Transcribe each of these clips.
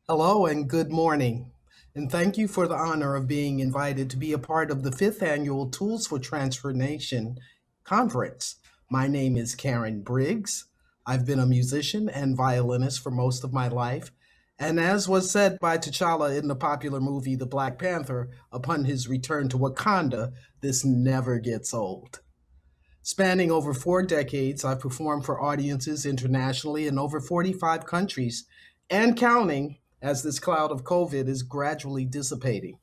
Hello and good morning. And thank you for the honor of being invited to be a part of the fifth annual Tools for Transformation conference. My name is Karen Briggs. I've been a musician and violinist for most of my life. And as was said by T'Challa in the popular movie The Black Panther, upon his return to Wakanda, this never gets old. Spanning over 4 decades, I've performed for audiences internationally in over 45 countries and counting as this cloud of COVID is gradually dissipating.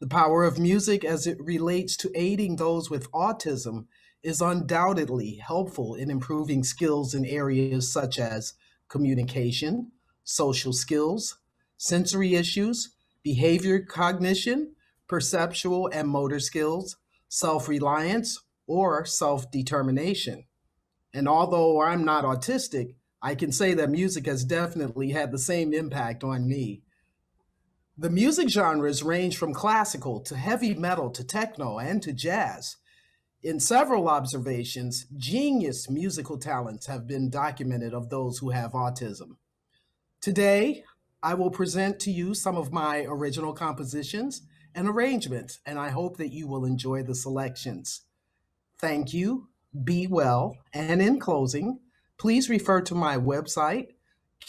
The power of music as it relates to aiding those with autism is undoubtedly helpful in improving skills in areas such as communication, social skills, sensory issues, behavior cognition, perceptual and motor skills, self reliance, or self determination. And although I'm not autistic, I can say that music has definitely had the same impact on me. The music genres range from classical to heavy metal to techno and to jazz. In several observations, genius musical talents have been documented of those who have autism. Today, I will present to you some of my original compositions and arrangements, and I hope that you will enjoy the selections. Thank you, be well, and in closing, please refer to my website,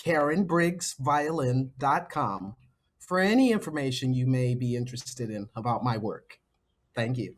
KarenBriggsViolin.com, for any information you may be interested in about my work. Thank you.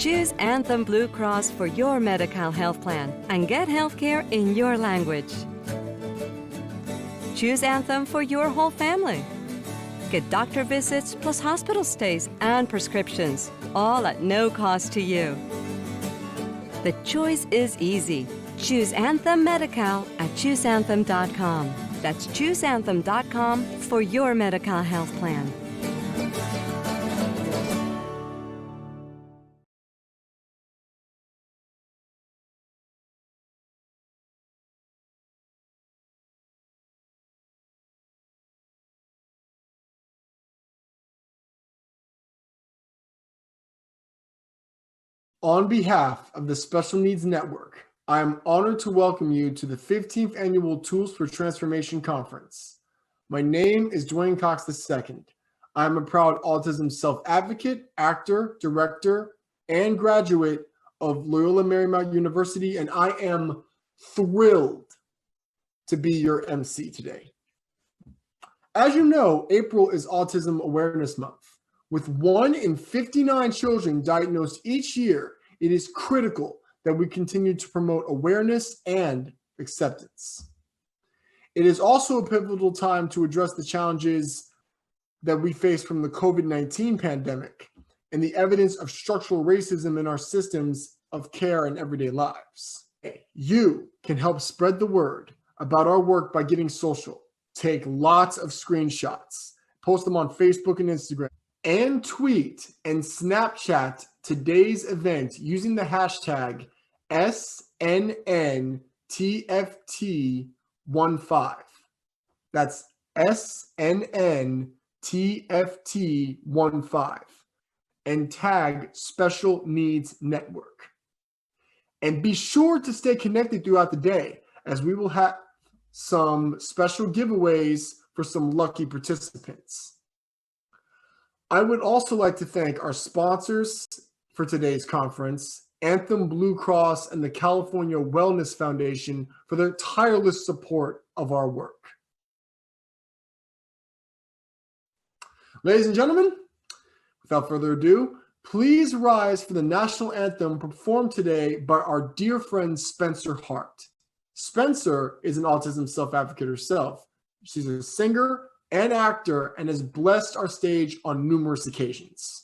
Choose Anthem Blue Cross for your Medi-Cal health plan and get health care in your language. Choose Anthem for your whole family. Get doctor visits plus hospital stays and prescriptions, all at no cost to you. The choice is easy. Choose Anthem Medi-Cal at chooseanthem.com. That's chooseanthem.com for your Medi-Cal health plan. On behalf of the Special Needs Network, I am honored to welcome you to the 15th Annual Tools for Transformation Conference. My name is Dwayne Cox II. I am a proud autism self-advocate, actor, director, and graduate of Loyola Marymount University, and I am thrilled to be your MC today. As you know, April is Autism Awareness Month. With 1 in 59 children diagnosed each year, it is critical that we continue to promote awareness and acceptance. It is also a pivotal time to address the challenges that we face from the COVID-19 pandemic and the evidence of structural racism in our systems of care in everyday lives. You can help spread the word about our work by getting social. Take lots of screenshots, post them on Facebook and Instagram, and tweet and Snapchat today's event using the hashtag SNNTFT15. That's SNNTFT15 and tag Special Needs Network. And be sure to stay connected throughout the day, as we will have some special giveaways for some lucky participants. I would also like to thank our sponsors for today's conference, Anthem Blue Cross and the California Wellness Foundation, for their tireless support of our work. Ladies and gentlemen, without further ado, please rise for the national anthem performed today by our dear friend Spencer Hart. Spencer is an autism self-advocate herself. She's a singer and actor and has blessed our stage on numerous occasions.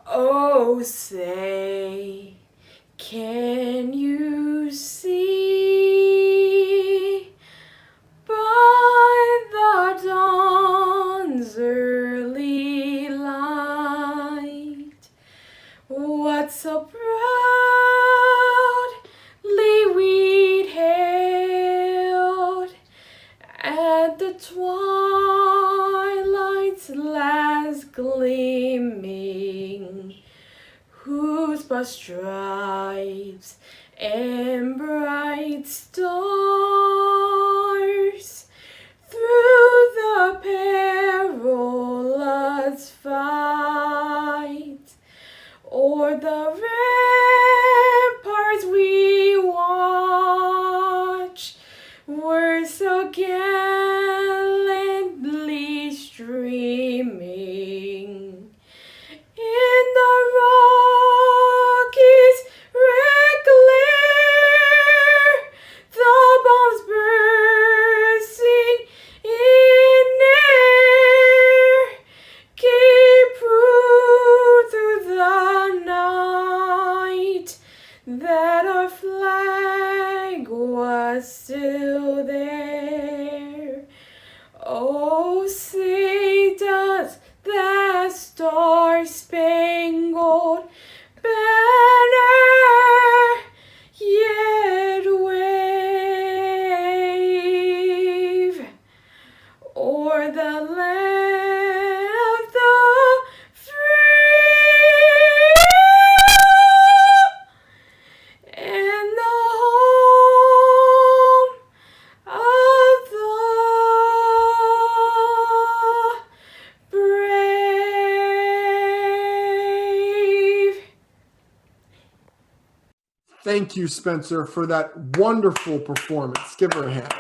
Oh, say, can you see by the dawn's early light what so proudly we'd hailed at the twilight's last gleaming, whose broad stripes and bright stars through the perilous fight o'er the ramparts we watch were so gallantly streaming in the Rockies' red glare, the bombs bursting in air gave proof through the night that our flag was still there. Oh, say does that star-spangled banner yet wave o'er the land of the free and the home of the brave. Thank you, Spencer, for that wonderful performance. Give her a hand.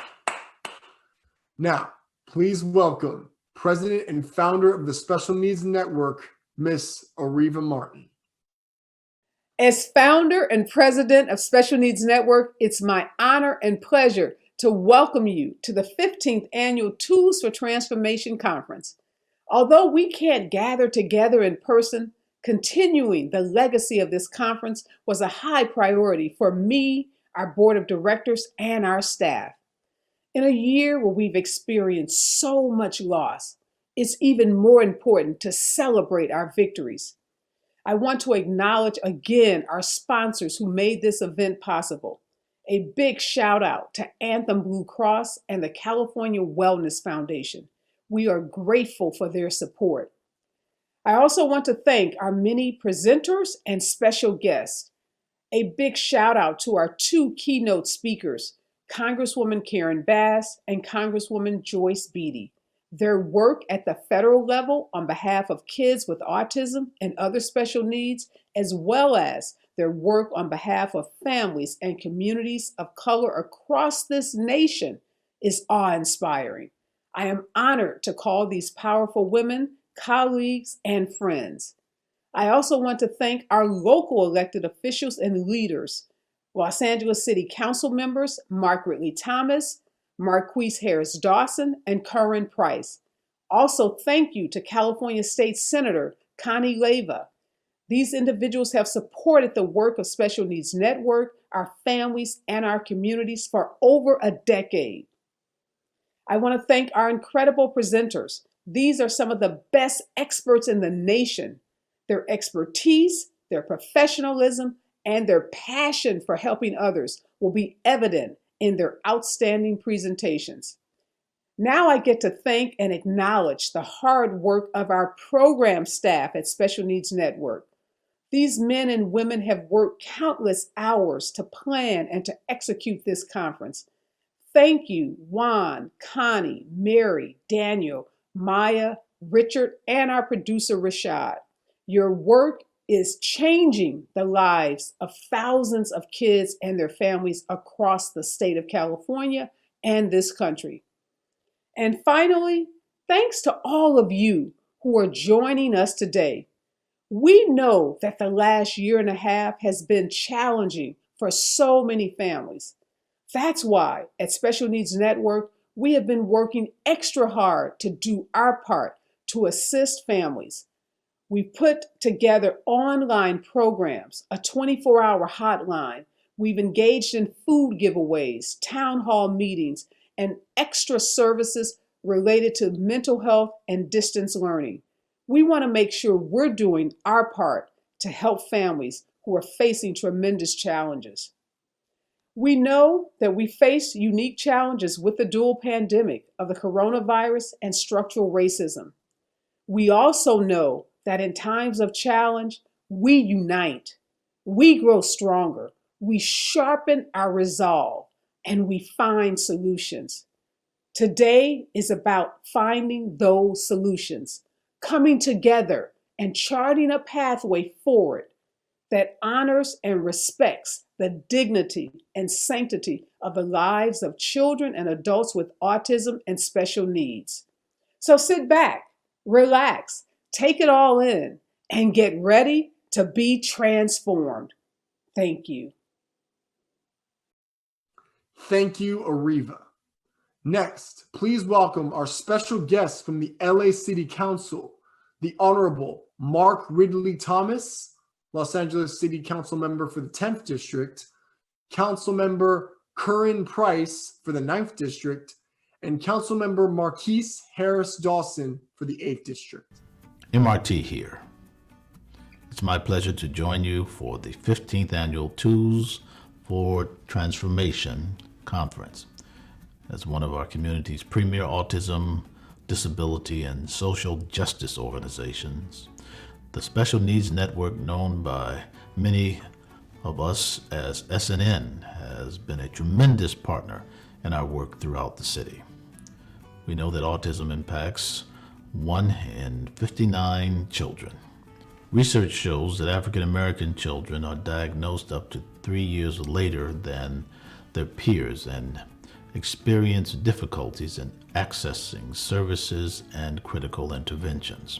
Now, please welcome President and founder of the Special Needs Network, Miss Oriva Martin. As founder and president of Special Needs Network, it's my honor and pleasure to welcome you to the 15th Annual Tools for Transformation Conference. Although we can't gather together in person, continuing the legacy of this conference was a high priority for me, our board of directors, and our staff. In a year where we've experienced so much loss, it's even more important to celebrate our victories. I want to acknowledge again our sponsors who made this event possible. A big shout out to Anthem Blue Cross and the California Wellness Foundation. We are grateful for their support. I also want to thank our many presenters and special guests. A big shout out to our two keynote speakers, Congresswoman Karen Bass and Congresswoman Joyce Beatty. Their work at the federal level on behalf of kids with autism and other special needs, as well as their work on behalf of families and communities of color across this nation, is awe-inspiring. I am honored to call these powerful women colleagues and friends. I also want to thank our local elected officials and leaders, Los Angeles City Council members Mark Ridley Thomas, Marquise Harris Dawson, and Curran Price. Also, thank you to California State Senator Connie Leyva, These individuals have supported the work of Special Needs Network, our families, and our communities for over a decade. I want to thank our incredible presenters. These are some of the best experts in the nation. Their expertise, their professionalism, and their passion for helping others will be evident in their outstanding presentations. Now I get to thank and acknowledge the hard work of our program staff at Special Needs Network. These men and women have worked countless hours to plan and to execute this conference. Thank you, Juan, Connie, Mary, Daniel, Maya, Richard, and our producer, Rashad. Your work is changing the lives of thousands of kids and their families across the state of California and this country. And finally, thanks to all of you who are joining us today. We know that the last year and a half has been challenging for so many families. That's why at Special Needs Network, we have been working extra hard to do our part to assist families. We've put together online programs, a 24-hour hotline. We've engaged in food giveaways, town hall meetings, and extra services related to mental health and distance learning. We want to make sure we're doing our part to help families who are facing tremendous challenges. We know that we face unique challenges with the dual pandemic of the coronavirus and structural racism. We also know that in times of challenge, we unite, we grow stronger, we sharpen our resolve, and we find solutions. Today is about finding those solutions, coming together and charting a pathway forward that honors and respects the dignity and sanctity of the lives of children and adults with autism and special needs. So sit back, relax, take it all in, and get ready to be transformed. Thank you. Thank you, Ariva. Next, please welcome our special guest from the LA City Council, the Honorable Mark Ridley Thomas, Los Angeles City Council member for the 10th District, Council member Curran Price for the 9th District, and Council member Marquise Harris Dawson for the 8th District. MRT here. It's my pleasure to join you for the 15th Annual Tools for Transformation Conference. As one of our community's premier autism, disability, and social justice organizations, the Special Needs Network, known by many of us as SNN, has been a tremendous partner in our work throughout the city. We know that autism impacts 1 in 59 children. Research shows that African American children are diagnosed up to 3 years later than their peers and experience difficulties in accessing services and critical interventions.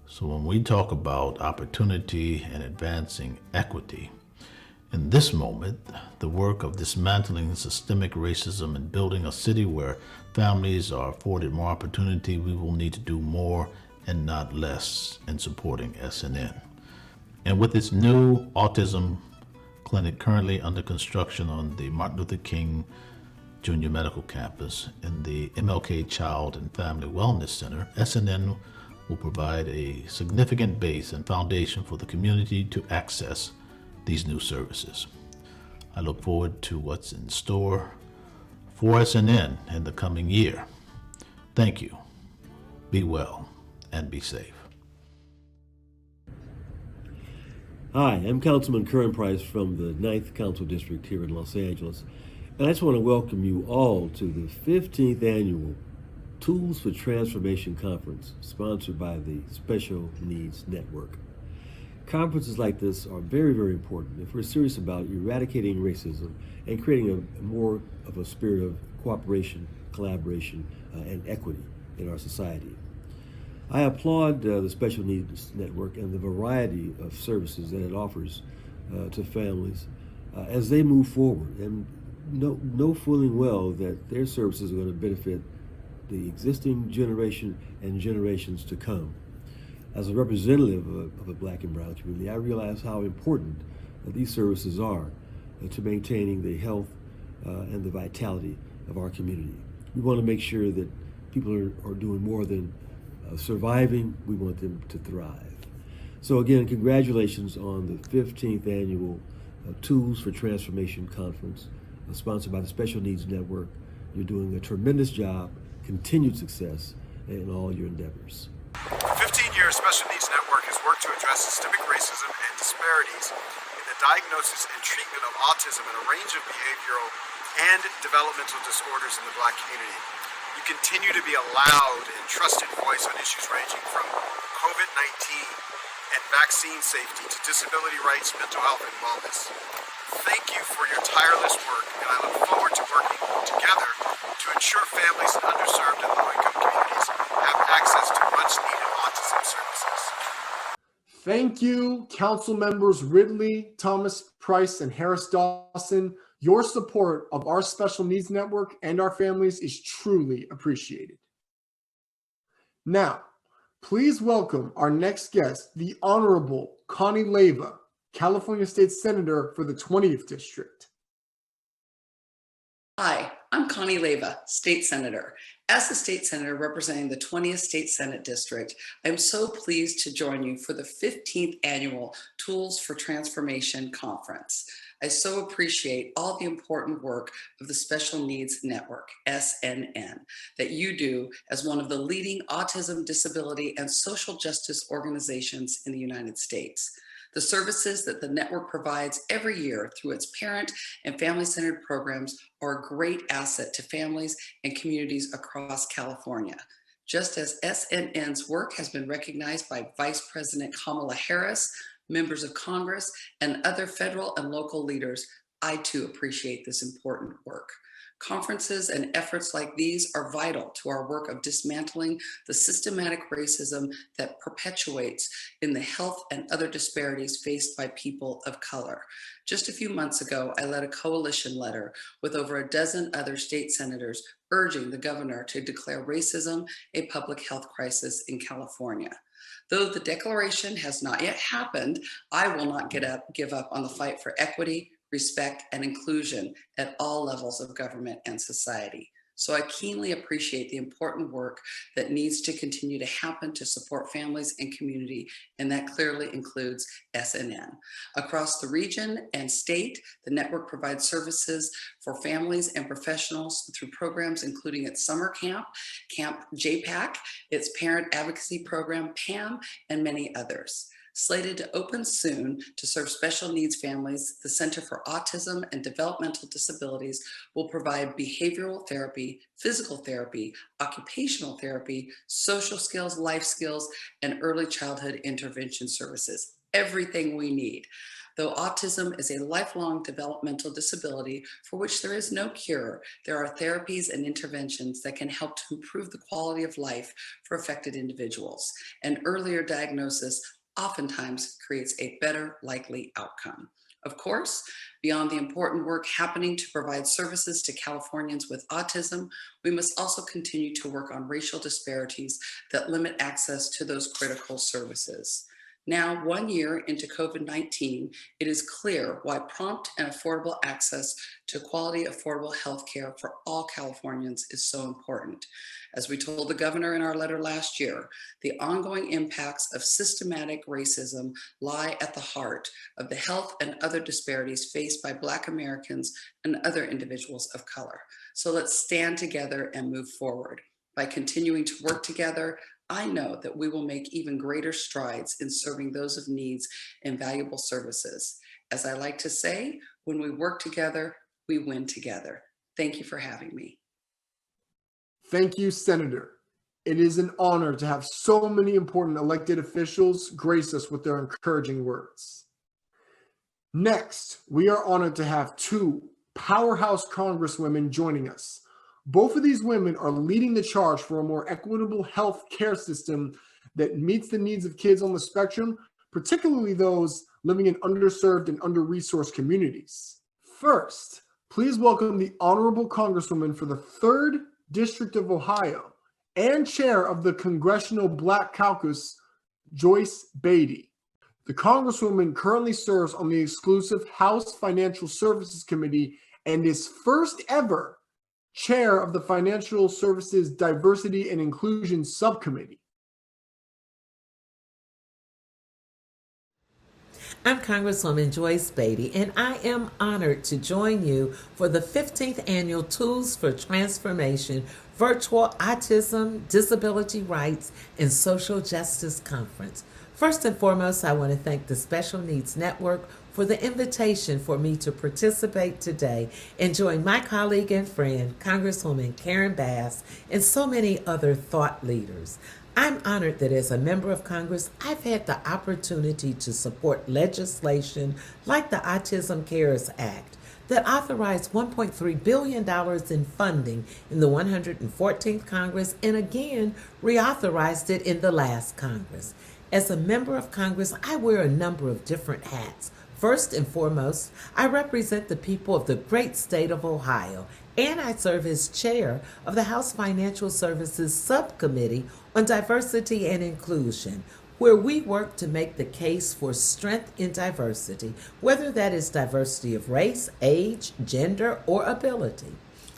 So when we talk about opportunity and advancing equity, in this moment, the work of dismantling systemic racism and building a city where families are afforded more opportunity, we will need to do more and not less in supporting SNN. And with its new autism clinic currently under construction on the Martin Luther King Junior Medical Campus in the MLK Child and Family Wellness Center, SNN will provide a significant base and foundation for the community to access these new services. I look forward to what's in store for SNN in the coming year. Thank you. Be well and be safe. Hi, I'm Councilman Curran Price from the 9th Council District here in Los Angeles. And I just want to welcome you all to the 15th Annual Tools for Transformation Conference, sponsored by the Special Needs Network. Conferences like this are very, very important if we're serious about eradicating racism and creating a more of a spirit of cooperation, collaboration, and equity in our society. I applaud the Special Needs Network and the variety of services that it offers to families as they move forward, and know fully well that their services are going to benefit the existing generation and generations to come. As a representative of the Black and Brown community, I realize how important these services are to maintaining the health and the vitality of our community. We want to make sure that people are doing more than surviving. We want them to thrive. So again, congratulations on the 15th annual Tools for Transformation Conference, sponsored by the Special Needs Network. You're doing a tremendous job. Continued success in all your endeavors. For 15 years, Special Needs Network has worked to address systemic racism and disparities in the diagnosis and treatment of autism and a range of behavioral and developmental disorders in the Black community. You continue to be a loud and trusted voice on issues ranging from COVID-19 and vaccine safety to disability rights, mental health, and wellness. Thank you for your tireless work, and I look forward to working together to ensure families in underserved and low-income communities have access to much-needed autism services. Thank you, Council Members Ridley, Thomas Price, and Harris Dawson. Your support of our Special Needs Network and our families is truly appreciated. Now, please welcome our next guest, the Honorable Connie Leyva, California State Senator for the 20th District. Hi, I'm Connie Leyva, State Senator. As the State Senator representing the 20th State Senate District, I'm so pleased to join you for the 15th Annual Tools for Transformation Conference. I so appreciate all the important work of the Special Needs Network, SNN, that you do as one of the leading autism, disability, and social justice organizations in the United States. The services that the network provides every year through its parent and family-centered programs are a great asset to families and communities across California. Just as SNN's work has been recognized by Vice President Kamala Harris, members of Congress, and other federal and local leaders, I too appreciate this important work. Conferences and efforts like these are vital to our work of dismantling the systematic racism that perpetuates in the health and other disparities faced by people of color. Just a few months ago, I led a coalition letter with over a dozen other state senators urging the governor to declare racism a public health crisis in California. Though the declaration has not yet happened, I will not give up on the fight for equity, respect, and inclusion at all levels of government and society. So I keenly appreciate the important work that needs to continue to happen to support families and community, and that clearly includes SNN. Across the region and state, the network provides services for families and professionals through programs including its summer camp, Camp JPAC, its parent advocacy program, PAM, and many others. Slated to open soon to serve special needs families, the Center for Autism and Developmental Disabilities will provide behavioral therapy, physical therapy, occupational therapy, social skills, life skills, and early childhood intervention services. Everything we need. Though autism is a lifelong developmental disability for which there is no cure, there are therapies and interventions that can help to improve the quality of life for affected individuals. An earlier diagnosis oftentimes creates a better likely outcome. Of course, beyond the important work happening to provide services to Californians with autism, we must also continue to work on racial disparities that limit access to those critical services. Now, 1 year into COVID-19, it is clear why prompt and affordable access to quality, affordable health care for all Californians is so important. As we told the governor in our letter last year, the ongoing impacts of systematic racism lie at the heart of the health and other disparities faced by Black Americans and other individuals of color. So let's stand together and move forward. By continuing to work together, I know that we will make even greater strides in serving those of needs and valuable services. As I like to say, when we work together, we win together. Thank you for having me. Thank you, Senator. It is an honor to have so many important elected officials grace us with their encouraging words. Next, we are honored to have two powerhouse congresswomen joining us. Both of these women are leading the charge for a more equitable health care system that meets the needs of kids on the spectrum, particularly those living in underserved and under-resourced communities. First, please welcome the Honorable Congresswoman for the 3rd District of Ohio and Chair of the Congressional Black Caucus, Joyce Beatty. The Congresswoman currently serves on the exclusive House Financial Services Committee and is first ever chair of the Financial Services Diversity and Inclusion Subcommittee. I'm Congresswoman Joyce Beatty, and I am honored to join you for the 15th Annual Tools for Transformation Virtual Autism, Disability Rights, and Social Justice Conference. First and foremost, I want to thank the Special Needs Network for the invitation for me to participate today and join my colleague and friend, Congresswoman Karen Bass, and so many other thought leaders. I'm honored that as a member of Congress, I've had the opportunity to support legislation like the Autism Cares Act that authorized $1.3 billion in funding in the 114th Congress and again reauthorized it in the last Congress. As a member of Congress, I wear a number of different hats. First and foremost, I represent the people of the great state of Ohio, and I serve as chair of the House Financial Services Subcommittee on Diversity and Inclusion, where we work to make the case for strength in diversity, whether that is diversity of race, age, gender, or ability.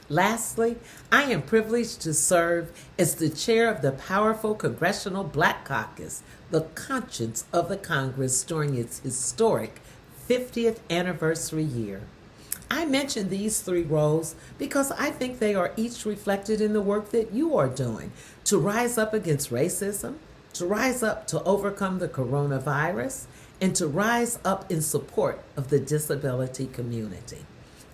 Lastly, I am privileged to serve as the chair of the powerful Congressional Black Caucus, the conscience of the Congress during its historic 50th anniversary year. I mention these three roles because I think they are each reflected in the work that you are doing to rise up against racism, to rise up to overcome the coronavirus, and to rise up in support of the disability community.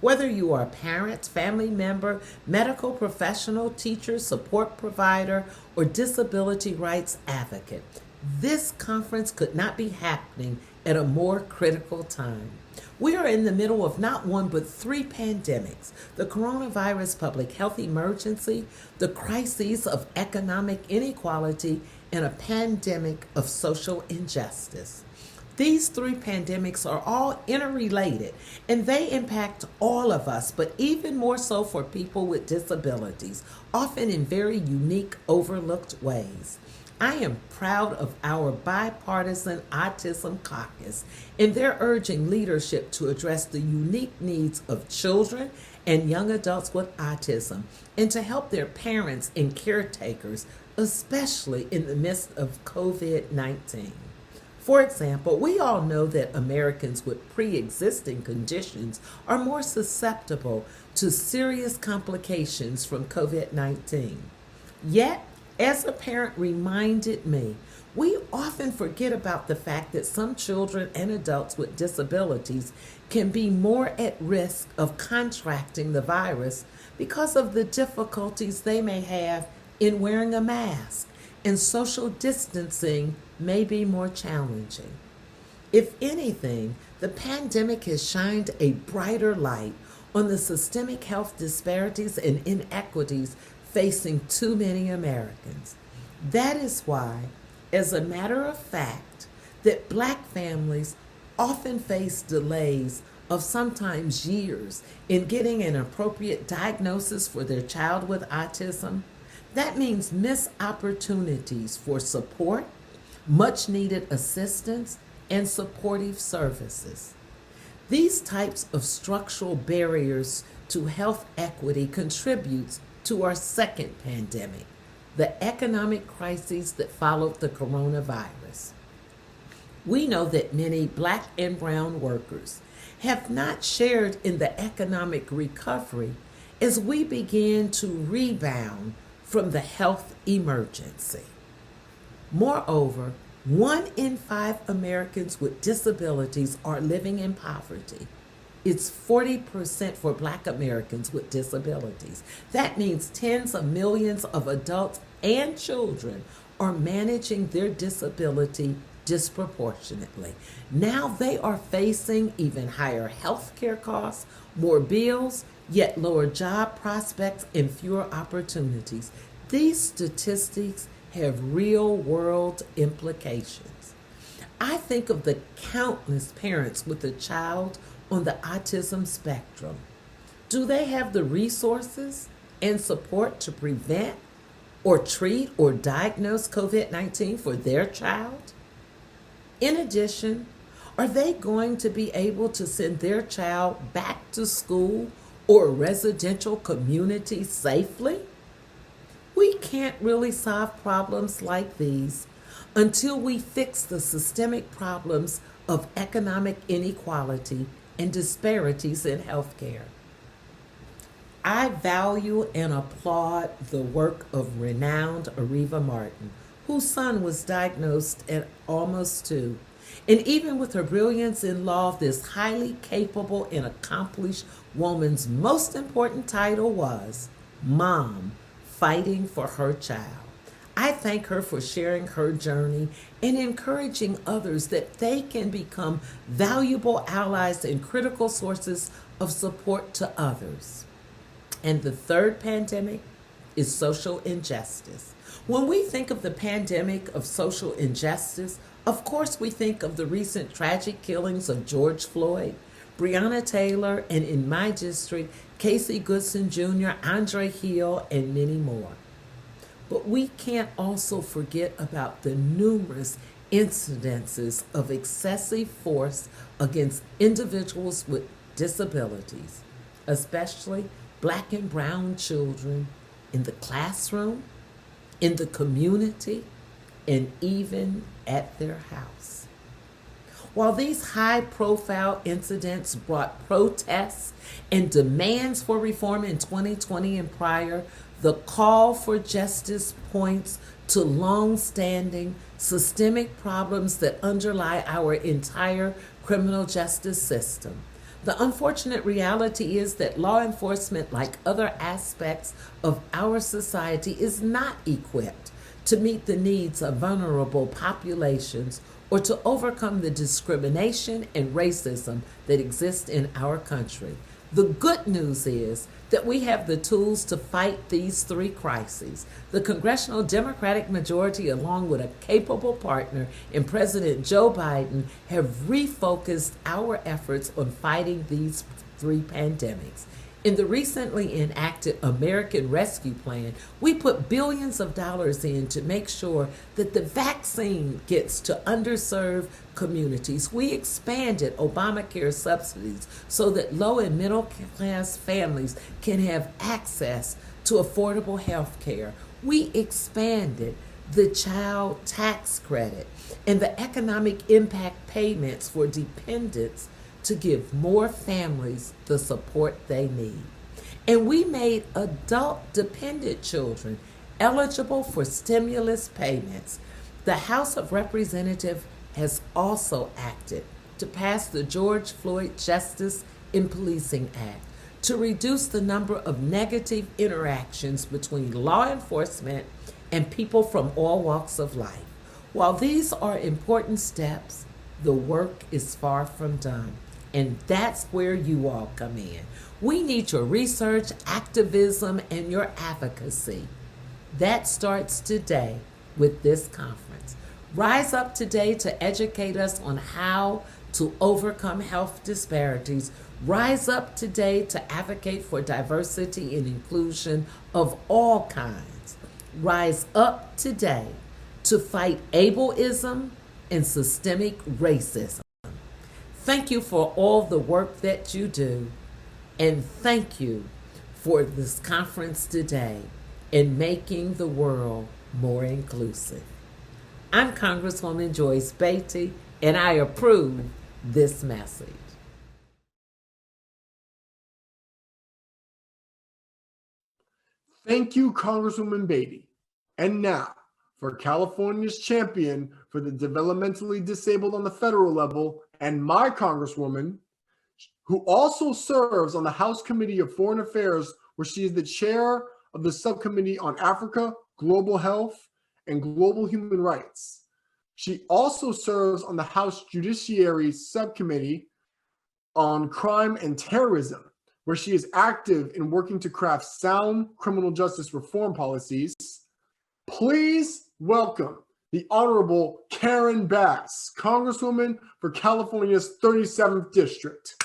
Whether you are a parent, family member, medical professional, teacher, support provider, or disability rights advocate, this conference could not be happening at a more critical time. We are in the middle of not one but three pandemics: the coronavirus public health emergency, the crises of economic inequality, and a pandemic of social injustice. These three pandemics are all interrelated and they impact all of us, but even more so for people with disabilities, often in very unique, overlooked ways. I am proud of our bipartisan Autism Caucus and their urging leadership to address the unique needs of children and young adults with autism and to help their parents and caretakers, especially in the midst of COVID-19. For example, we all know that Americans with pre-existing conditions are more susceptible to serious complications from COVID-19. Yet, as a parent reminded me, we often forget about the fact that some children and adults with disabilities can be more at risk of contracting the virus because of the difficulties they may have in wearing a mask, and social distancing may be more challenging. If anything, the pandemic has shined a brighter light on the systemic health disparities and inequities facing too many Americans. That is why, as a matter of fact, that Black families often face delays of sometimes years in getting an appropriate diagnosis for their child with autism. That means missed opportunities for support, much needed assistance, and supportive services. These types of structural barriers to health equity contributes to our second pandemic, the economic crises that followed the coronavirus. We know that many Black and brown workers have not shared in the economic recovery as we begin to rebound from the health emergency. Moreover, 1 in 5 Americans with disabilities are living in poverty. It's 40% for Black Americans with disabilities. That means tens of millions of adults and children are managing their disability disproportionately. Now they are facing even higher health care costs, more bills, yet lower job prospects and fewer opportunities. These statistics have real-world implications. I think of the countless parents with a child on the autism spectrum. Do they have the resources and support to prevent or treat or diagnose COVID-19 for their child? In addition, are they going to be able to send their child back to school or a residential community safely? We can't really solve problems like these until we fix the systemic problems of economic inequality and disparities in healthcare. I value and applaud the work of renowned Areva Martin, whose son was diagnosed at almost 2. And even with her brilliance in law, this highly capable and accomplished woman's most important title was Mom, fighting for her child. I thank her for sharing her journey and encouraging others that they can become valuable allies and critical sources of support to others. And the third pandemic is social injustice. When we think of the pandemic of social injustice, of course we think of the recent tragic killings of George Floyd, Breonna Taylor, and in my district, Casey Goodson Jr., Andre Hill, and many more. But we can't also forget about the numerous incidences of excessive force against individuals with disabilities, especially Black and brown children in the classroom, in the community, and even at their house. While these high-profile incidents brought protests and demands for reform in 2020 and prior, the call for justice points to long-standing systemic problems that underlie our entire criminal justice system. The unfortunate reality is that law enforcement, like other aspects of our society, is not equipped to meet the needs of vulnerable populations or to overcome the discrimination and racism that exist in our country. The good news is that we have the tools to fight these 3 crises. The congressional Democratic majority, along with a capable partner in President Joe Biden, have refocused our efforts on fighting these 3 pandemics. In the recently enacted American Rescue Plan, we put billions of dollars in to make sure that the vaccine gets to underserved communities. We expanded Obamacare subsidies so that low and middle class families can have access to affordable health care. We expanded the child tax credit and the economic impact payments for dependents to give more families the support they need. And we made adult dependent children eligible for stimulus payments. The House of Representatives has also acted to pass the George Floyd Justice in Policing Act to reduce the number of negative interactions between law enforcement and people from all walks of life. While these are important steps, the work is far from done. And that's where you all come in. We need your research, activism, and your advocacy. That starts today with this conference. Rise up today to educate us on how to overcome health disparities. Rise up today to advocate for diversity and inclusion of all kinds. Rise up today to fight ableism and systemic racism. Thank you for all the work that you do, and thank you for this conference today in making the world more inclusive. I'm Congresswoman Joyce Beatty, and I approve this message. Thank you, Congresswoman Beatty. And now, for California's champion for the developmentally disabled on the federal level, and my Congresswoman, who also serves on the House Committee of Foreign Affairs, where she is the chair of the Subcommittee on Africa, Global Health, and Global Human Rights. She also serves on the House Judiciary Subcommittee on Crime and Terrorism, where she is active in working to craft sound criminal justice reform policies. Please welcome the Honorable Karen Bass, Congresswoman for California's 37th District.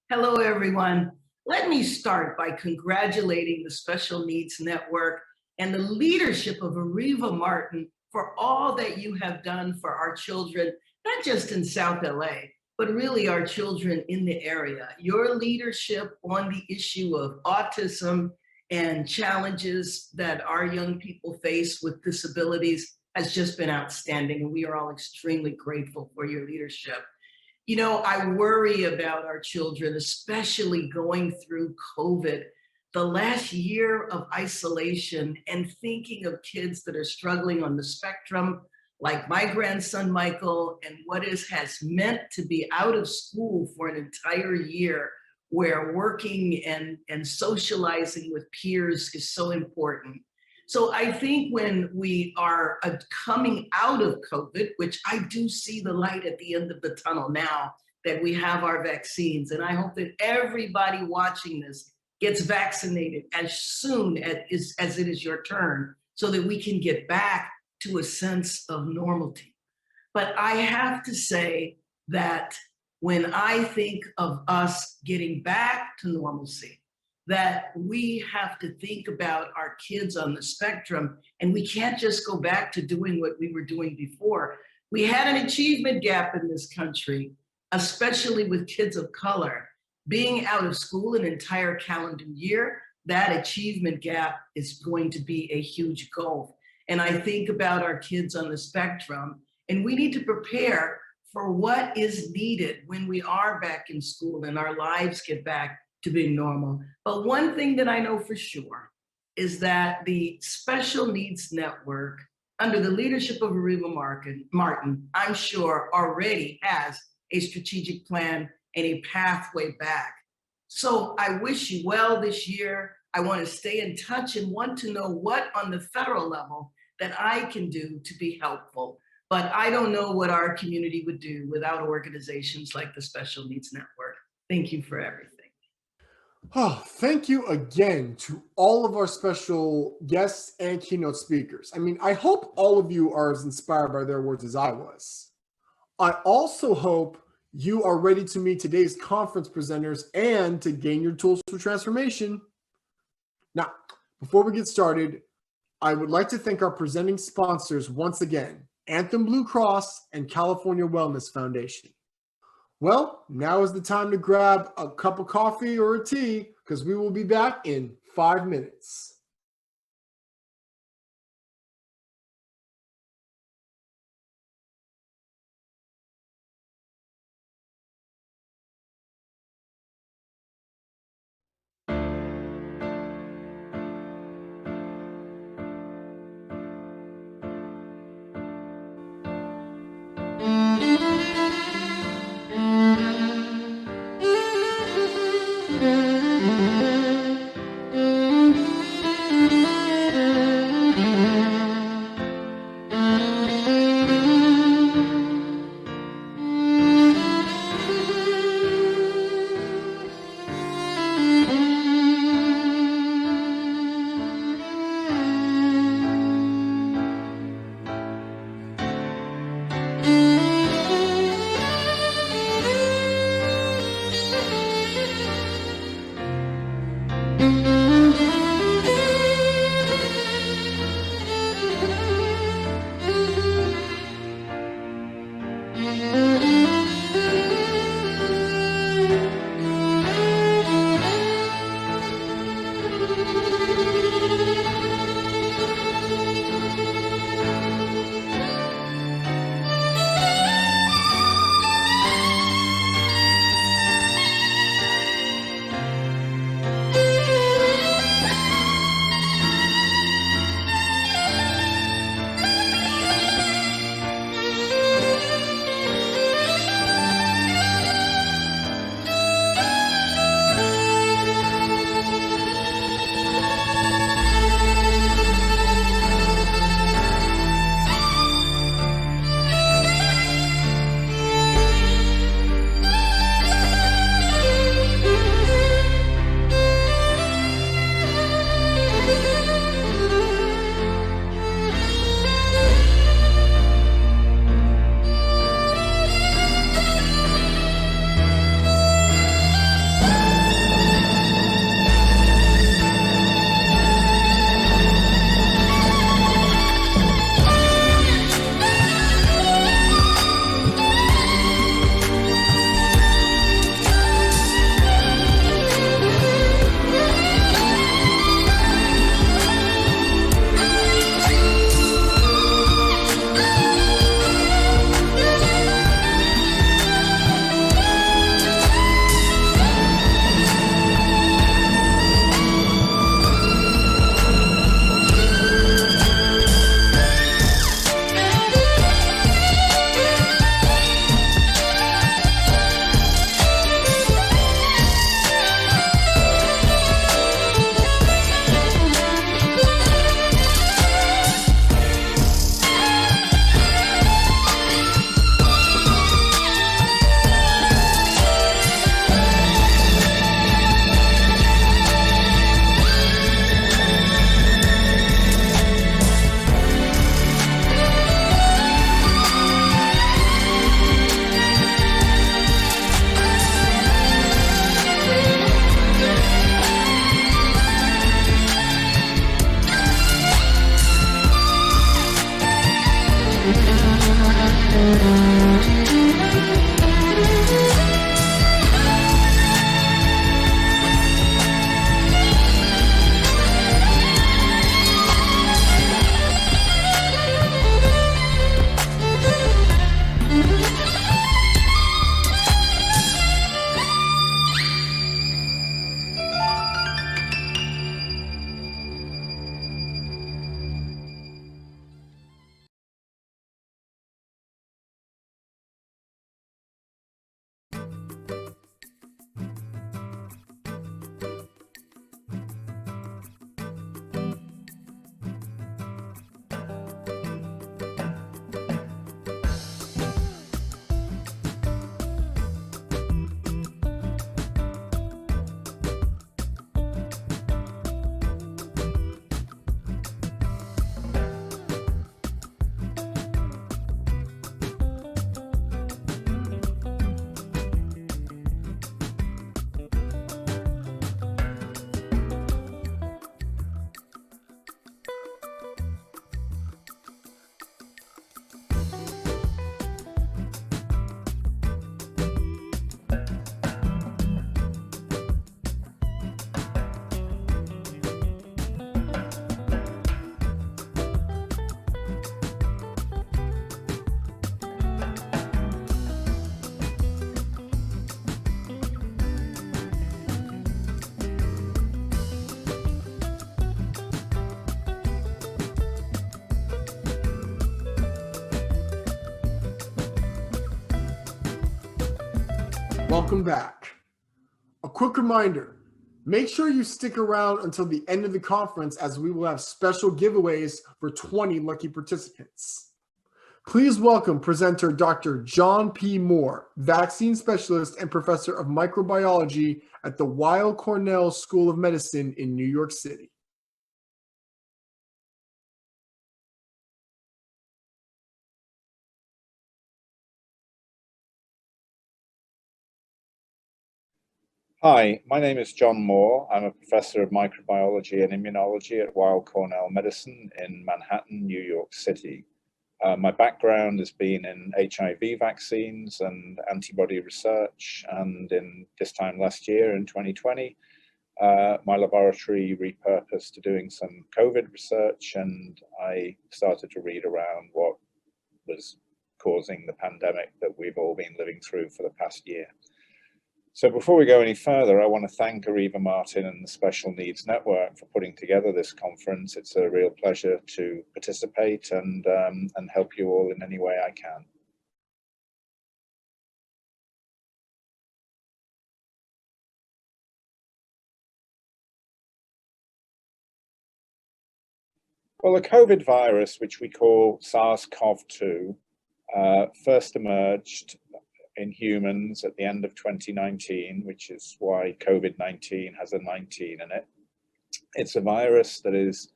Hello, everyone. Let me start by congratulating the Special Needs Network and the leadership of Areva Martin for all that you have done for our children, not just in South LA, but really our children in the area. Your leadership on the issue of autism and challenges that our young people face with disabilities has just been outstanding. And we are all extremely grateful for your leadership. You know, I worry about our children, especially going through COVID, the last year of isolation, and thinking of kids that are struggling on the spectrum, like my grandson Michael, and what it has meant to be out of school for an entire year, where working and socializing with peers is so important. So I think when we are coming out of COVID, which I do see the light at the end of the tunnel now that we have our vaccines, and I hope that everybody watching this gets vaccinated as soon as it is your turn, so that we can get back to a sense of normality. But I have to say that when I think of us getting back to normalcy, that we have to think about our kids on the spectrum, and we can't just go back to doing what we were doing before. We had an achievement gap in this country, especially with kids of color. Being out of school an entire calendar year, that achievement gap is going to be a huge gulf. And I think about our kids on the spectrum, and we need to prepare for what is needed when we are back in school and our lives get back to being normal. But one thing that I know for sure is that the Special Needs Network, under the leadership of Arima Martin, I'm sure already has a strategic plan and a pathway back. So I wish you well this year. I want to stay in touch and want to know what on the federal level that I can do to be helpful. But I don't know what our community would do without organizations like the Special Needs Network. Thank you for everything. Oh, thank you again to all of our special guests and keynote speakers. I mean, I hope all of you are as inspired by their words as I was. I also hope you are ready to meet today's conference presenters and to gain your tools for transformation. Now, before we get started, I would like to thank our presenting sponsors once again, Anthem Blue Cross and California Wellness Foundation. Well, now is the time to grab a cup of coffee or a tea, because we will be back in 5 minutes. Welcome back. A quick reminder, make sure you stick around until the end of the conference as we will have special giveaways for 20 lucky participants. Please welcome presenter Dr. John P. Moore, vaccine specialist and professor of microbiology at the Weill Cornell School of Medicine in New York City. Hi, my name is John Moore. I'm a professor of microbiology and immunology at Weill Cornell Medicine in Manhattan, New York City. My background has been in HIV vaccines and antibody research, and in this time last year, in 2020, my laboratory repurposed to doing some COVID research, and I started to read around what was causing the pandemic that we've all been living through for the past year. So before we go any further, I want to thank Ariva Martin and the Special Needs Network for putting together this conference. It's a real pleasure to participate and help you all in any way I can. Well, the COVID virus, which we call SARS-CoV-2, first emerged in humans at the end of 2019, which is why COVID-19 has a 19 in it. It's a virus that is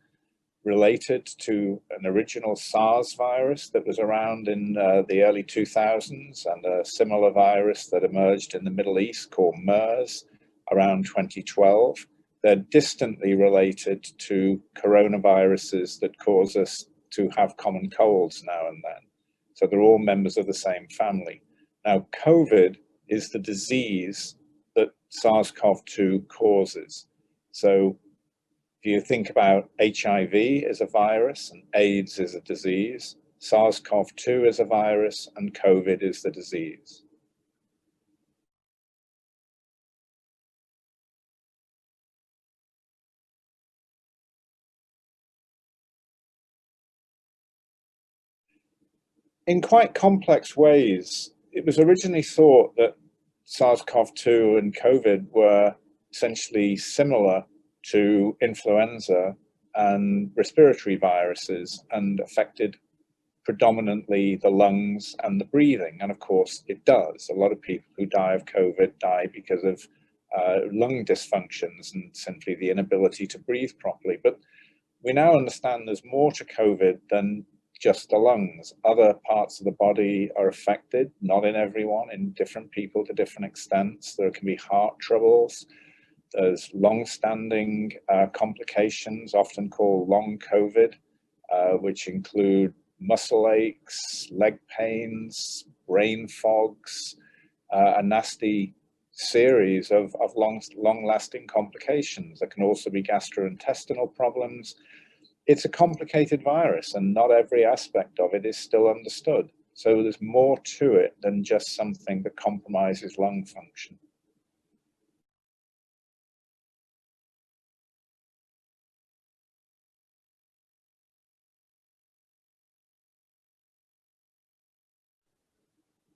related to an original SARS virus that was around in the early 2000s, and a similar virus that emerged in the Middle East called MERS around 2012. They're distantly related to coronaviruses that cause us to have common colds now and then. So they're all members of the same family. Now, COVID is the disease that SARS-CoV-2 causes. So if you think about HIV as a virus and AIDS as a disease, SARS-CoV-2 is a virus and COVID is the disease. In quite complex ways, it was originally thought that SARS-CoV-2 and COVID were essentially similar to influenza and respiratory viruses and affected predominantly the lungs and the breathing. And of course, it does. A lot of people who die of COVID die because of lung dysfunctions and simply the inability to breathe properly. But we now understand there's more to COVID than just the lungs. Other parts of the body are affected, not in everyone, in different people to different extents. There can be heart troubles. There's long-standing complications, often called long COVID, which include muscle aches, leg pains, brain fogs, a nasty series of long-lasting complications. There can also be gastrointestinal problems. It's a complicated virus, and not every aspect of it is still understood. So there's more to it than just something that compromises lung function.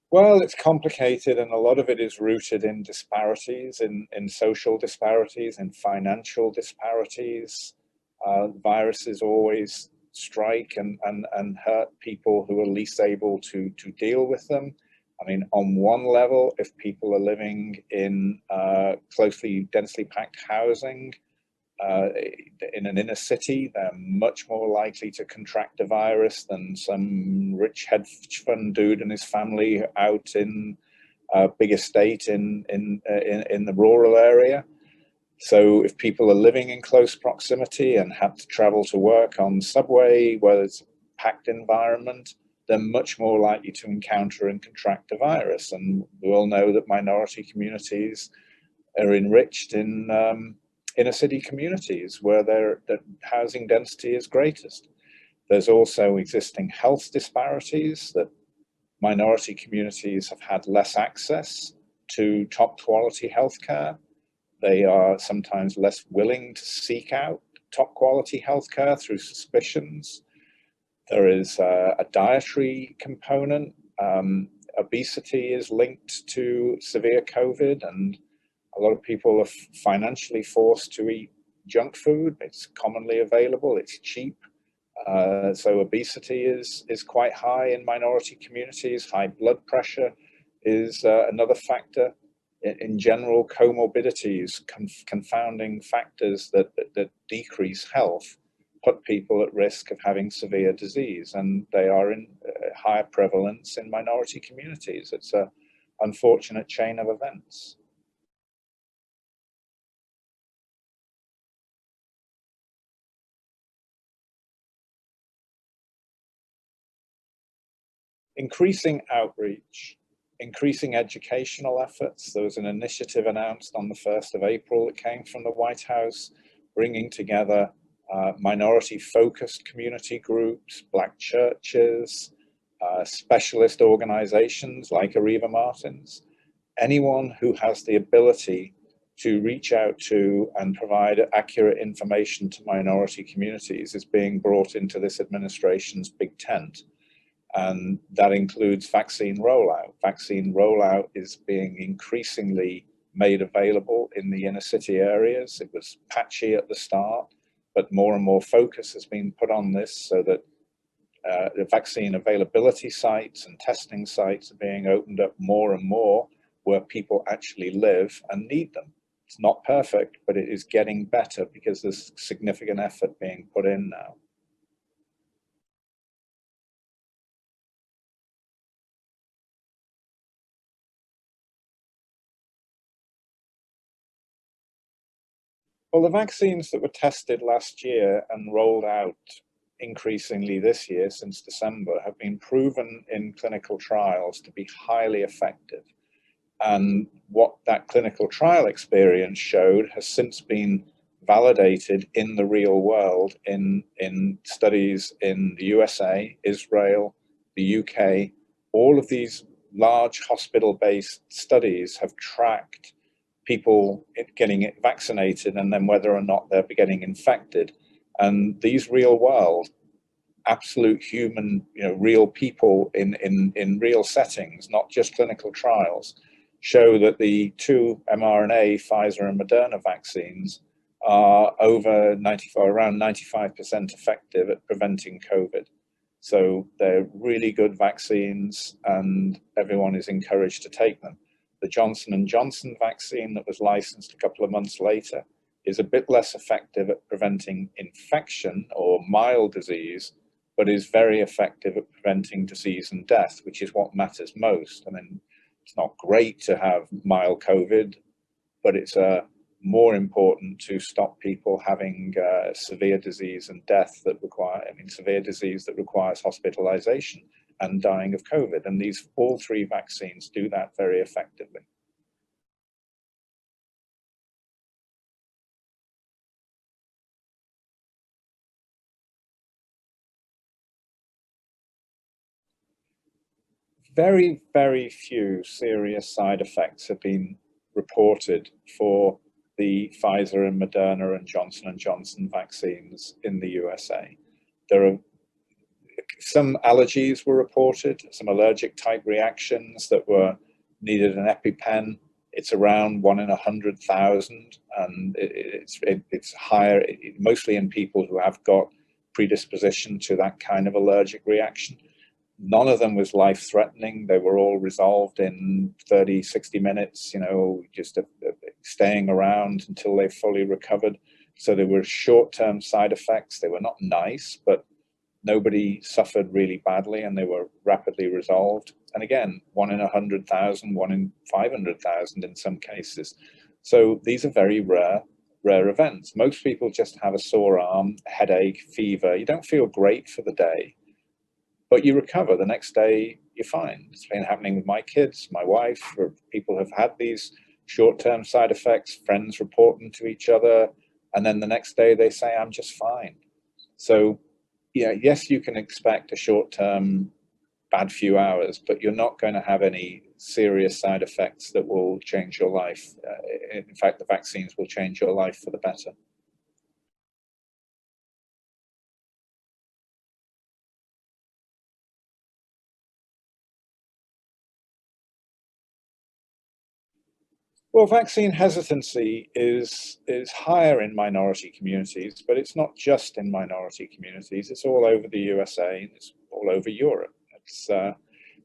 Well, it's complicated, and a lot of it is rooted in disparities, in social disparities, in financial disparities. Viruses always strike and hurt people who are least able to deal with them. I mean, on one level, if people are living in densely packed housing in an inner city, they're much more likely to contract a virus than some rich hedge fund dude and his family out in a big estate in the rural area. So if people are living in close proximity and have to travel to work on subway, where it's a packed environment, they're much more likely to encounter and contract a virus. And we all know that minority communities are enriched in inner city communities where the housing density is greatest. There's also existing health disparities, that minority communities have had less access to top quality healthcare. They are sometimes less willing to seek out top quality healthcare through suspicions. There is a dietary component. obesity is linked to severe COVID, and a lot of people are financially forced to eat junk food. It's commonly available, it's cheap. So obesity is quite high in minority communities. High blood pressure is another factor. In general, comorbidities, confounding factors that decrease health, put people at risk of having severe disease, and they are in higher prevalence in minority communities. It's an unfortunate chain of events. Increasing outreach, increasing educational efforts. There was an initiative announced on the 1st of April that came from the White House, bringing together minority-focused community groups, Black churches, specialist organizations like Arriva Martins. Anyone who has the ability to reach out to and provide accurate information to minority communities is being brought into this administration's big tent. And that includes vaccine rollout. Vaccine rollout is being increasingly made available in the inner city areas. It was patchy at the start, but more and more focus has been put on this so that the vaccine availability sites and testing sites are being opened up more and more where people actually live and need them. It's not perfect, but it is getting better because there's significant effort being put in now. Well, the vaccines that were tested last year and rolled out increasingly this year since December have been proven in clinical trials to be highly effective. And what that clinical trial experience showed has since been validated in the real world in studies in the USA, Israel, the UK. All of these large hospital-based studies have tracked people getting vaccinated and then whether or not they're getting infected. And these real world, absolute human, real people in real settings, not just clinical trials, show that the two mRNA, Pfizer and Moderna vaccines are around 95% effective at preventing COVID. So they're really good vaccines and everyone is encouraged to take them. The Johnson & Johnson vaccine that was licensed a couple of months later is a bit less effective at preventing infection or mild disease, but is very effective at preventing disease and death, which is what matters most. I mean, it's not great to have mild COVID, but it's more important to stop people having severe disease and death severe disease that requires hospitalization and dying of COVID. And all three vaccines do that very effectively. Very, very few serious side effects have been reported for the Pfizer and Moderna and Johnson & Johnson vaccines in the USA. There are some allergies were reported, some allergic type reactions that needed an EpiPen. It's around 1 in 100,000, and it's higher, mostly in people who have got predisposition to that kind of allergic reaction. None of them was life-threatening. They were all resolved in 30, 60 minutes, just staying around until they fully recovered. So there were short-term side effects. They were not nice, but nobody suffered really badly and they were rapidly resolved. And again, 1 in 100,000, 1 in 500,000 in some cases. So these are very rare events. Most people just have a sore arm, headache, fever. You don't feel great for the day, but you recover. The next day, you're fine. It's been happening with my kids, my wife, or people have had these short-term side effects, friends report them to each other, and then the next day they say, I'm just fine. So yeah, yes, you can expect a short-term bad few hours, but you're not going to have any serious side effects that will change your life. In fact, the vaccines will change your life for the better. Well, vaccine hesitancy is higher in minority communities, but it's not just in minority communities. It's all over the USA, and it's all over Europe. It's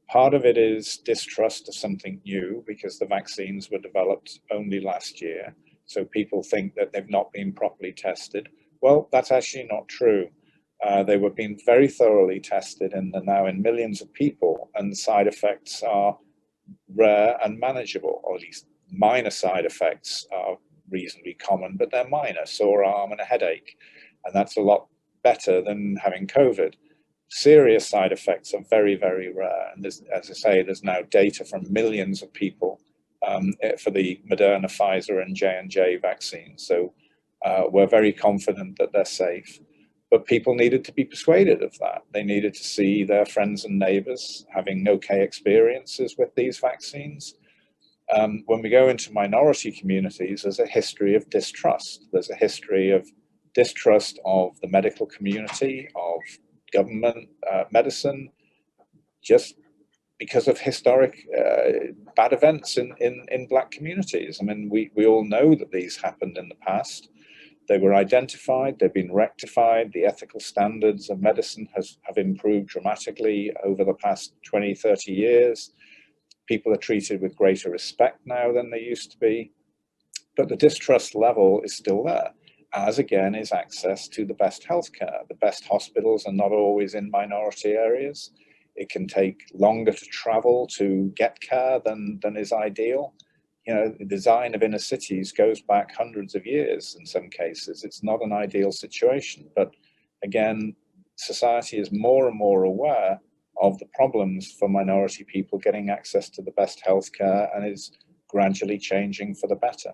part of it is distrust of something new because the vaccines were developed only last year. So people think that they've not been properly tested. Well, that's actually not true. They were being very thoroughly tested and they're now in millions of people, and the side effects are rare and manageable, or at least minor side effects are reasonably common, but they're minor, sore arm and a headache. And that's a lot better than having COVID. Serious side effects are very, very rare. And there's, as I say, there's now data from millions of people for the Moderna, Pfizer, and J&J vaccines. So we're very confident that they're safe. But people needed to be persuaded of that. They needed to see their friends and neighbors having okay experiences with these vaccines. When we go into minority communities, there's a history of distrust. There's a history of distrust of the medical community, of government medicine, just because of historic bad events in Black communities. I mean, we all know that these happened in the past. They were identified, they've been rectified. The ethical standards of medicine have improved dramatically over the past 20, 30 years. People are treated with greater respect now than they used to be. But the distrust level is still there, as again is access to the best healthcare. The best hospitals are not always in minority areas. It can take longer to travel to get care than is ideal. You know, the design of inner cities goes back hundreds of years in some cases. It's not an ideal situation, but again, society is more and more aware of the problems for minority people getting access to the best healthcare and is gradually changing for the better.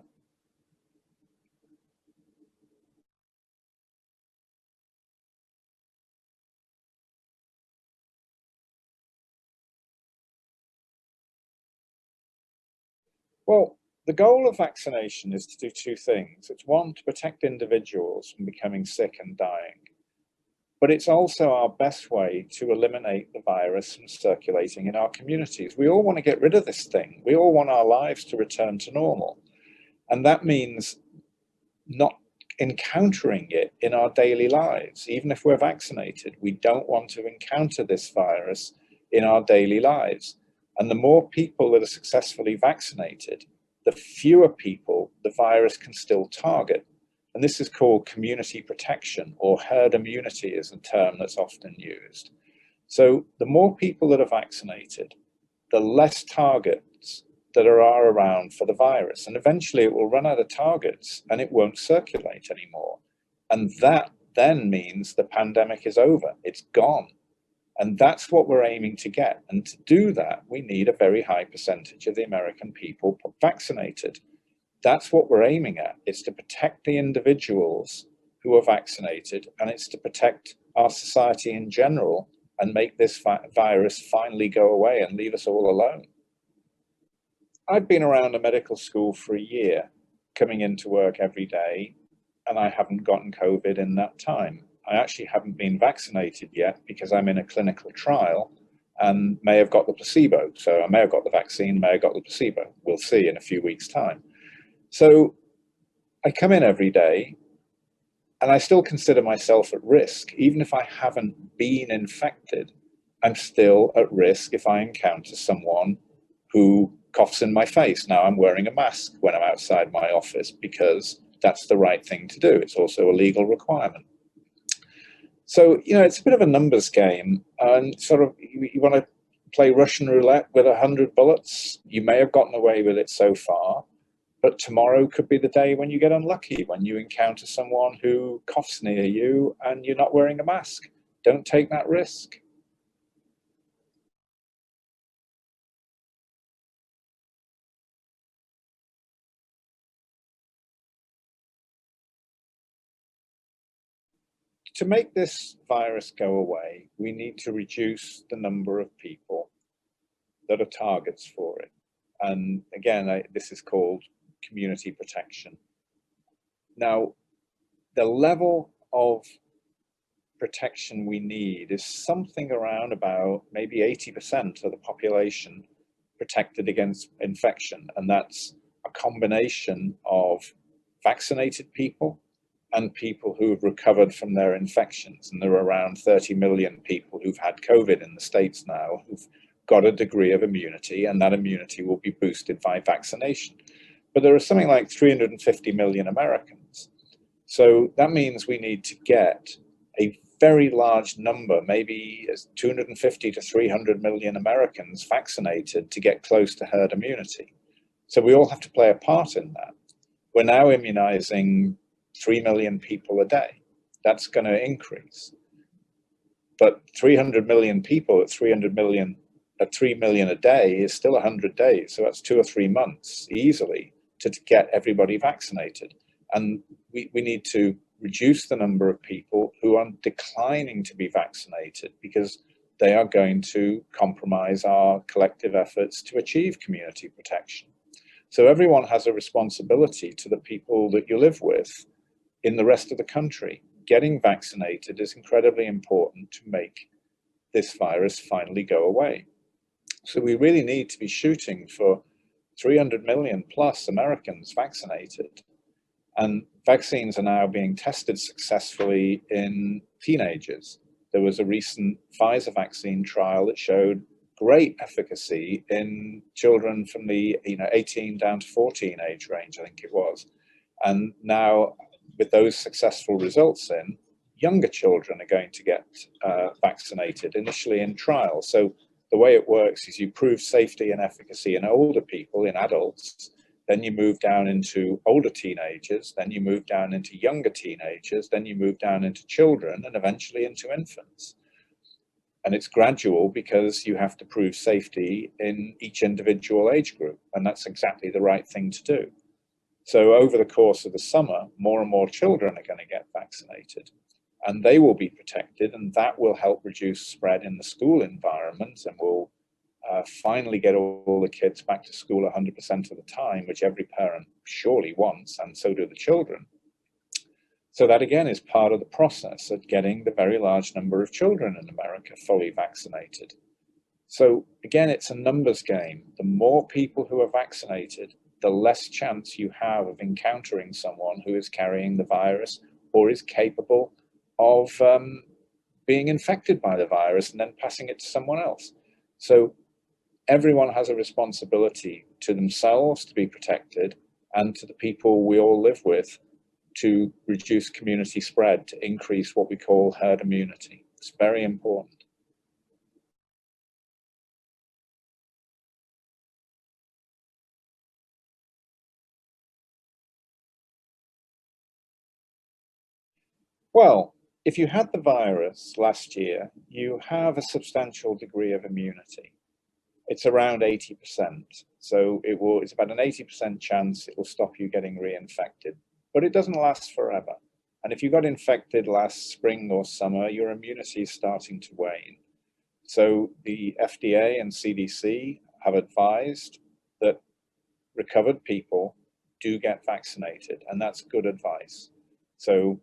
Well, the goal of vaccination is to do two things. It's one, to protect individuals from becoming sick and dying, but it's also our best way to eliminate the virus from circulating in our communities. We all want to get rid of this thing. We all want our lives to return to normal. And that means not encountering it in our daily lives. Even if we're vaccinated, we don't want to encounter this virus in our daily lives. And the more people that are successfully vaccinated, the fewer people the virus can still target. And this is called community protection, or herd immunity is a term that's often used. So the more people that are vaccinated, the less targets that are around for the virus. And eventually it will run out of targets and it won't circulate anymore. And that then means the pandemic is over. It's gone. And that's what we're aiming to get. And to do that, we need a very high percentage of the American people vaccinated. That's what we're aiming at. It's to protect the individuals who are vaccinated, and it's to protect our society in general and make this virus finally go away and leave us all alone. I've been around a medical school for a year, coming into work every day, and I haven't gotten COVID in that time. I actually haven't been vaccinated yet because I'm in a clinical trial and may have got the placebo. So I may have got the vaccine, may have got the placebo. We'll see in a few weeks' time. So I come in every day and I still consider myself at risk. Even if I haven't been infected, I'm still at risk if I encounter someone who coughs in my face. Now I'm wearing a mask when I'm outside my office because that's the right thing to do. It's also a legal requirement. So, you know, it's a bit of a numbers game, and sort of you want to play Russian roulette with 100 bullets. You may have gotten away with it so far, but tomorrow could be the day when you get unlucky, when you encounter someone who coughs near you and you're not wearing a mask. Don't take that risk. To make this virus go away, we need to reduce the number of people that are targets for it. And again, this is called community protection. Now, the level of protection we need is something around about maybe 80% of the population protected against infection. And that's a that combination of vaccinated people and people who have recovered from their infections. And there are around 30 million people who've had COVID in the States now who've got a degree of immunity, and that immunity will be boosted by vaccination. But there are something like 350 million Americans. So that means we need to get a very large number, maybe 250 to 300 million Americans vaccinated to get close to herd immunity. So we all have to play a part in that. We're now immunizing 3 million people a day. That's going to increase. But 300 million people at 300 million at 3 million a day is still 100 days. So that's 2 or 3 months easily to get everybody vaccinated. And we need to reduce the number of people who are declining to be vaccinated because they are going to compromise our collective efforts to achieve community protection. So everyone has a responsibility to the people that you live with in the rest of the country. Getting vaccinated is incredibly important to make this virus finally go away. So we really need to be shooting for 300 million plus Americans vaccinated. And vaccines are now being tested successfully in teenagers. There was a recent Pfizer vaccine trial that showed great efficacy in children from the 18 down to 14 age range, I think it was. And now with those successful results in, younger children are going to get vaccinated initially in trials. So the way it works is you prove safety and efficacy in older people, in adults, then you move down into older teenagers, then you move down into younger teenagers, then you move down into children, and eventually into infants. And it's gradual because you have to prove safety in each individual age group, and that's exactly the right thing to do. So over the course of the summer, more and more children are going to get vaccinated, and they will be protected, and that will help reduce spread in the school environment, and will finally get all the kids back to school 100% of the time, which every parent surely wants, and so do the children. So that again is part of the process of getting the very large number of children in America fully vaccinated. So again, it's a numbers game. The more people who are vaccinated, the less chance you have of encountering someone who is carrying the virus or is capable of being infected by the virus and then passing it to someone else. So everyone has a responsibility to themselves to be protected and to the people we all live with to reduce community spread, to increase what we call herd immunity. It's very important. Well, if you had the virus last year, you have a substantial degree of immunity. It's around 80%. So it's about an 80% chance it will stop you getting reinfected, but it doesn't last forever. And if you got infected last spring or summer, your immunity is starting to wane. So the FDA and CDC have advised that recovered people do get vaccinated, and that's good advice. So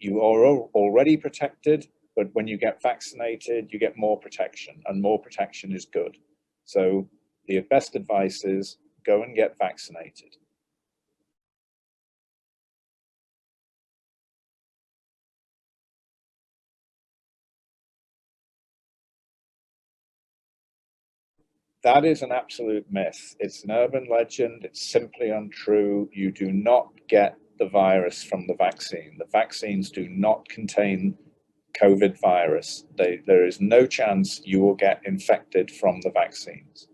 you are already protected, but when you get vaccinated, you get more protection, and more protection is good. So the best advice is go and get vaccinated. That is an absolute myth. It's an urban legend. It's simply untrue. You do not get the virus from the vaccine. The vaccines do not contain COVID virus. There is no chance you will get infected from the vaccines.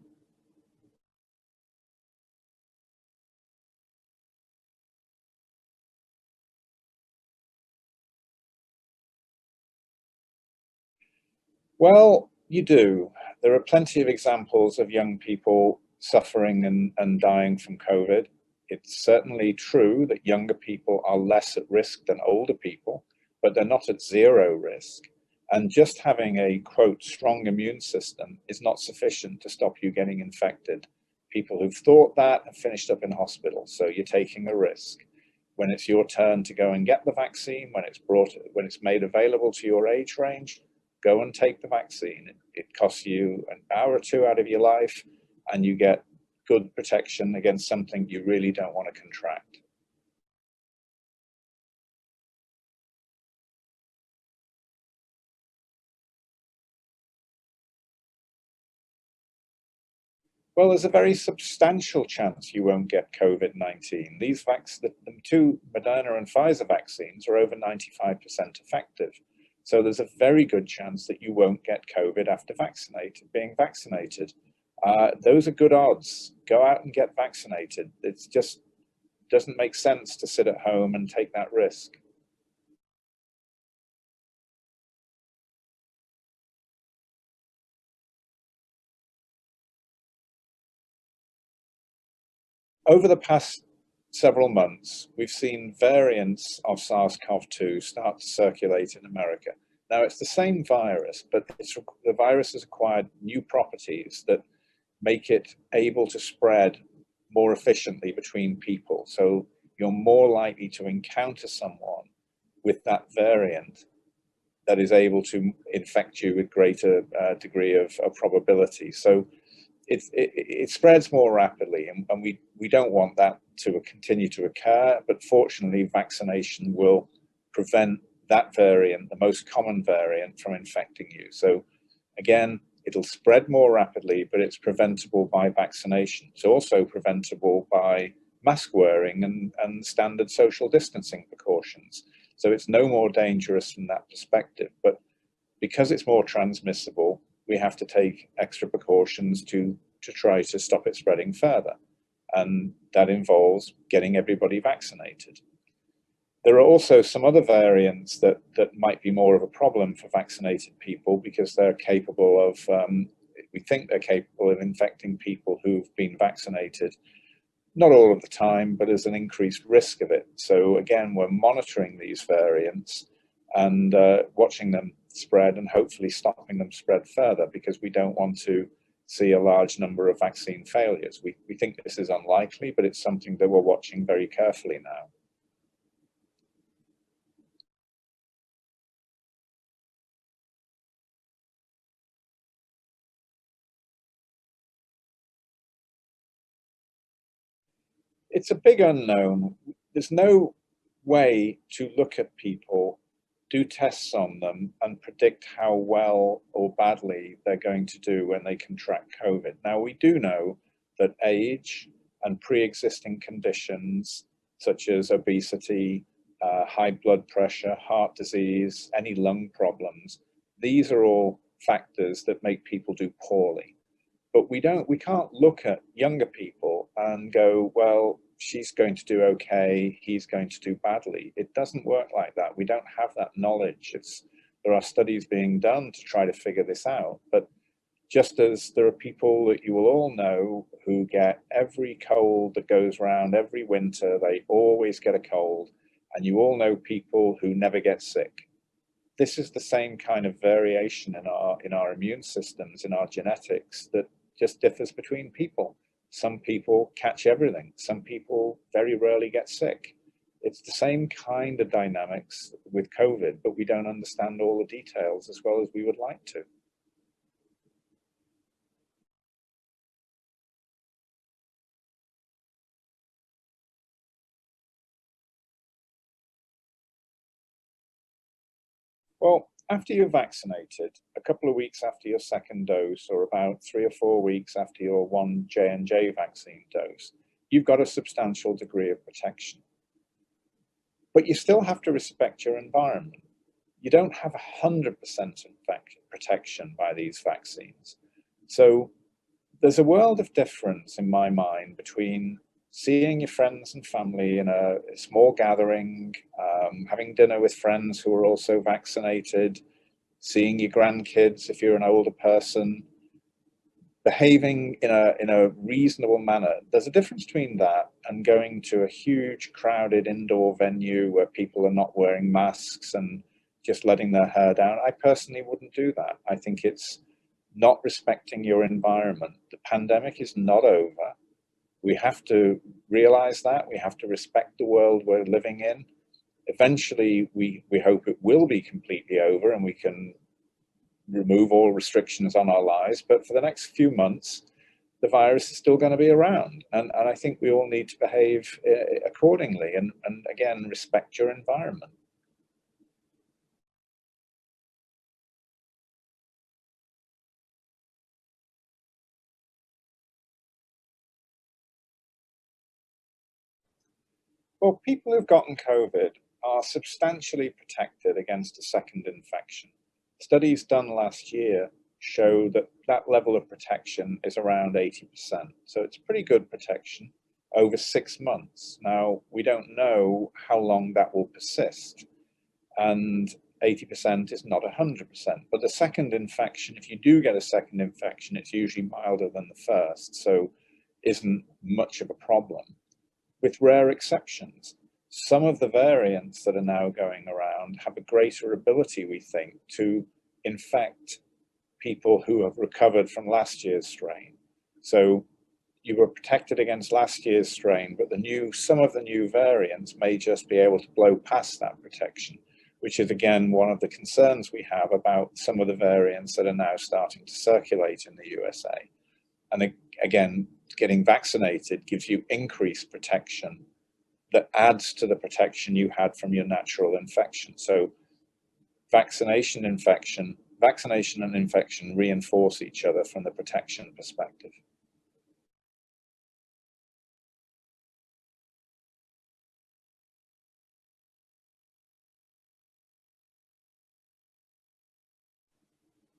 Well, you do. There are plenty of examples of young people suffering and dying from COVID. It's certainly true that younger people are less at risk than older people, but they're not at zero risk. And just having a, quote, strong immune system is not sufficient to stop you getting infected. People who've thought that have finished up in hospital, so you're taking a risk. When it's your turn to go and get the vaccine, when it's made available to your age range, go and take the vaccine. It costs you an hour or two out of your life, and you get good protection against something you really don't want to contract. Well, there's a very substantial chance you won't get COVID-19. These the two Moderna and Pfizer vaccines are over 95% effective. So there's a very good chance that you won't get COVID after being vaccinated. Those are good odds. Go out and get vaccinated. It just doesn't make sense to sit at home and take that risk. Over the past several months, we've seen variants of SARS-CoV-2 start to circulate in America. Now, it's the same virus, but the virus has acquired new properties that make it able to spread more efficiently between people. So you're more likely to encounter someone with that variant that is able to infect you with greater degree of probability. So it spreads more rapidly, and we don't want that to continue to occur, but fortunately vaccination will prevent that variant, the most common variant, from infecting you. So again, it'll spread more rapidly, but it's preventable by vaccination. It's also preventable by mask wearing and standard social distancing precautions. So it's no more dangerous from that perspective, but because it's more transmissible, we have to take extra precautions to try to stop it spreading further. And that involves getting everybody vaccinated. There are also some other variants that might be more of a problem for vaccinated people because they're capable of, we think they're capable of infecting people who've been vaccinated. Not all of the time, but there's an increased risk of it. So again, we're monitoring these variants and watching them spread and hopefully stopping them spread further, because we don't want to see a large number of vaccine failures. We think this is unlikely, but it's something that we're watching very carefully now. It's a big unknown. There's no way to look at people, do tests on them, and predict how well or badly they're going to do when they contract COVID. Now, we do know that age and pre-existing conditions such as obesity, high blood pressure, heart disease, any lung problems, these are all factors that make people do poorly. But we can't look at younger people and go, well, she's going to do okay, he's going to do badly. It doesn't work like that. We don't have that knowledge. There are studies being done to try to figure this out. But just as there are people that you will all know who get every cold that goes around every winter, they always get a cold, and you all know people who never get sick. This is the same kind of variation in our immune systems, in our genetics, that just differs between people. Some people catch everything. Some people very rarely get sick. It's the same kind of dynamics with COVID, but we don't understand all the details as well as we would like to. Well, after you're vaccinated, a couple of weeks after your second dose, or about 3 or 4 weeks after your one J&J vaccine dose, you've got a substantial degree of protection. But you still have to respect your environment. You don't have 100% protection by these vaccines. So there's a world of difference in my mind between seeing your friends and family in a small gathering, having dinner with friends who are also vaccinated, seeing your grandkids if you're an older person, behaving in a reasonable manner. There's a difference between that and going to a huge crowded indoor venue where people are not wearing masks and just letting their hair down. I personally wouldn't do that. I think it's not respecting your environment. The pandemic is not over. We have to realize that. We have to respect the world we're living in. Eventually, we hope it will be completely over and we can remove all restrictions on our lives. But for the next few months, the virus is still going to be around. And I think we all need to behave accordingly and again, respect your environment. Well, people who've gotten COVID are substantially protected against a second infection. Studies done last year show that that level of protection is around 80%. So it's pretty good protection over 6 months. Now, we don't know how long that will persist, and 80% is not 100%. But the second infection, if you do get a second infection, it's usually milder than the first, so isn't much of a problem, with rare exceptions. Some of the variants that are now going around have a greater ability, we think, to infect people who have recovered from last year's strain. So you were protected against last year's strain, but some of the new variants may just be able to blow past that protection, which is again one of the concerns we have about some of the variants that are now starting to circulate in the USA. And again, getting vaccinated gives you increased protection that adds to the protection you had from your natural infection. So vaccination and infection reinforce each other from the protection perspective.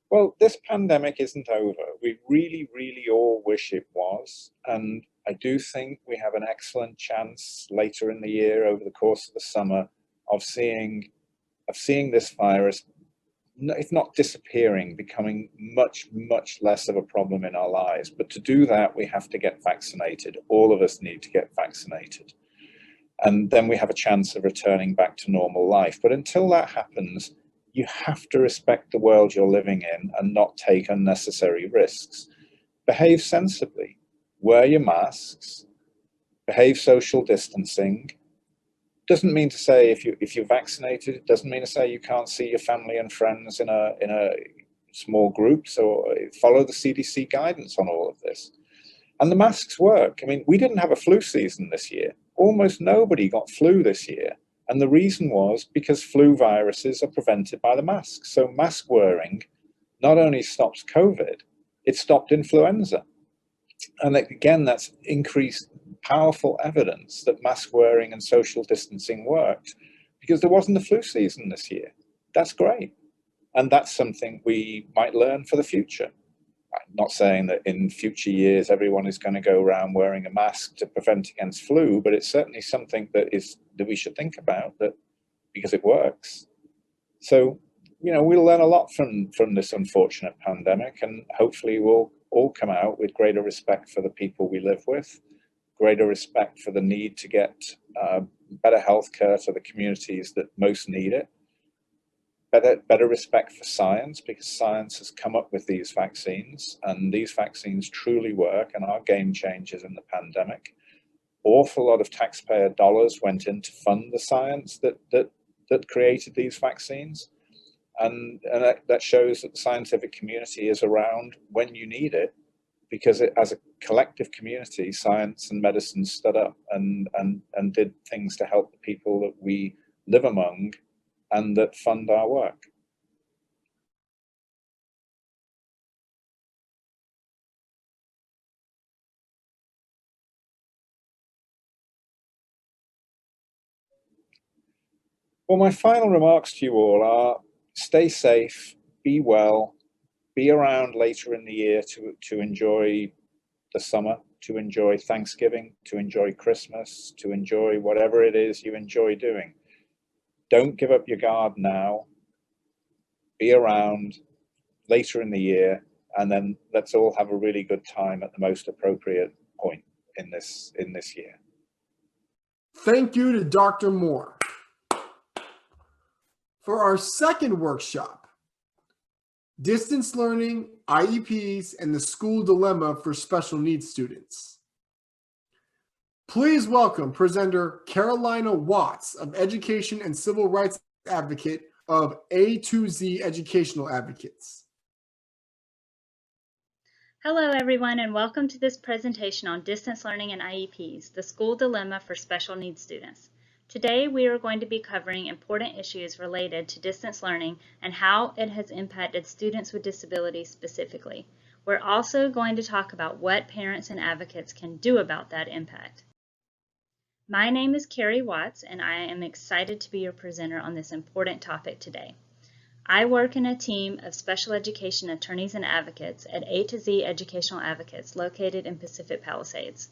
Well, this pandemic isn't over. We really, really all wish it was. And I do think we have an excellent chance later in the year, over the course of the summer, of seeing this virus, if not disappearing, becoming much, much less of a problem in our lives. But to do that, we have to get vaccinated. All of us need to get vaccinated. And then we have a chance of returning back to normal life. But until that happens, you have to respect the world you're living in and not take unnecessary risks. Behave sensibly. Wear your masks. Behave social distancing. Doesn't mean to say if you're vaccinated, it doesn't mean to say you can't see your family and friends in a small groups, or follow the CDC guidance on all of this. And the masks work. I mean, we didn't have a flu season this year. Almost nobody got flu this year. And the reason was because flu viruses are prevented by the mask. So mask wearing not only stops COVID, it stopped influenza. And again, that's increased powerful evidence that mask wearing and social distancing worked, because there wasn't a flu season this year. That's great. And that's something we might learn for the future. I'm not saying that in future years everyone is going to go around wearing a mask to prevent against flu, but it's certainly something that we should think about, that because it works. So, we'll learn a lot from this unfortunate pandemic, and hopefully we'll all come out with greater respect for the people we live with, greater respect for the need to get better healthcare to the communities that most need it, better respect for science, because science has come up with these vaccines, and these vaccines truly work and are game changers in the pandemic. Awful lot of taxpayer dollars went in to fund the science that created these vaccines. And that shows that the scientific community is around when you need it, because as a collective community, science and medicine stood up and did things to help the people that we live among and that fund our work. Well, my final remarks to you all are: stay safe, be well, be around later in the year to enjoy the summer, to enjoy Thanksgiving, to enjoy Christmas, to enjoy whatever it is you enjoy doing. Don't give up your guard now. Be around later in the year, and then let's all have a really good time at the most appropriate point in this year. Thank you to Dr. Moore. For our second workshop, Distance Learning, IEPs, and the School Dilemma for Special Needs Students. Please welcome presenter Carolina Watts of Education and Civil Rights Advocate of A to Z Educational Advocates. Hello everyone and welcome to this presentation on distance learning and IEPs, the school dilemma for special needs students. Today we are going to be covering important issues related to distance learning and how it has impacted students with disabilities specifically. We're also going to talk about what parents and advocates can do about that impact. My name is Carrie Watts and I am excited to be your presenter on this important topic today. I work in a team of special education attorneys and advocates at A to Z Educational Advocates located in Pacific Palisades.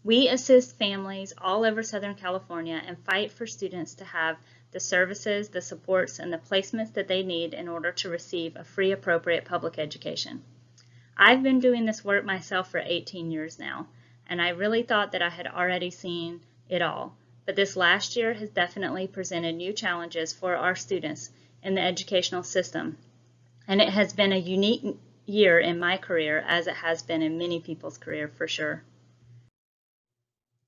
We assist families all over Southern California and fight for students to have the services, the supports, and the placements that they need in order to receive a free, appropriate public education. I've been doing this work myself for 18 years now, and I really thought that I had already seen it all. But this last year has definitely presented new challenges for our students in the educational system. And it has been a unique year in my career, as it has been in many people's career for sure.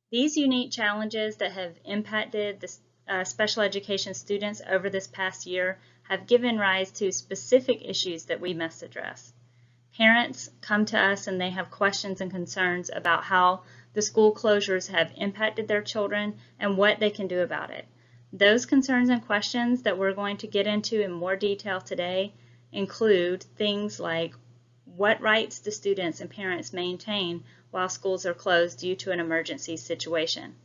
These unique challenges that have impacted the special education students over this past year have given rise to specific issues that we must address. Parents come to us and they have questions and concerns about how the school closures have impacted their children and what they can do about it. Those concerns and questions that we're going to get into in more detail today include things like what rights do students and parents maintain while schools are closed due to an emergency situation?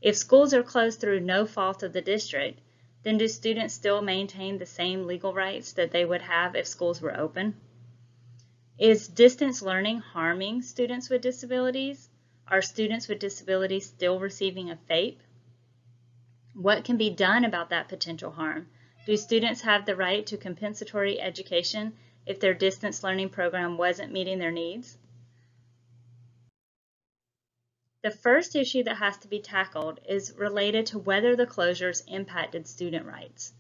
If schools are closed through no fault of the district, then do students still maintain the same legal rights that they would have if schools were open? Is distance learning harming students with disabilities? Are students with disabilities still receiving a FAPE? What can be done about that potential harm? Do students have the right to compensatory education if their distance learning program wasn't meeting their needs? The first issue that has to be tackled is related to whether the closures impacted student rights.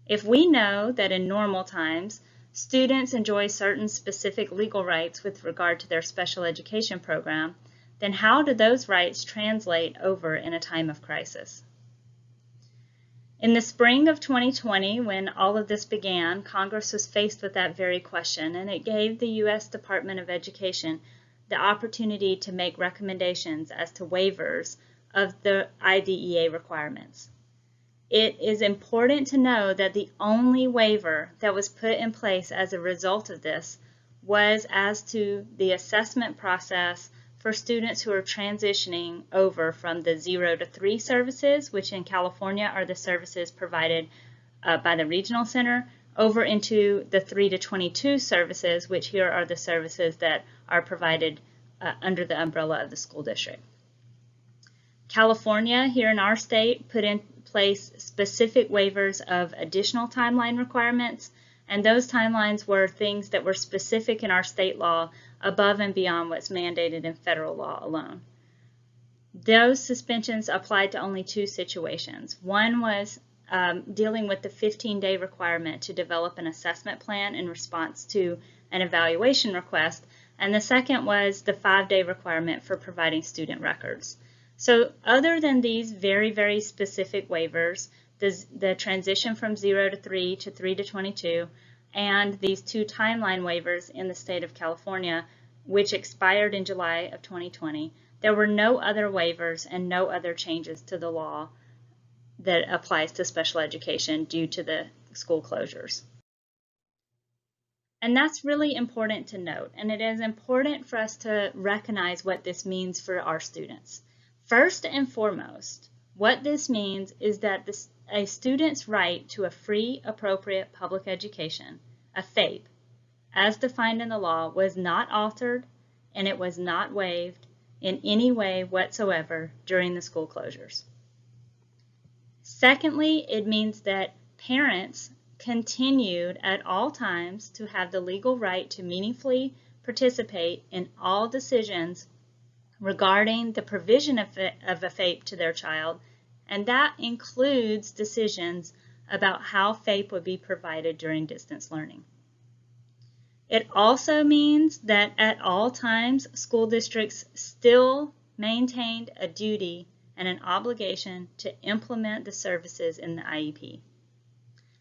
If we know that in normal times, students enjoy certain specific legal rights with regard to their special education program, then how do those rights translate over in a time of crisis? In the spring of 2020, when all of this began, Congress was faced with that very question, and it gave the U.S. Department of Education the opportunity to make recommendations as to waivers of the IDEA requirements. It is important to know that the only waiver that was put in place as a result of this was as to the assessment process for students who are transitioning over from the 0 to 3 services, which in California are the services provided by the regional center, over into the 3 to 22 services, which here are the services that are provided under the umbrella of the school district. California, here in our state, put in place specific waivers of additional timeline requirements, and those timelines were things that were specific in our state law above and beyond what's mandated in federal law alone. Those suspensions applied to only two situations. One was dealing with the 15-day requirement to develop an assessment plan in response to an evaluation request, and the second was the 5-day requirement for providing student records. So other than these very, very specific waivers, the transition from 0 to 3 to 3 to 22, and these two timeline waivers in the state of California, which expired in July of 2020, there were no other waivers and no other changes to the law that applies to special education due to the school closures. And that's really important to note, and it is important for us to recognize what this means for our students. First and foremost, what this means is that a student's right to a free, appropriate public education, a FAPE, as defined in the law, was not altered and it was not waived in any way whatsoever during the school closures. Secondly, it means that parents continued at all times to have the legal right to meaningfully participate in all decisions regarding the provision of a FAPE to their child, and that includes decisions about how FAPE would be provided during distance learning. It also means that at all times, school districts still maintained a duty and an obligation to implement the services in the IEP.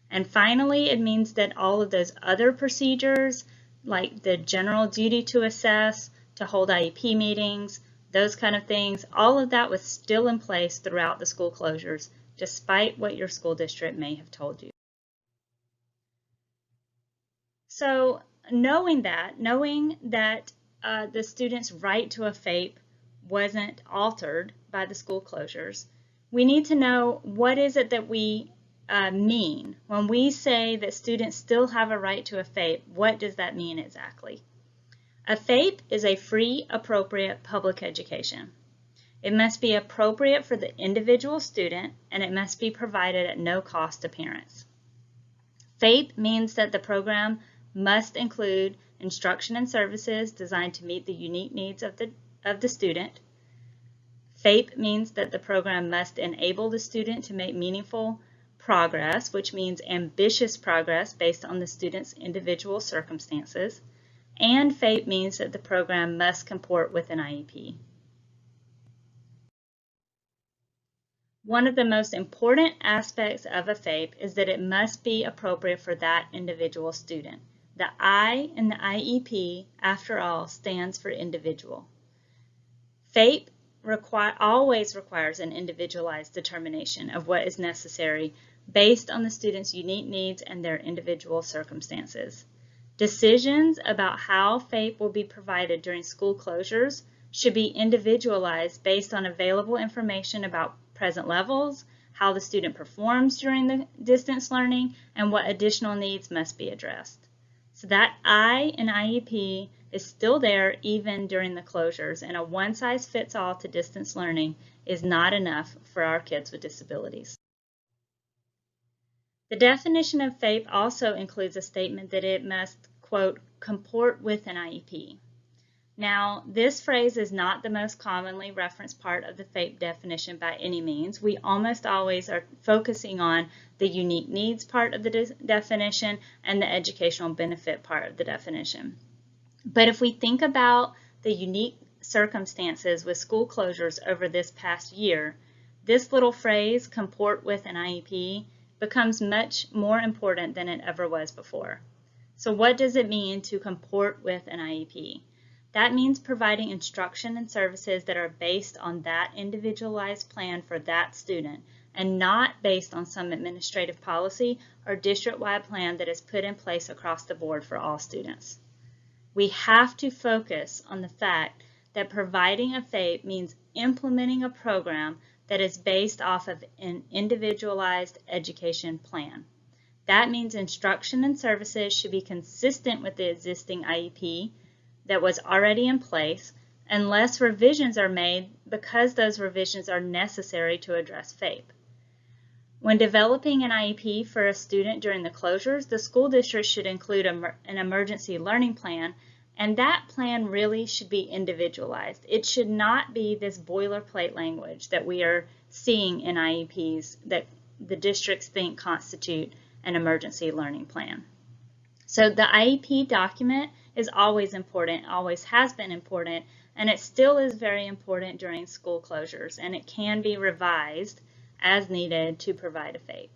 And finally, it means that all of those other procedures like the general duty to assess, to hold IEP meetings, those kind of things, all of that was still in place throughout the school closures, despite what your school district may have told you. So knowing that the student's right to a FAPE wasn't altered by the school closures, we need to know what is it that we mean. When we say that students still have a right to a FAPE, what does that mean exactly? A FAPE is a free, appropriate public education. It must be appropriate for the individual student, and it must be provided at no cost to parents. FAPE means that the program must include instruction and services designed to meet the unique needs of the student. FAPE means that the program must enable the student to make meaningful progress, which means ambitious progress based on the student's individual circumstances. And FAPE means that the program must comport with an IEP. One of the most important aspects of a FAPE is that it must be appropriate for that individual student. The I in the IEP, after all, stands for individual. FAPE always requires an individualized determination of what is necessary based on the student's unique needs and their individual circumstances. Decisions about how FAPE will be provided during school closures should be individualized based on available information about present levels, how the student performs during the distance learning, and what additional needs must be addressed. So that I in IEP is still there even during the closures, and a one-size-fits-all to distance learning is not enough for our kids with disabilities. The definition of FAPE also includes a statement that it must, quote, comport with an IEP. Now, this phrase is not the most commonly referenced part of the FAPE definition by any means. We almost always are focusing on the unique needs part of the definition and the educational benefit part of the definition. But if we think about the unique circumstances with school closures over this past year, this little phrase, comport with an IEP, becomes much more important than it ever was before. So what does it mean to comport with an IEP? That means providing instruction and services that are based on that individualized plan for that student and not based on some administrative policy or district-wide plan that is put in place across the board for all students. We have to focus on the fact that providing a FAPE means implementing a program that is based off of an individualized education plan. That means instruction and services should be consistent with the existing IEP that was already in place, unless revisions are made because those revisions are necessary to address FAPE. When developing an IEP for a student during the closures, the school district should include an emergency learning plan, and that plan really should be individualized. It should not be this boilerplate language that we are seeing in IEPs that the districts think constitute an emergency learning plan. So the IEP document is always important, always has been important, and it still is very important during school closures, and it can be revised as needed to provide a FAPE.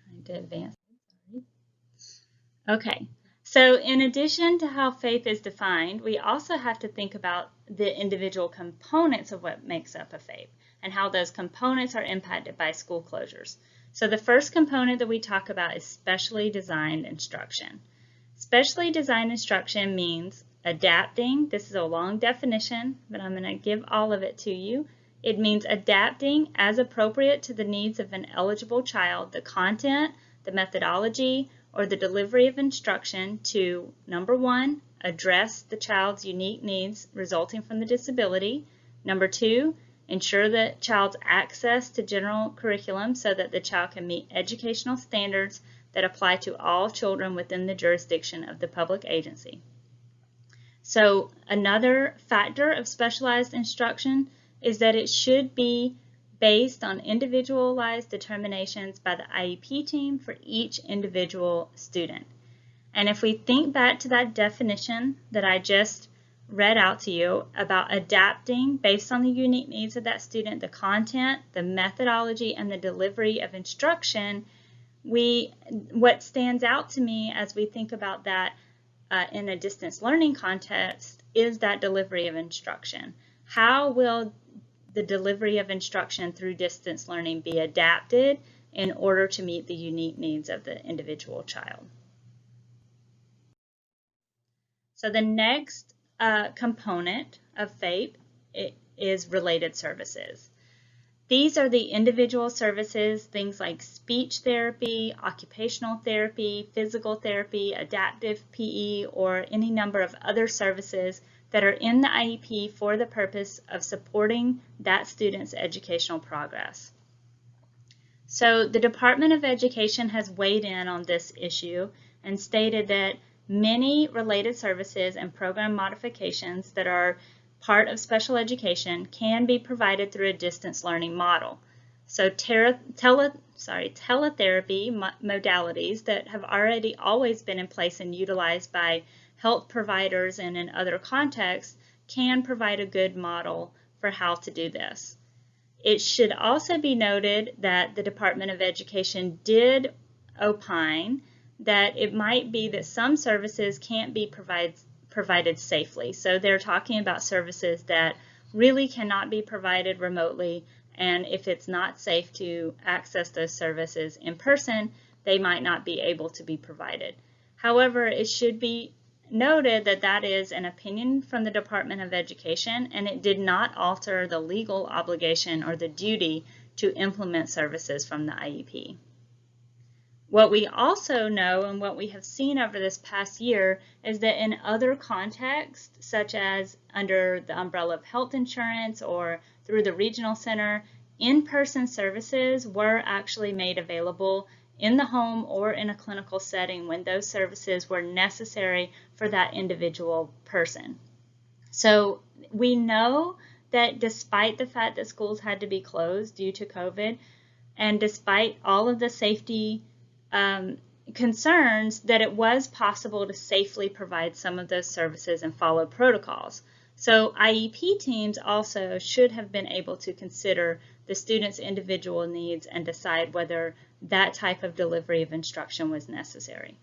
Trying to advance. Sorry. Okay, so in addition to how FAPE is defined, we also have to think about the individual components of what makes up a FAPE and how those components are impacted by school closures. So the first component that we talk about is specially designed instruction. Specially designed instruction means adapting. This is a long definition, but I'm going to give all of it to you. It means adapting as appropriate to the needs of an eligible child the content, the methodology, or the delivery of instruction to, number one, address the child's unique needs resulting from the disability. Number two, ensure the child's access to general curriculum so that the child can meet educational standards that apply to all children within the jurisdiction of the public agency. So another factor of specialized instruction is that it should be based on individualized determinations by the IEP team for each individual student. And if we think back to that definition that I just read out to you about adapting based on the unique needs of that student, the content, the methodology, and the delivery of instruction. What stands out to me as we think about that in a distance learning context is that delivery of instruction. How will the delivery of instruction through distance learning be adapted in order to meet the unique needs of the individual child? So the next component of FAPE is related services. These are the individual services, things like speech therapy, occupational therapy, physical therapy, adaptive PE, or any number of other services that are in the IEP for the purpose of supporting that student's educational progress. So the Department of Education has weighed in on this issue and stated that many related services and program modifications that are part of special education can be provided through a distance learning model. So teletherapy modalities that have already always been in place and utilized by health providers and in other contexts can provide a good model for how to do this. It should also be noted that the Department of Education did opine that it might be that some services can't be provided safely. So they're talking about services that really cannot be provided remotely, and if it's not safe to access those services in person, they might not be able to be provided. However, it should be noted that that is an opinion from the Department of Education, and it did not alter the legal obligation or the duty to implement services from the IEP. What we also know and what we have seen over this past year is that in other contexts, such as under the umbrella of health insurance or through the regional center, in-person services were actually made available in the home or in a clinical setting when those services were necessary for that individual person. So we know that despite the fact that schools had to be closed due to COVID, and despite all of the safety concerns, that it was possible to safely provide some of those services and follow protocols. So IEP teams also should have been able to consider the student's individual needs and decide whether that type of delivery of instruction was necessary.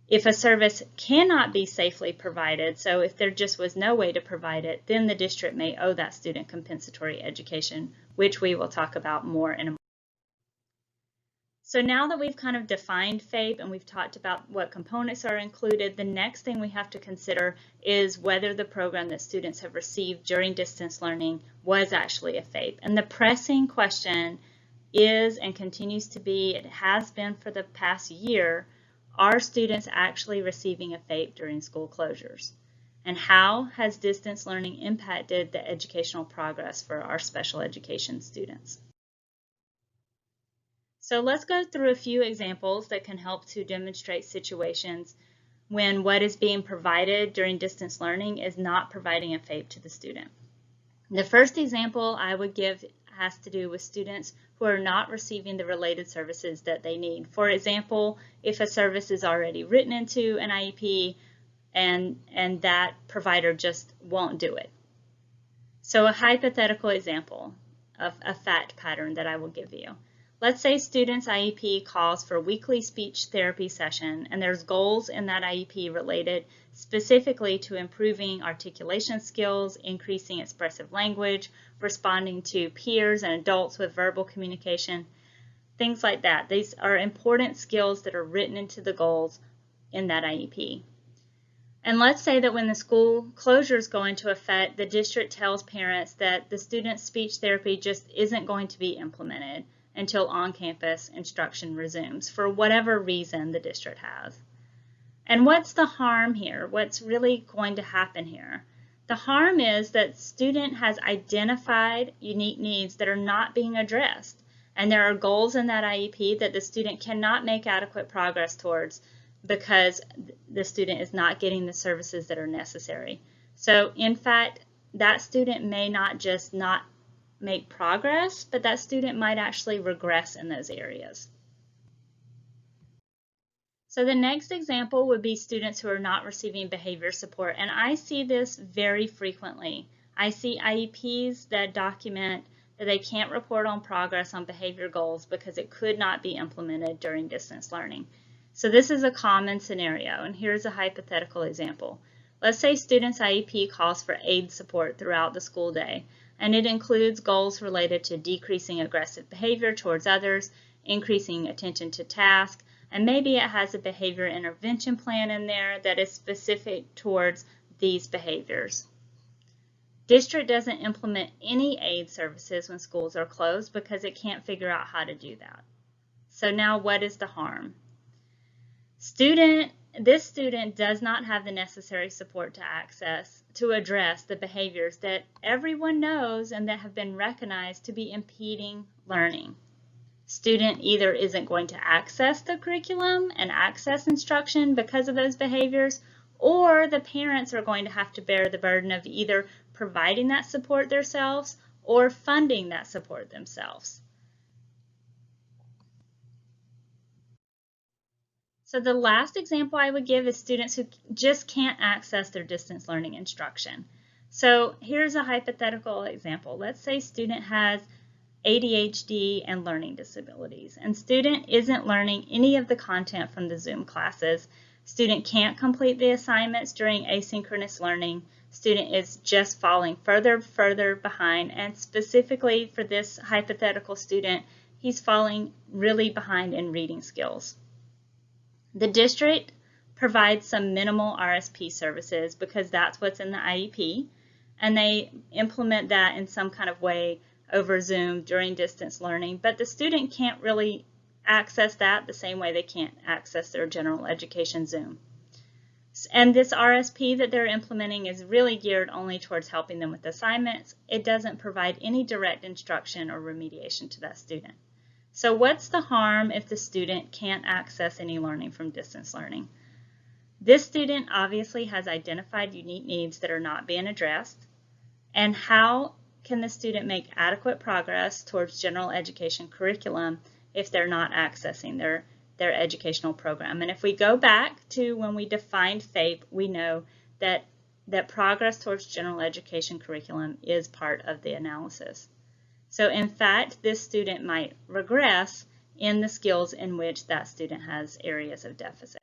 If a service cannot be safely provided, so if there just was no way to provide it, then the district may owe that student compensatory education, which we will talk about more in a moment. So now that we've kind of defined FAPE and we've talked about what components are included, the next thing we have to consider is whether the program that students have received during distance learning was actually a FAPE. And the pressing question is and continues to be, it has been for the past year, are students actually receiving a FAPE during school closures? And how has distance learning impacted the educational progress for our special education students? So let's go through a few examples that can help to demonstrate situations when what is being provided during distance learning is not providing a FAPE to the student. The first example I would give has to do with students who are not receiving the related services that they need. For example, if a service is already written into an IEP and that provider just won't do it. So a hypothetical example of a fact pattern that I will give you. Let's say student's IEP calls for a weekly speech therapy session, and there's goals in that IEP related specifically to improving articulation skills, increasing expressive language, responding to peers and adults with verbal communication, things like that. These are important skills that are written into the goals in that IEP. And let's say that when the school closures go into effect, the district tells parents that the student's speech therapy just isn't going to be implemented until on-campus instruction resumes for whatever reason the district has. And what's the harm here? What's really going to happen here? The harm is that student has identified unique needs that are not being addressed, and there are goals in that IEP that the student cannot make adequate progress towards because the student is not getting the services that are necessary. So in fact, that student may not just not make progress, but that student might actually regress in those areas. So the next example would be students who are not receiving behavior support, and I see this very frequently. I see IEPs that document that they can't report on progress on behavior goals because it could not be implemented during distance learning. So this is a common scenario, and here's a hypothetical example. Let's say students' IEP calls for aid support throughout the school day, and it includes goals related to decreasing aggressive behavior towards others, increasing attention to task, and maybe it has a behavior intervention plan in there that is specific towards these behaviors. District doesn't implement any aid services when schools are closed because it can't figure out how to do that. So now what is the harm? This student does not have the necessary support to address the behaviors that everyone knows and that have been recognized to be impeding learning. Student either isn't going to access the curriculum and access instruction because of those behaviors, or the parents are going to have to bear the burden of either providing that support themselves or funding that support themselves. So the last example I would give is students who just can't access their distance learning instruction. So here's a hypothetical example. Let's say student has ADHD and learning disabilities, and student isn't learning any of the content from the Zoom classes. Student can't complete the assignments during asynchronous learning. Student is just falling further behind, and specifically for this hypothetical student, he's falling really behind in reading skills. The district provides some minimal RSP services because that's what's in the IEP, and they implement that in some kind of way over Zoom during distance learning, but the student can't really access that the same way they can't access their general education Zoom. And this RSP that they're implementing is really geared only towards helping them with assignments. It doesn't provide any direct instruction or remediation to that student. So what's the harm if the student can't access any learning from distance learning? This student obviously has identified unique needs that are not being addressed. And how can the student make adequate progress towards general education curriculum if they're not accessing their educational program? And if we go back to when we defined FAPE, we know that progress towards general education curriculum is part of the analysis. So in fact, this student might regress in the skills in which that student has areas of deficit.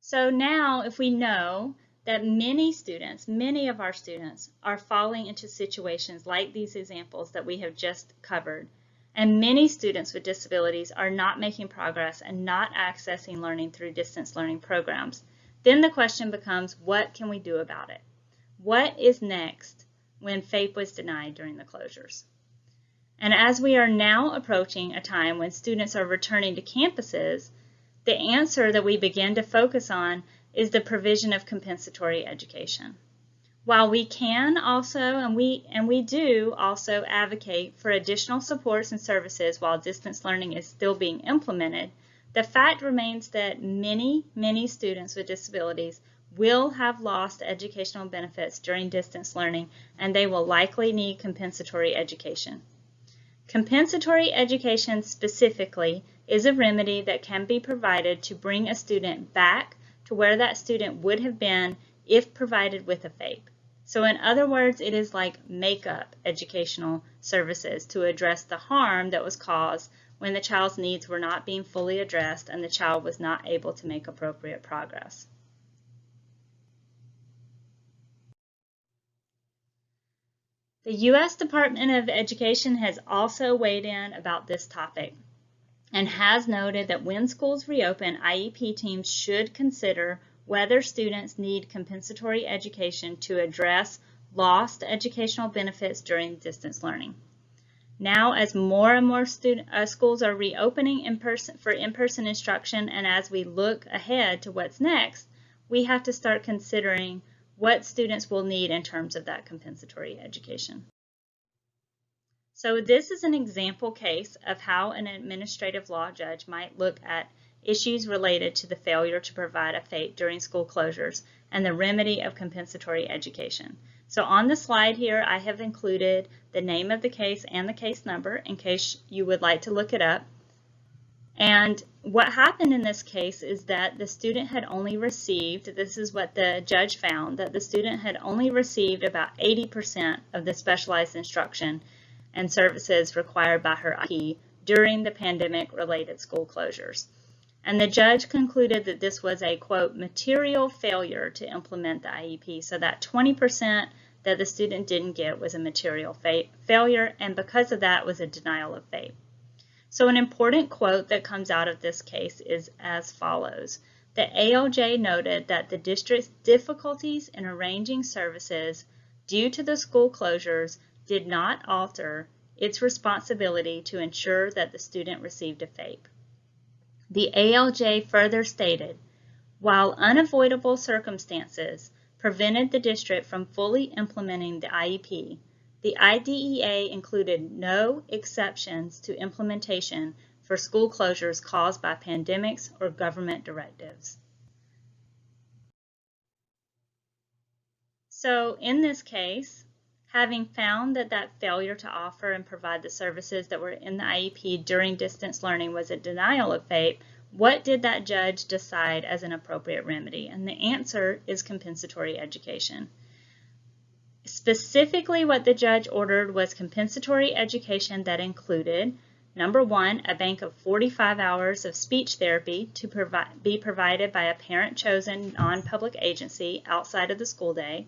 So now if we know that many of our students are falling into situations like these examples that we have just covered, and many students with disabilities are not making progress and not accessing learning through distance learning programs, then the question becomes, what can we do about it? What is next when FAPE was denied during the closures? And as we are now approaching a time when students are returning to campuses, the answer that we begin to focus on is the provision of compensatory education. While we can also, and we do also advocate for additional supports and services while distance learning is still being implemented, the fact remains that many students with disabilities will have lost educational benefits during distance learning, and they will likely need compensatory education. Compensatory education specifically is a remedy that can be provided to bring a student back to where that student would have been if provided with a FAPE. So in other words, it is like make-up educational services to address the harm that was caused when the child's needs were not being fully addressed and the child was not able to make appropriate progress. The U.S. Department of Education has also weighed in about this topic and has noted that when schools reopen, IEP teams should consider whether students need compensatory education to address lost educational benefits during distance learning. Now, as more and more schools are reopening for in-person instruction, and as we look ahead to what's next, we have to start considering what students will need in terms of that compensatory education. So this is an example case of how an administrative law judge might look at issues related to the failure to provide a FAPE during school closures and the remedy of compensatory education. So on the slide here, I have included the name of the case and the case number in case you would like to look it up. And what happened in this case is that the student had only received, this is what the judge found, that the student had only received about 80% of the specialized instruction and services required by her IEP during the pandemic-related school closures. And the judge concluded that this was a, quote, material failure to implement the IEP. So that 20% that the student didn't get was a material failure, and because of that was a denial of FAPE. So an important quote that comes out of this case is as follows. The ALJ noted that the district's difficulties in arranging services due to the school closures did not alter its responsibility to ensure that the student received a FAPE. The ALJ further stated, while unavoidable circumstances prevented the district from fully implementing the IEP, the IDEA included no exceptions to implementation for school closures caused by pandemics or government directives. So in this case, having found that that failure to offer and provide the services that were in the IEP during distance learning was a denial of FAPE, what did that judge decide as an appropriate remedy? And the answer is compensatory education. Specifically, what the judge ordered was compensatory education that included, number one, a bank of 45 hours of speech therapy to be provided by a parent-chosen non-public agency outside of the school day.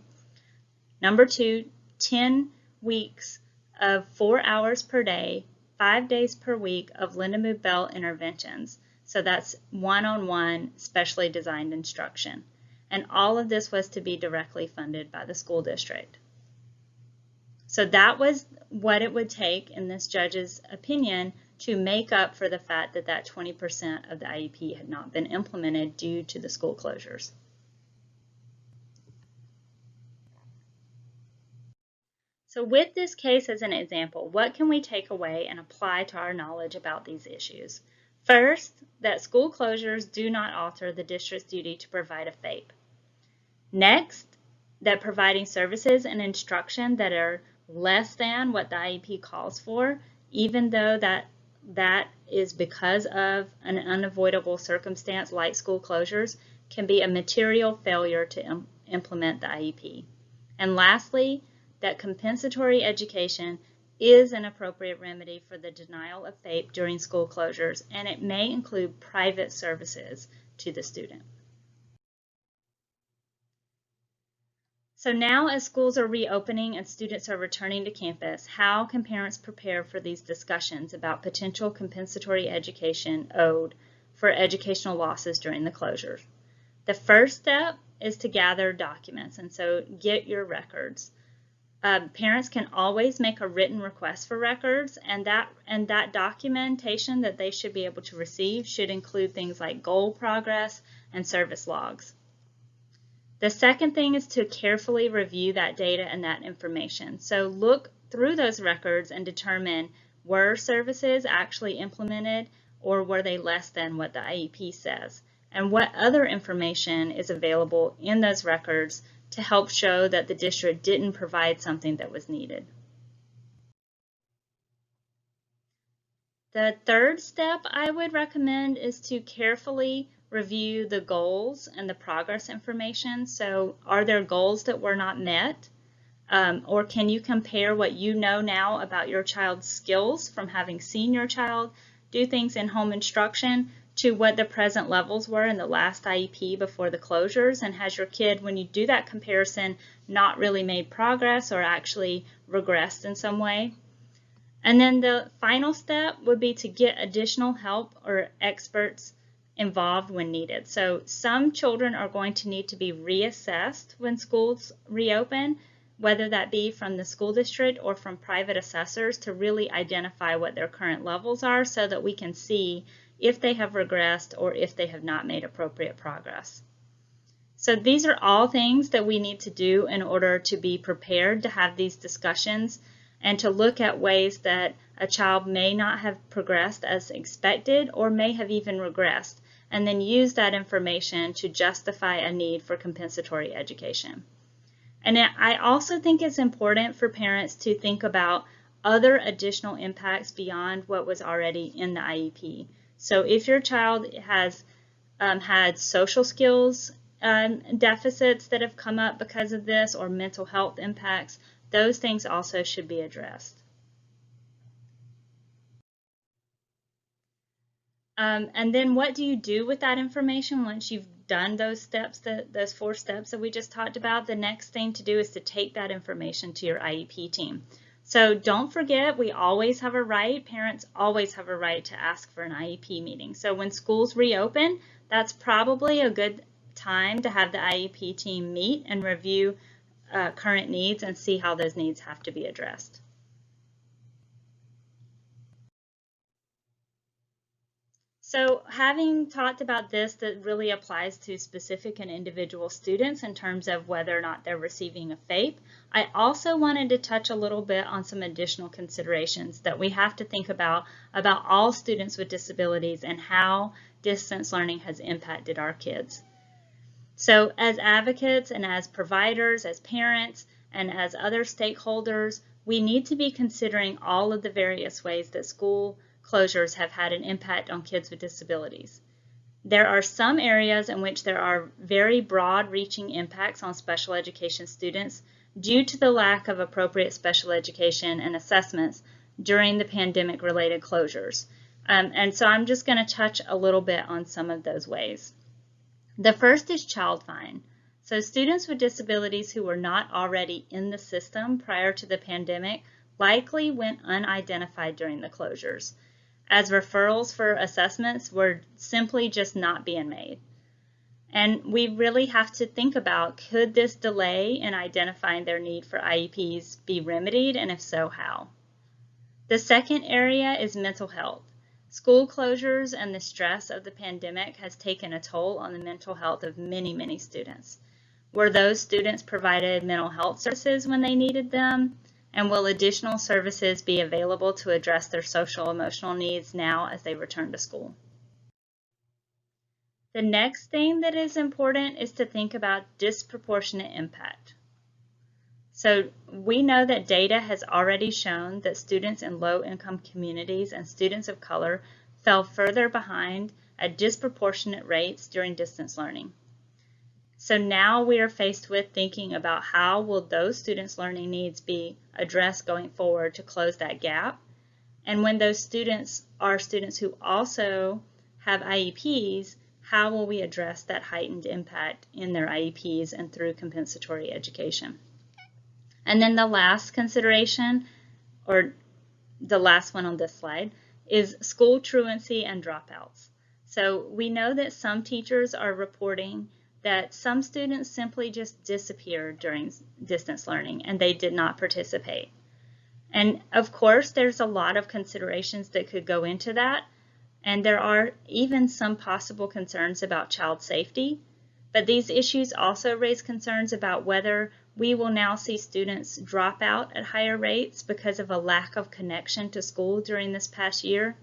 Number two, 10 weeks of 4 hours per day, 5 days per week of Linda Bell interventions. So that's one-on-one, specially designed instruction. And all of this was to be directly funded by the school district. So that was what it would take, in this judge's opinion, to make up for the fact that that 20% of the IEP had not been implemented due to the school closures. So with this case as an example, what can we take away and apply to our knowledge about these issues? First, that school closures do not alter the district's duty to provide a FAPE. Next, that providing services and instruction that are less than what the IEP calls for, even though that is because of an unavoidable circumstance like school closures, can be a material failure to implement the IEP. And lastly, that compensatory education is an appropriate remedy for the denial of FAPE during school closures, and it may include private services to the student. So now, as schools are reopening and students are returning to campus, how can parents prepare for these discussions about potential compensatory education owed for educational losses during the closures? The first step is to gather documents, and so get your records. Parents can always make a written request for records, and that documentation that they should be able to receive should include things like goal progress and service logs. The second thing is to carefully review that data and that information. So look through those records and determine, were services actually implemented, or were they less than what the IEP says? And what other information is available in those records to help show that the district didn't provide something that was needed. The third step I would recommend is to carefully review the goals and the progress information. So are there goals that were not met? Or can you compare what you know now about your child's skills from having seen your child do things in home instruction to what the present levels were in the last IEP before the closures? And has your kid, when you do that comparison, not really made progress or actually regressed in some way? And then the final step would be to get additional help or experts involved when needed. So some children are going to need to be reassessed when schools reopen, whether that be from the school district or from private assessors, to really identify what their current levels are so that we can see if they have regressed or if they have not made appropriate progress. So these are all things that we need to do in order to be prepared to have these discussions and to look at ways that a child may not have progressed as expected or may have even regressed, and then use that information to justify a need for compensatory education. And I also think it's important for parents to think about other additional impacts beyond what was already in the IEP. So if your child has had social skills deficits that have come up because of this, or mental health impacts, those things also should be addressed. And then what do you do with that information once you've done those steps, those 4 steps that we just talked about? The next thing to do is to take that information to your IEP team. So don't forget, we always have a right, parents always have a right to ask for an IEP meeting. So when schools reopen, that's probably a good time to have the IEP team meet and review current needs and see how those needs have to be addressed. So having talked about this, that really applies to specific and individual students in terms of whether or not they're receiving a FAPE, I also wanted to touch a little bit on some additional considerations that we have to think about all students with disabilities and how distance learning has impacted our kids. So as advocates and as providers, as parents, and as other stakeholders, we need to be considering all of the various ways that school closures have had an impact on kids with disabilities. There are some areas in which there are very broad-reaching impacts on special education students due to the lack of appropriate special education and assessments during the pandemic-related closures. And so I'm just going to touch a little bit on some of those ways. The first is child fine. So students with disabilities who were not already in the system prior to the pandemic likely went unidentified during the closures, as referrals for assessments were simply just not being made. And we really have to think about, could this delay in identifying their need for IEPs be remedied, and if so, how? The second area is mental health. School closures and the stress of the pandemic has taken a toll on the mental health of many, many students. Were those students provided mental health services when they needed them? And will additional services be available to address their social emotional needs now as they return to school? The next thing that is important is to think about disproportionate impact. So we know that data has already shown that students in low-income communities and students of color fell further behind at disproportionate rates during distance learning. So now we are faced with thinking about how will those students' learning needs be addressed going forward to close that gap. And when those students are students who also have IEPs, how will we address that heightened impact in their IEPs and through compensatory education? And then the last consideration, or the last one on this slide, is school truancy and dropouts. So we know that some teachers are reporting that some students simply just disappeared during distance learning and they did not participate. And of course, there's a lot of considerations that could go into that, and there are even some possible concerns about child safety, but these issues also raise concerns about whether we will now see students drop out at higher rates because of a lack of connection to school during this past year.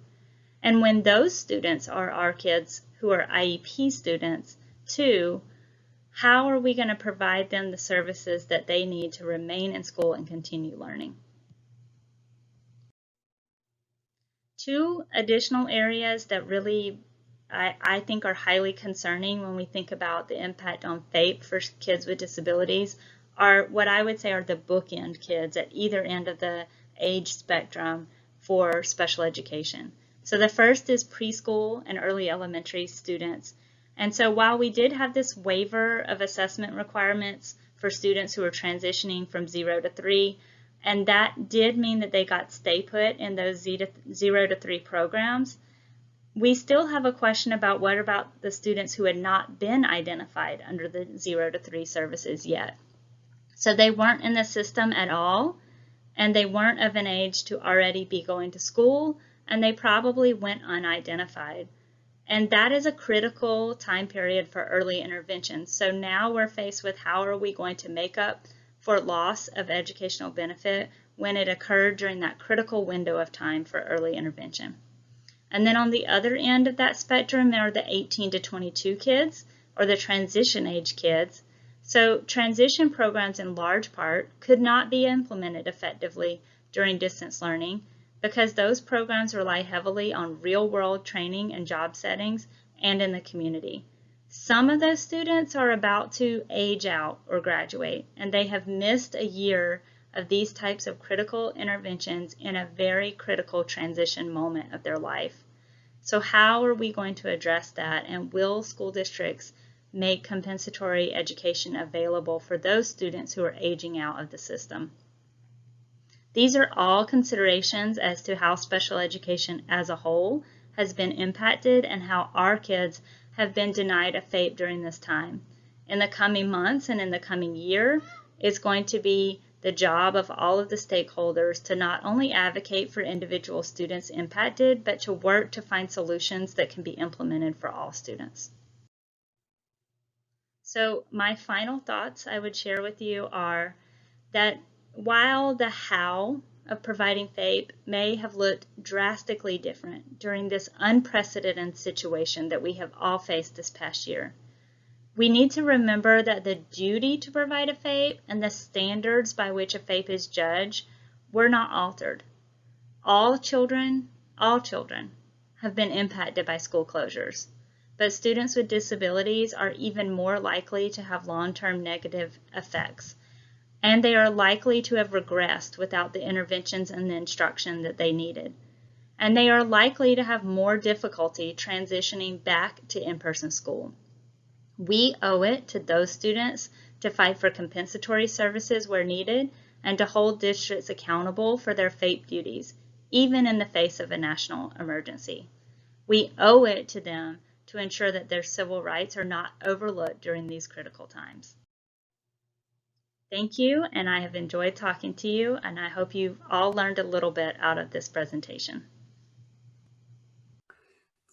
And when those students are our kids who are IEP students too, how are we going to provide them the services that they need to remain in school and continue learning? Two additional areas that really I think are highly concerning when we think about the impact on FAPE for kids with disabilities are what I would say are the bookend kids at either end of the age spectrum for special education. So the first is preschool and early elementary students. And so while we did have this waiver of assessment requirements for students who are transitioning from 0 to 3, and that did mean that they got stay put in those 0 to 3 programs, we still have a question about what about the students who had not been identified under the 0 to 3 services yet. So they weren't in the system at all, and they weren't of an age to already be going to school, and they probably went unidentified. And that is a critical time period for early intervention. So now we're faced with how are we going to make up for loss of educational benefit when it occurred during that critical window of time for early intervention. And then on the other end of that spectrum, there are the 18 to 22 kids, or the transition age kids. So transition programs in large part could not be implemented effectively during distance learning because those programs rely heavily on real-world training and job settings and in the community. Some of those students are about to age out or graduate, and they have missed a year of these types of critical interventions in a very critical transition moment of their life. So how are we going to address that, and will school districts make compensatory education available for those students who are aging out of the system? These are all considerations as to how special education as a whole has been impacted and how our kids have been denied a FAPE during this time. In the coming months and in the coming year, it's going to be the job of all of the stakeholders to not only advocate for individual students impacted, but to work to find solutions that can be implemented for all students. So my final thoughts I would share with you are that while the how of providing FAPE may have looked drastically different during this unprecedented situation that we have all faced this past year, we need to remember that the duty to provide a FAPE and the standards by which a FAPE is judged were not altered. All children have been impacted by school closures, but students with disabilities are even more likely to have long-term negative effects, and they are likely to have regressed without the interventions and the instruction that they needed. And they are likely to have more difficulty transitioning back to in-person school. We owe it to those students to fight for compensatory services where needed and to hold districts accountable for their FAPE duties, even in the face of a national emergency. We owe it to them to ensure that their civil rights are not overlooked during these critical times. Thank you, and I have enjoyed talking to you, and I hope you've all learned a little bit out of this presentation.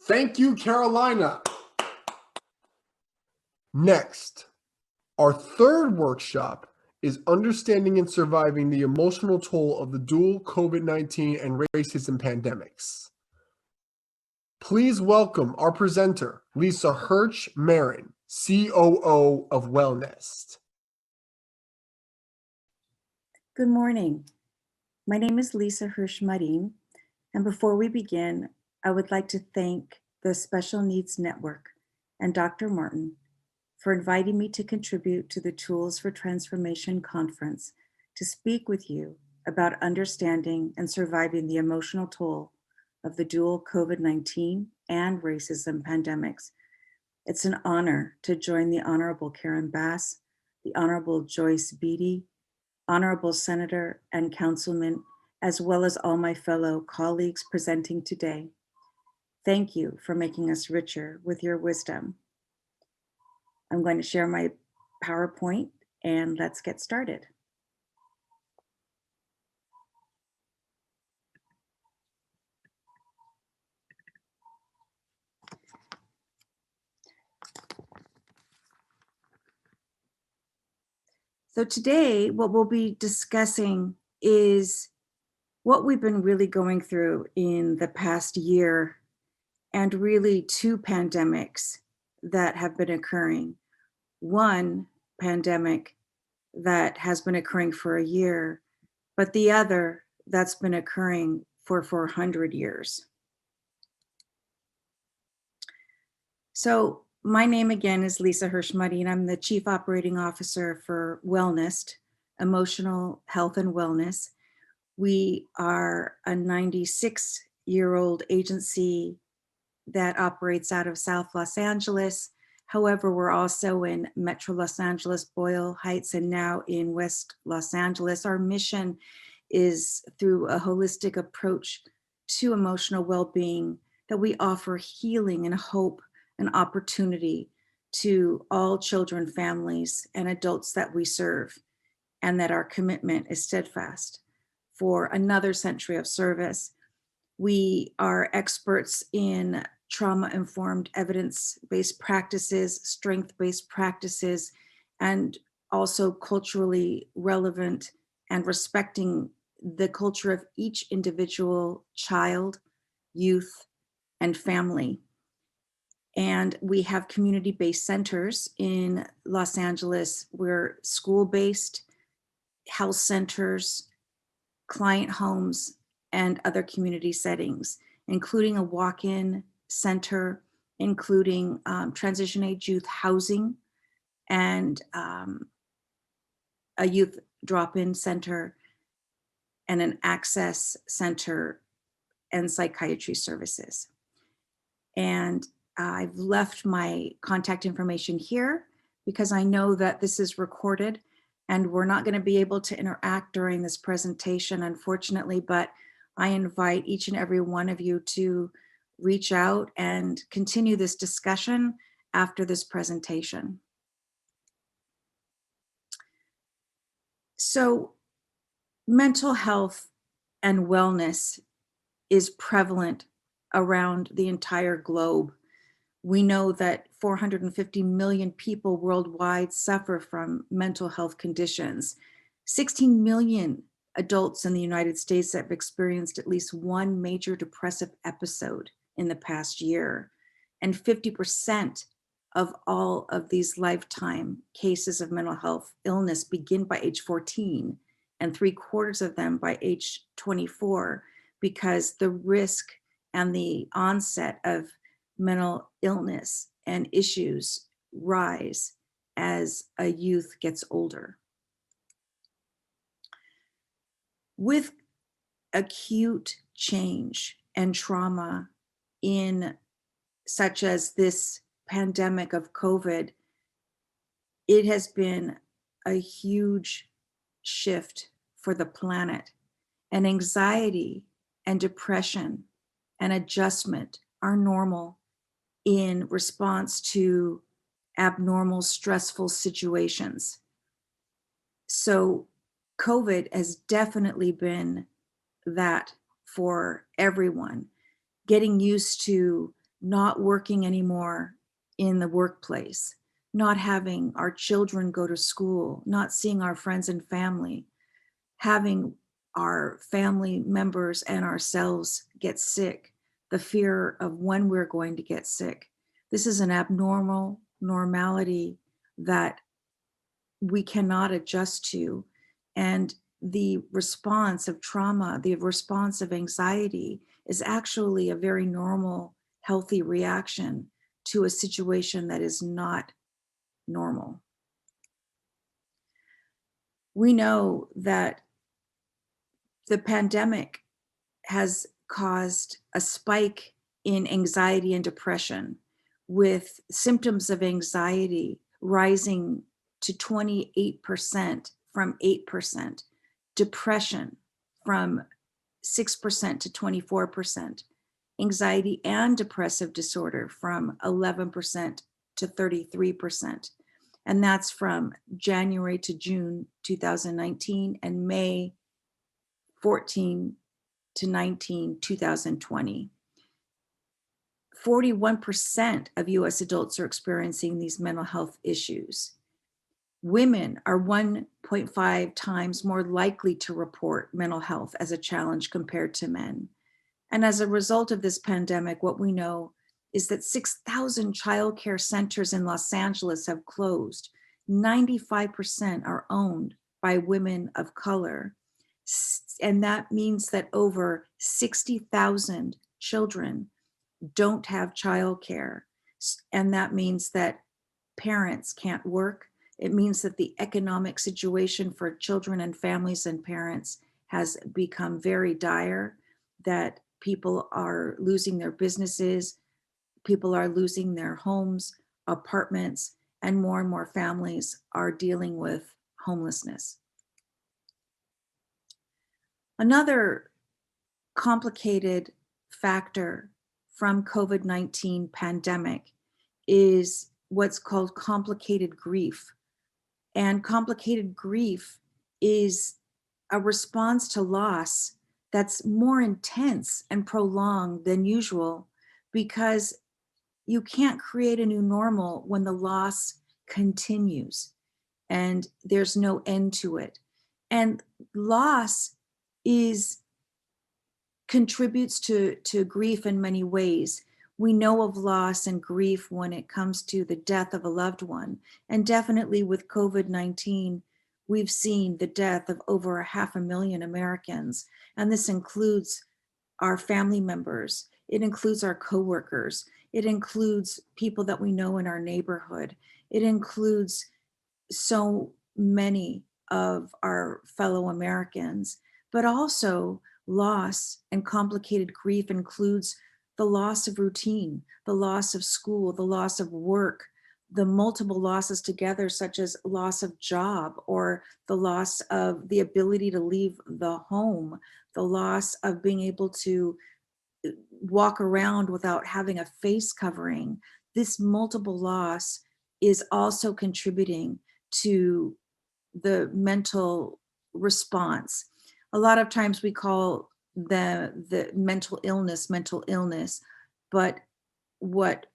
Thank you, Carolina. Next, our third workshop is Understanding and Surviving the Emotional Toll of the Dual COVID-19 and Racism Pandemics. Please welcome our presenter, Lisa Hirsch-Marin, COO of Wellnest. Good morning. My name is Lisa Hirsch-Marin, and before we begin, I would like to thank the Special Needs Network and Dr. Martin for inviting me to contribute to the Tools for Transformation Conference to speak with you about understanding and surviving the emotional toll of the dual COVID-19 and racism pandemics. It's an honor to join the Honorable Karen Bass, the Honorable Joyce Beatty, Honorable Senator and Councilman, as well as all my fellow colleagues presenting today. Thank you for making us richer with your wisdom. I'm going to share my PowerPoint and let's get started. So today, what we'll be discussing is what we've been really going through in the past year, and really two pandemics that have been occurring. One pandemic that has been occurring for a year, but the other that's been occurring for 400 years. So my name again is Lisa Hirsch-Marin. I'm the Chief Operating Officer for Wellnest, Emotional Health and Wellness. We are a 96-year-old agency that operates out of South Los Angeles. However, we're also in Metro Los Angeles, Boyle Heights, and now in West Los Angeles. Our mission is through a holistic approach to emotional well-being that we offer healing and hope and opportunity to all children, families, and adults that we serve, and that our commitment is steadfast for another century of service. We are experts in trauma-informed, evidence-based practices, strength-based practices, and also culturally relevant and respecting the culture of each individual child, youth, and family. And we have community-based centers in Los Angeles. We're school-based, health centers, client homes, and other community settings, including a walk-in center, including transition age youth housing, and a youth drop-in center, and an access center, and psychiatry services. And I've left my contact information here because I know that this is recorded and we're not going to be able to interact during this presentation, unfortunately, but I invite each and every one of you to reach out and continue this discussion after this presentation. So, mental health and wellness is prevalent around the entire globe. We know that 450 million people worldwide suffer from mental health conditions. 16 million adults in the United States have experienced at least one major depressive episode in the past year. And 50% of all of these lifetime cases of mental health illness begin by age 14, and 3/4 of them by age 24, because the risk and the onset of mental illness and issues rise as a youth gets older. With acute change and trauma in such as this pandemic of COVID, it has been a huge shift for the planet, and anxiety and depression and adjustment are normal in response to abnormal, stressful situations. So COVID has definitely been that for everyone. Getting used to not working anymore in the workplace, not having our children go to school, not seeing our friends and family, having our family members and ourselves get sick, the fear of when we're going to get sick. This is an abnormal normality that we cannot adjust to. And the response of trauma, the response of anxiety is actually a very normal, healthy reaction to a situation that is not normal. We know that the pandemic has caused a spike in anxiety and depression, with symptoms of anxiety rising to 28% from 8%, depression from 6% to 24%, anxiety and depressive disorder from 11% to 33%. And that's from January to June 2019 and May 14 to 19, 2020. 41% of US adults are experiencing these mental health issues. Women are 1.5 times more likely to report mental health as a challenge compared to men. And as a result of this pandemic, what we know is that 6,000 childcare centers in Los Angeles have closed. 95% are owned by women of color. And that means that over 60,000 children don't have childcare. And that means that parents can't work. It means that the economic situation for children and families and parents has become very dire, that people are losing their businesses, people are losing their homes, apartments, and more families are dealing with homelessness. Another complicated factor from COVID-19 pandemic is what's called complicated grief. And complicated grief is a response to loss that's more intense and prolonged than usual, because you can't create a new normal when the loss continues and there's no end to it. And loss contributes to grief in many ways. We know of loss and grief when it comes to the death of a loved one. And definitely with COVID-19, we've seen the death of over 500,000 Americans. And this includes our family members. It includes our coworkers. It includes people that we know in our neighborhood. It includes so many of our fellow Americans, but also loss and complicated grief includes the loss of routine, the loss of school, the loss of work, the multiple losses together, such as loss of job or the loss of the ability to leave the home, the loss of being able to walk around without having a face covering. This multiple loss is also contributing to the response. A lot of times we call the mental illness, but what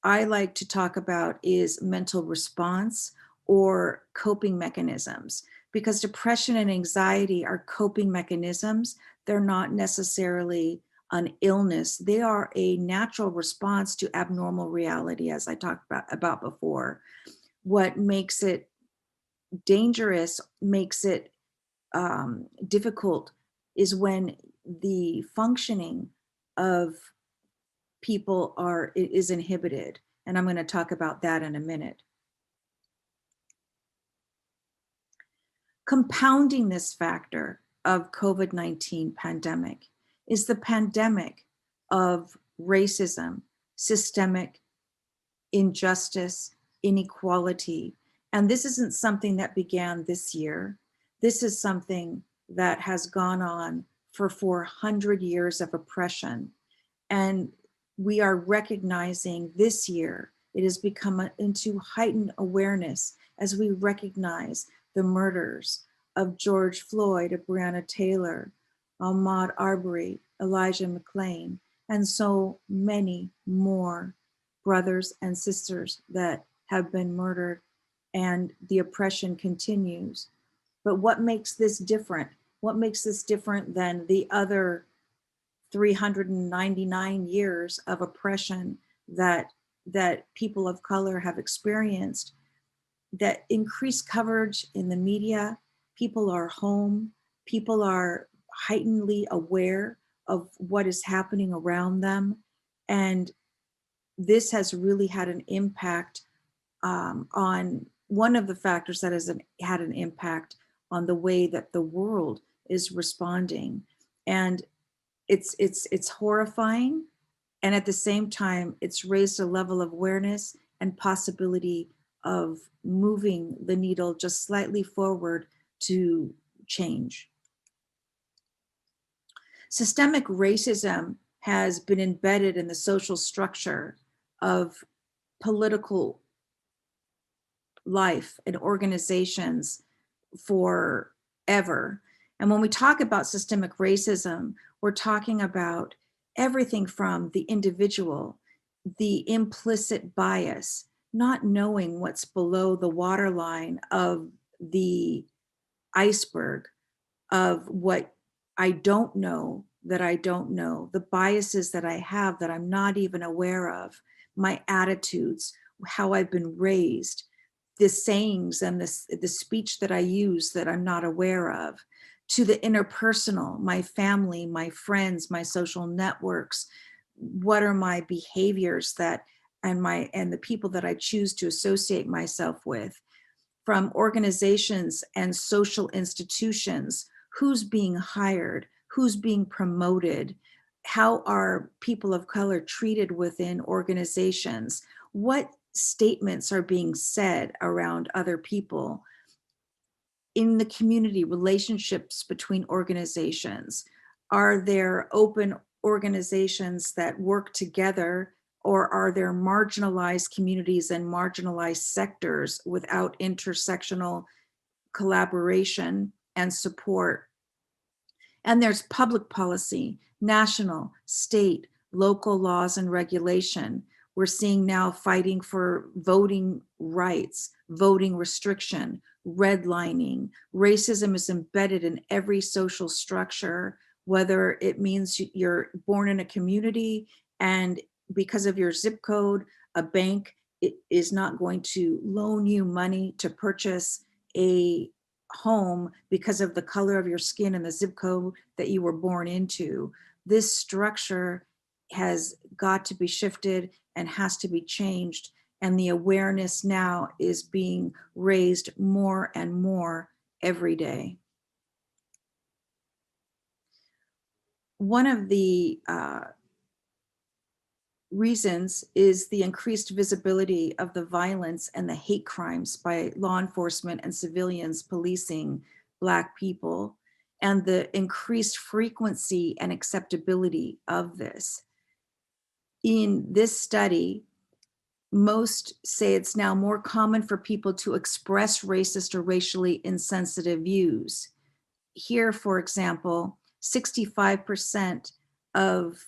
I like to talk about is mental response or coping mechanisms, because depression and anxiety are coping mechanisms. They're not necessarily an illness. They are a natural response to abnormal reality, as I talked about before. What makes it dangerous, makes it difficult, is when the functioning of people is inhibited. And I'm going to talk about that in a minute. Compounding this factor of COVID-19 pandemic is the pandemic of racism, systemic injustice, inequality. And this isn't something that began this year. This is something that has gone on for 400 years of oppression. And we are recognizing this year, it has become into heightened awareness as we recognize the murders of George Floyd, of Breonna Taylor, Ahmaud Arbery, Elijah McClain, and so many more brothers and sisters that have been murdered, and the oppression continues. But what makes this different? What makes this different than the other 399 years of oppression that people of color have experienced? That increased coverage in the media, people are home, people are heightenedly aware of what is happening around them. And this has really had an impact on one of the factors that has had an impact on the way that the world is responding. And it's horrifying. And at the same time, it's raised a level of awareness and possibility of moving the needle just slightly forward to change. Systemic racism has been embedded in the social structure of political life and organizations forever. And when we talk about systemic racism, we're talking about everything from the individual, the implicit bias, not knowing what's below the waterline of the iceberg of what I don't know that I don't know, the biases that I have that I'm not even aware of, my attitudes, how I've been raised, the sayings and the speech that I use that I'm not aware of, to the interpersonal, my family, my friends, my social networks. What are my behaviors and the people that I choose to associate myself with? From organizations and social institutions, who's being hired, who's being promoted, how are people of color treated within organizations, what statements are being said around other people in the community, relationships between organizations. Are there open organizations that work together, or are there marginalized communities and marginalized sectors without intersectional collaboration and support? And there's public policy, national, state, local laws and regulation. We're seeing now fighting for voting rights, voting restriction, redlining. Racism is embedded in every social structure, whether it means you're born in a community and because of your zip code, a bank is not going to loan you money to purchase a home because of the color of your skin and the zip code that you were born into. This structure has got to be shifted and has to be changed. And the awareness now is being raised more and more every day. One of the reasons is the increased visibility of the violence and the hate crimes by law enforcement and civilians policing Black people, and the increased frequency and acceptability of this. In this study, most say it's now more common for people to express racist or racially insensitive views. Here, for example, 65% of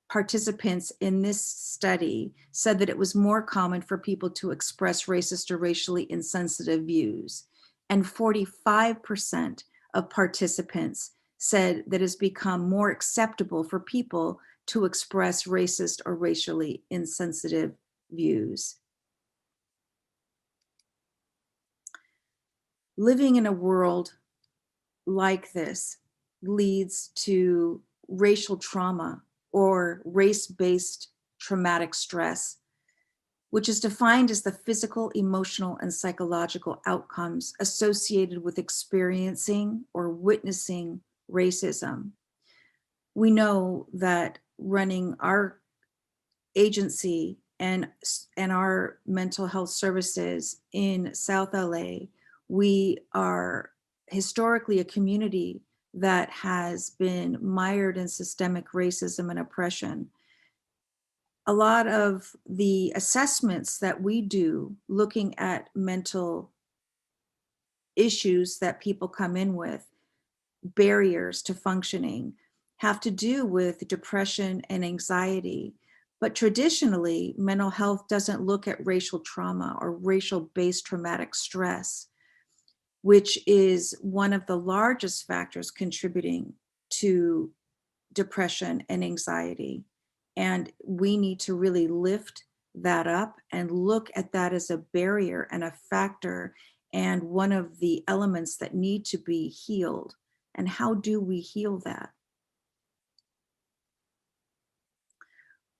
participants in this study said that it was more common for people to express racist or racially insensitive views. And 45% of participants said that it's become more acceptable for people to express racist or racially insensitive views. Living in a world like this leads to racial trauma or race-based traumatic stress, which is defined as the physical, emotional, and psychological outcomes associated with experiencing or witnessing racism. We know that running our agency and our mental health services in South LA, we are historically a community that has been mired in systemic racism and oppression. A lot of the assessments that we do looking at mental issues that people come in with, barriers to functioning, have to do with depression and anxiety. But traditionally, mental health doesn't look at racial trauma or racial-based traumatic stress, which is one of the largest factors contributing to depression and anxiety. And we need to really lift that up and look at that as a barrier and a factor and one of the elements that need to be healed. And how do we heal that?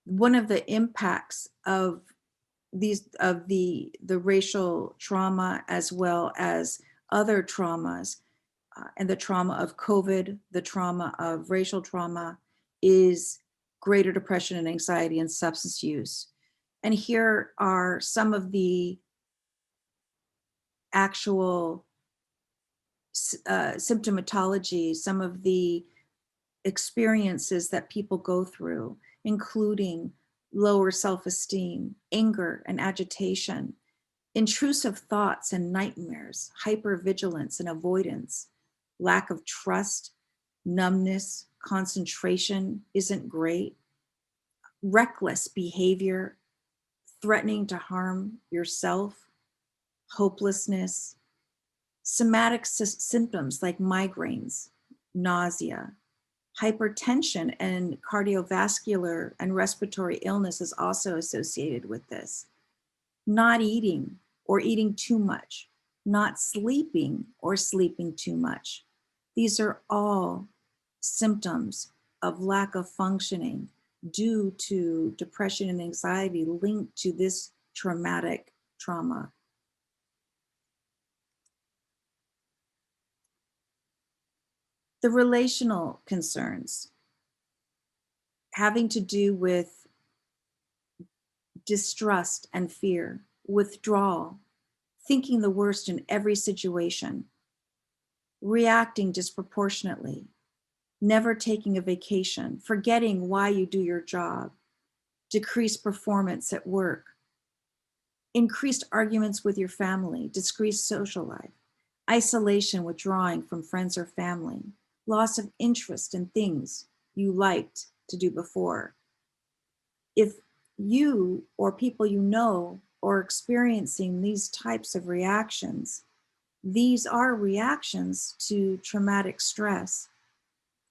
One of the impacts of the racial trauma, as well as other traumas, and the trauma of COVID, the trauma of racial trauma, is greater depression and anxiety and substance use. And here are some of the actual symptomatology, some of the experiences that people go through, including lower self-esteem, anger and agitation, intrusive thoughts and nightmares, hypervigilance and avoidance, lack of trust, numbness, concentration isn't great, reckless behavior, threatening to harm yourself, hopelessness, somatic symptoms like migraines, nausea, hypertension and cardiovascular and respiratory illness is also associated with this. Not eating or eating too much, not sleeping or sleeping too much. These are all symptoms of lack of functioning due to depression and anxiety linked to this traumatic trauma. The relational concerns having to do with distrust and fear, withdrawal, thinking the worst in every situation, reacting disproportionately, never taking a vacation, forgetting why you do your job, decreased performance at work, increased arguments with your family, decreased social life, isolation, withdrawing from friends or family, loss of interest in things you liked to do before. If you or people you know are experiencing these types of reactions, these are reactions to traumatic stress.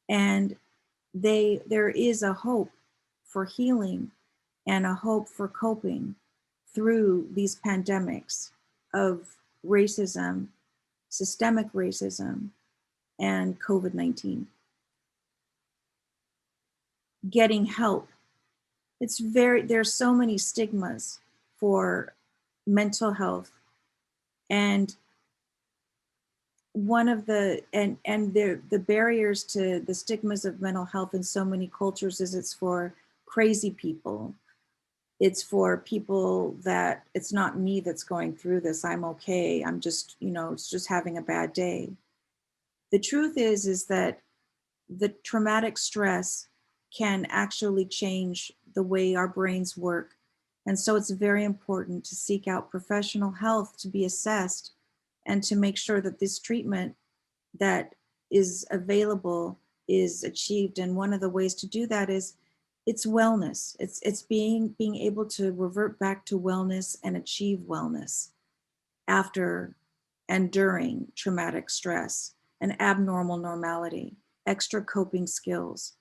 And there is a hope for healing and a hope for coping through these pandemics of racism systemic racism, and COVID-19. Getting help. There's so many stigmas for mental health. And one of the barriers to the stigmas of mental health in so many cultures is it's for crazy people. It's for people that it's not me that's going through this. I'm okay. I'm just, it's just having a bad day. The truth is that the traumatic stress can actually change the way our brains work. And so it's very important to seek out professional health, to be assessed, and to make sure that this treatment that is available is achieved. And one of the ways to do that is it's wellness. It's being able to revert back to wellness and achieve wellness after and during traumatic stress, and abnormal normality, extra coping skills.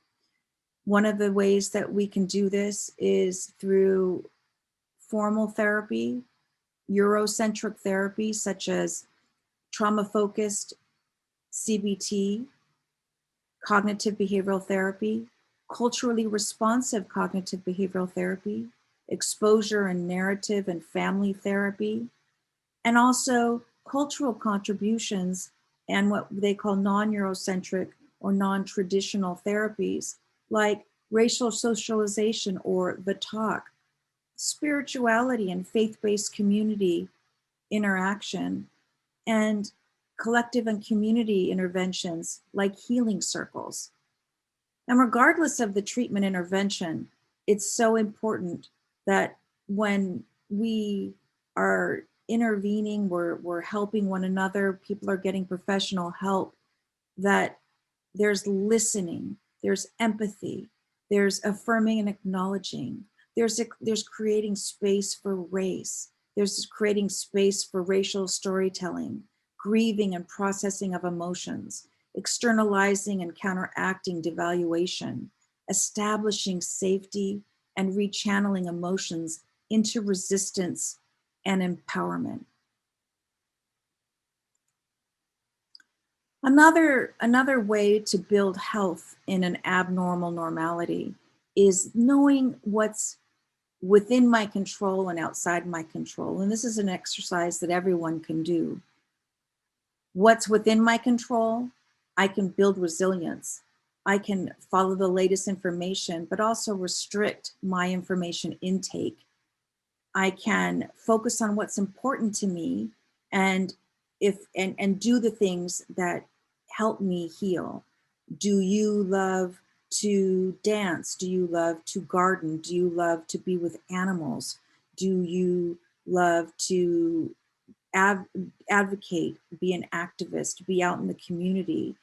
One of the ways that we can do this is through formal therapy, Eurocentric therapy, such as trauma-focused CBT, cognitive behavioral therapy, culturally responsive cognitive behavioral therapy, exposure and narrative and family therapy, and also cultural contributions and what they call non-Eurocentric or non-traditional therapies, like racial socialization or the talk, spirituality and faith-based community interaction, and collective and community interventions like healing circles. And regardless of the treatment intervention, it's so important that when we are intervening, we're helping one another, people are getting professional help, that there's listening, there's empathy, there's affirming and acknowledging, there's creating space for race, there's creating space for racial storytelling, grieving and processing of emotions, externalizing and counteracting devaluation, establishing safety and rechanneling emotions into resistance and empowerment. Another way to build health in an abnormal normality is knowing what's within my control and outside my control. And this is an exercise that everyone can do. What's within my control, I can build resilience. I can follow the latest information, but also restrict my information intake. I can focus on what's important to me and do the things that help me heal. Do you love to dance? Do you love to garden? Do you love to be with animals? Do you love to advocate, be an activist, be out in the community?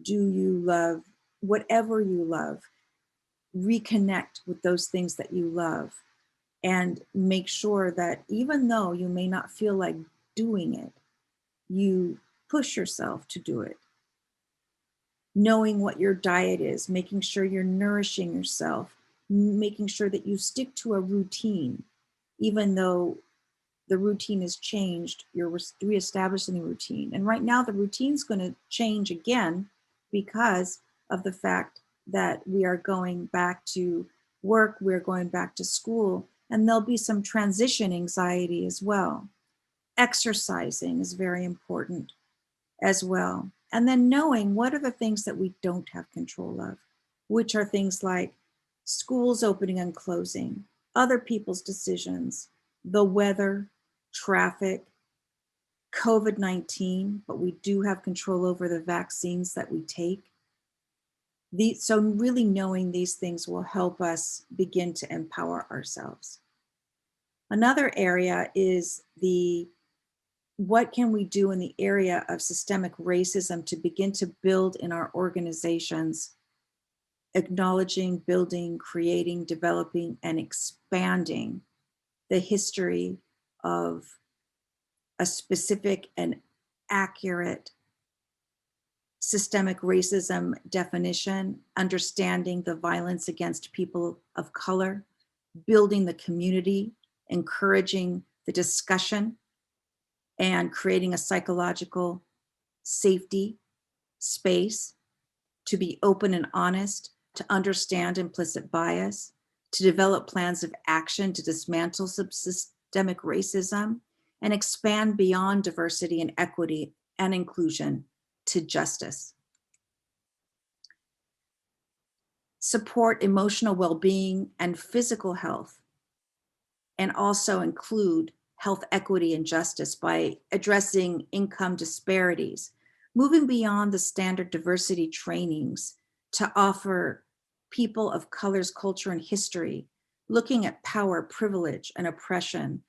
Do you love whatever you love? Reconnect with those things that you love and make sure that even though you may not feel like doing it, you push yourself to do it. Knowing what your diet is, making sure you're nourishing yourself, making sure that you stick to a routine, even though the routine is changed, you're reestablishing the routine. And right now the routine's going to change again because of the fact that we are going back to work, we're going back to school, and there'll be some transition anxiety as well. Exercising is very important as well. And then knowing what are the things that we don't have control of, which are things like schools opening and closing, other people's decisions, the weather, traffic, COVID-19, but we do have control over the vaccines that we take. So really knowing these things will help us begin to empower ourselves. Another area is what can we do in the area of systemic racism to begin to build in our organizations, acknowledging, building, creating, developing, and expanding the history of a specific and accurate systemic racism definition, understanding the violence against people of color, building the community, encouraging the discussion, and creating a psychological safety, space, to be open and honest, to understand implicit bias, to develop plans of action to dismantle systemic racism, and expand beyond diversity and equity and inclusion to justice. Support emotional well-being and physical health, and also include health equity and justice by addressing income disparities, moving beyond the standard diversity trainings to offer people of color's culture and history, looking at power, privilege, and oppression,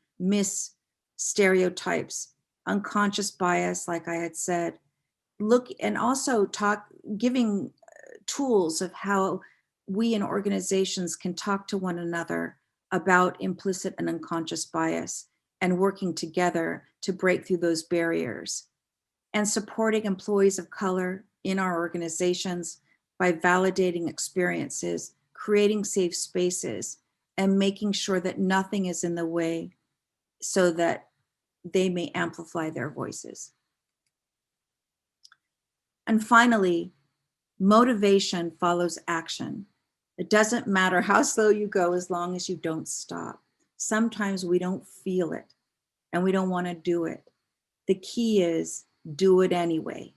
stereotypes, unconscious bias, like I had said, and also giving tools of how we in organizations can talk to one another about implicit and unconscious bias and working together to break through those barriers, and supporting employees of color in our organizations by validating experiences, creating safe spaces, and making sure that nothing is in the way so that they may amplify their voices. And finally, motivation follows action. It doesn't matter how slow you go as long as you don't stop. Sometimes we don't feel it and we don't want to do it. The key is do it anyway.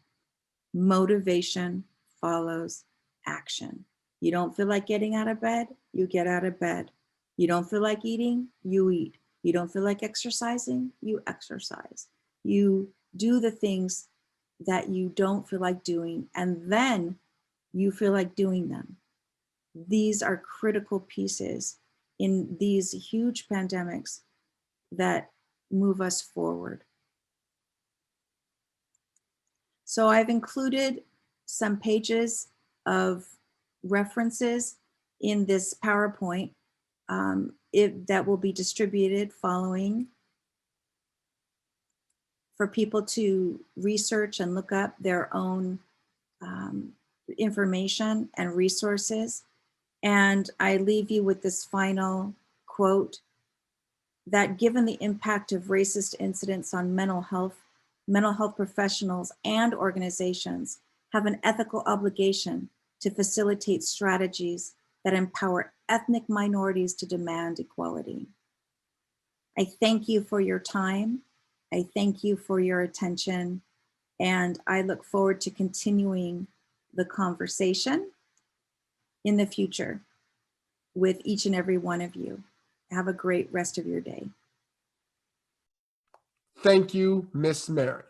Motivation follows action. You don't feel like getting out of bed, you get out of bed. You don't feel like eating, you eat. You don't feel like exercising, you exercise. You do the things that you don't feel like doing, and then you feel like doing them. These are critical pieces in these huge pandemics that move us forward. So I've included some pages of references in this PowerPoint that will be distributed following for people to research and look up their own information and resources. And I leave you with this final quote, that given the impact of racist incidents on mental health professionals and organizations have an ethical obligation to facilitate strategies that empower ethnic minorities to demand equality. I thank you for your time. I thank you for your attention, and I look forward to continuing the conversation in the future with each and every one of you. Have a great rest of your day. Thank you, Miss Marin.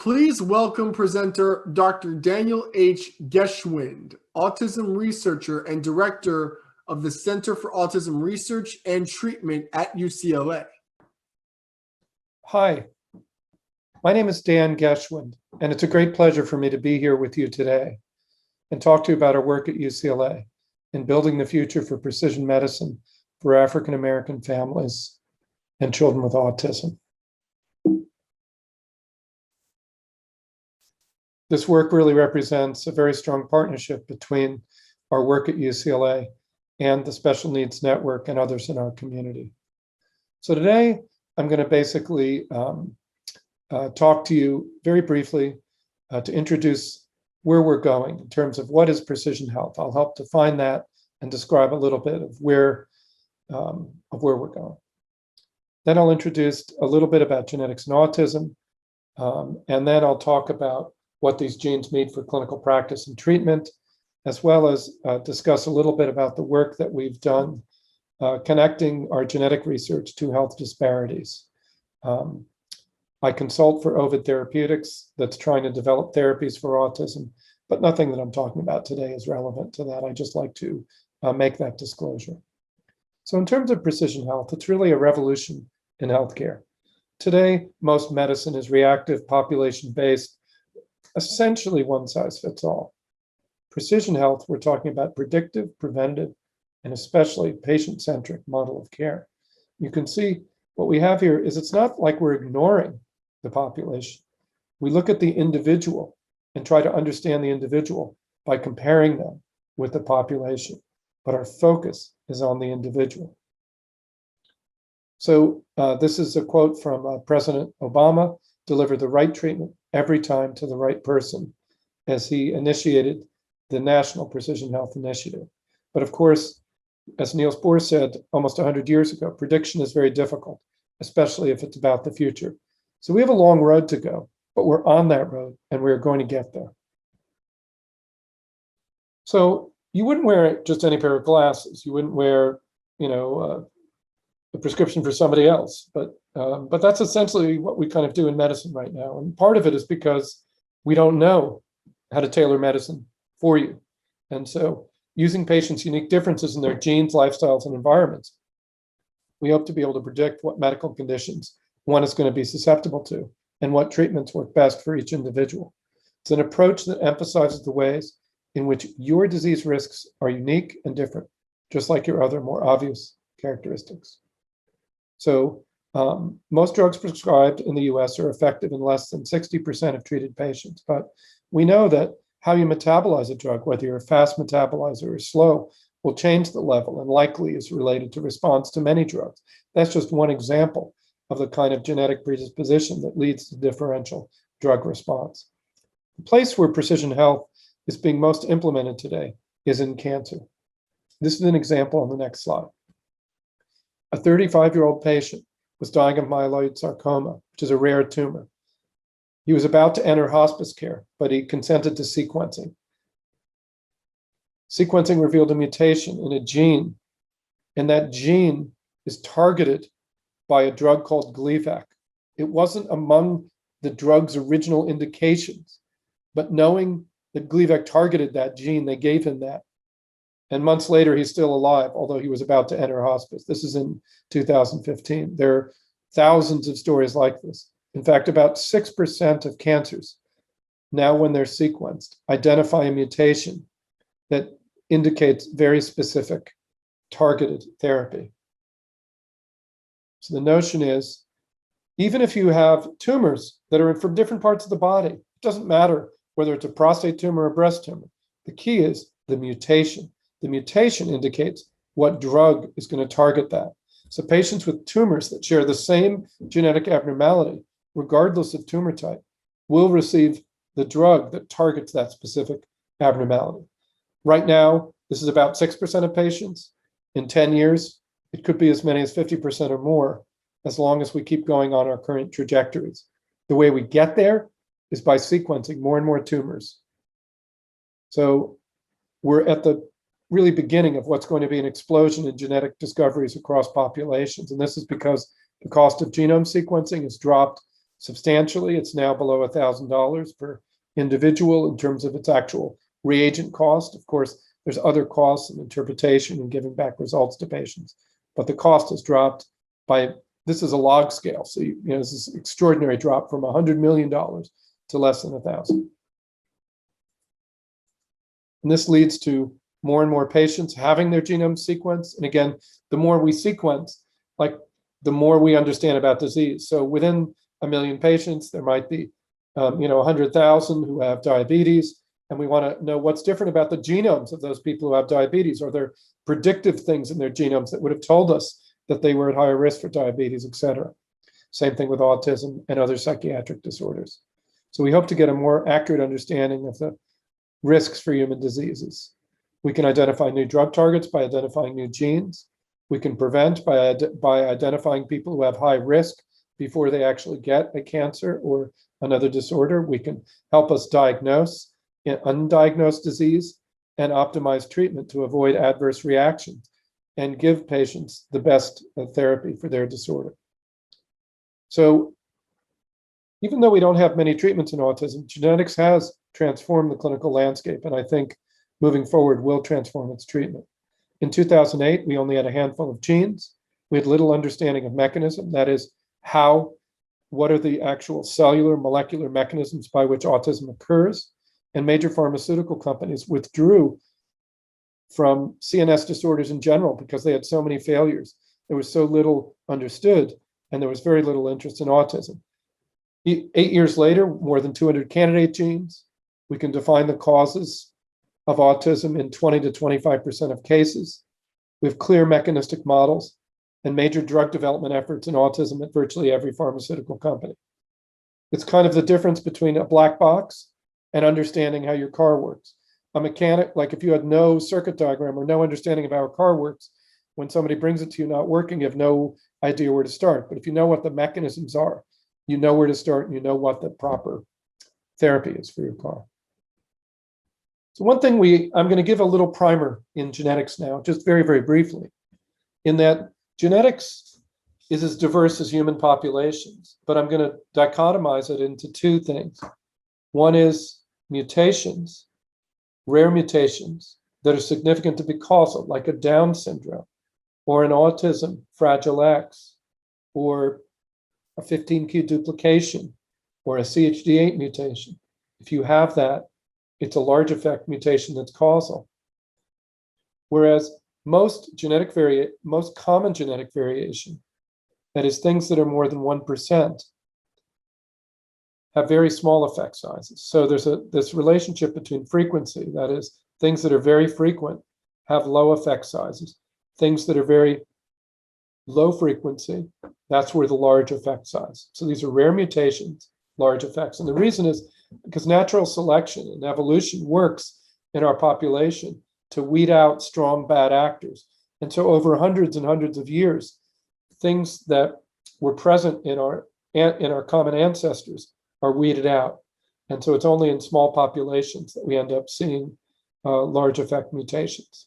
Please welcome presenter Dr. Daniel H. Geschwind, autism researcher and director of the Center for Autism Research and Treatment at UCLA. Hi, my name is Dan Geschwind, and it's a great pleasure for me to be here with you today and talk to you about our work at UCLA in building the future for precision medicine for African American families and children with autism. This work really represents a very strong partnership between our work at UCLA and the Special Needs Network and others in our community. So today, I'm going to basically talk to you very briefly to introduce where we're going in terms of what is precision health. I'll help define that and describe a little bit of where we're going. Then I'll introduce a little bit about genetics and autism, and then I'll talk about what these genes mean for clinical practice and treatment, as well as discuss a little bit about the work that we've done connecting our genetic research to health disparities. I consult for Ovid Therapeutics that's trying to develop therapies for autism, but nothing that I'm talking about today is relevant to that. I just like to make that disclosure. So in terms of precision health, it's really a revolution in healthcare. Today, most medicine is reactive, population-based, essentially one size fits all. Precision health, we're talking about predictive, preventative, and especially patient-centric model of care. You can see what we have here is it's not like we're ignoring the population. We look at the individual and try to understand the individual by comparing them with the population, but our focus is on the individual. So this is a quote from President Obama deliver the right treatment every time to the right person, as he initiated the National Precision Health Initiative. But of course, as Niels Bohr said almost 100 years ago, prediction is very difficult, especially if it's about the future. So we have a long road to go, but we're on that road and we're going to get there. So you wouldn't wear just any pair of glasses. You wouldn't wear, a prescription for somebody else. But that's essentially what we kind of do in medicine right now. And part of it is because we don't know how to tailor medicine for you. And so using patients' unique differences in their genes, lifestyles, and environments, we hope to be able to predict what medical conditions one is going to be susceptible to and what treatments work best for each individual. It's an approach that emphasizes the ways in which your disease risks are unique and different, just like your other more obvious characteristics. So most drugs prescribed in the US are effective in less than 60% of treated patients, but we know that how you metabolize a drug, whether you're a fast metabolizer or slow, will change the level and likely is related to response to many drugs. That's just one example of the kind of genetic predisposition that leads to differential drug response. The place where precision health is being most implemented today is in cancer. This is an example on the next slide. A 35-year-old patient was dying of myeloid sarcoma, which is a rare tumor. He was about to enter hospice care, but he consented to sequencing. Sequencing revealed a mutation in a gene, and that gene is targeted by a drug called Gleevec. It wasn't among the drug's original indications, but knowing that Gleevec targeted that gene, they gave him that. And months later, he's still alive, although he was about to enter hospice. This is in 2015. There are thousands of stories like this. In fact, about 6% of cancers, now when they're sequenced, identify a mutation that indicates very specific targeted therapy. So the notion is, even if you have tumors that are from different parts of the body, it doesn't matter whether it's a prostate tumor or a breast tumor. The key is the mutation. The mutation indicates what drug is going to target that. So patients with tumors that share the same genetic abnormality, regardless of tumor type, will receive the drug that targets that specific abnormality. Right now, this is about 6% of patients. In 10 years, it could be as many as 50% or more, as long as we keep going on our current trajectories. The way we get there is by sequencing more and more tumors. So we're at the really beginning of what's going to be an explosion in genetic discoveries across populations. And this is because the cost of genome sequencing has dropped substantially. It's now below $1,000 per individual in terms of its actual reagent cost. Of course, there's other costs in interpretation and giving back results to patients, but the cost has dropped by, this is a log scale. So, this is an extraordinary drop from $100 million to less than 1,000. And this leads to more and more patients having their genome sequenced. And again, the more we sequence, the more we understand about disease. So within 1 million patients, there might be 100,000 who have diabetes. And we want to know what's different about the genomes of those people who have diabetes. Are there predictive things in their genomes that would have told us that they were at higher risk for diabetes, et cetera? Same thing with autism and other psychiatric disorders. So we hope to get a more accurate understanding of the risks for human diseases. We can identify new drug targets by identifying new genes. We can prevent by identifying people who have high risk before they actually get a cancer or another disorder. We can help us diagnose undiagnosed disease and optimize treatment to avoid adverse reactions and give patients the best therapy for their disorder. So even though we don't have many treatments in autism, genetics has transformed the clinical landscape, and I think moving forward will transform its treatment. In 2008, we only had a handful of genes. We had little understanding of mechanism, that is, what are the actual cellular molecular mechanisms by which autism occurs, and major pharmaceutical companies withdrew from CNS disorders in general because they had so many failures. There was so little understood, and there was very little interest in autism. 8 years later, more than 200 candidate genes. We can define the causes of autism in 20 to 25% of cases. We have clear mechanistic models and major drug development efforts in autism at virtually every pharmaceutical company. It's kind of the difference between a black box and understanding how your car works. A mechanic, like if you had no circuit diagram or no understanding of how a car works, when somebody brings it to you not working, you have no idea where to start. But if you know what the mechanisms are, you know where to start and you know what the proper therapy is for your car. So one thing I'm going to give a little primer in genetics now, just very, very briefly, in that genetics is as diverse as human populations, but I'm going to dichotomize it into two things. One is mutations, rare mutations that are significant to be causal, like a Down syndrome, or an autism, Fragile X, or a 15q duplication, or a CHD8 mutation. If you have that, it's a large effect mutation that's causal. Whereas most common genetic variation, that is things that are more than 1%, have very small effect sizes. So there's this relationship between frequency, that is, things that are very frequent have low effect sizes. Things that are very low frequency, that's where the large effect size. So these are rare mutations, large effects. And the reason is because natural selection and evolution works in our population to weed out strong bad actors. And so over hundreds and hundreds of years, things that were present in our common ancestors are weeded out. And so it's only in small populations that we end up seeing large effect mutations.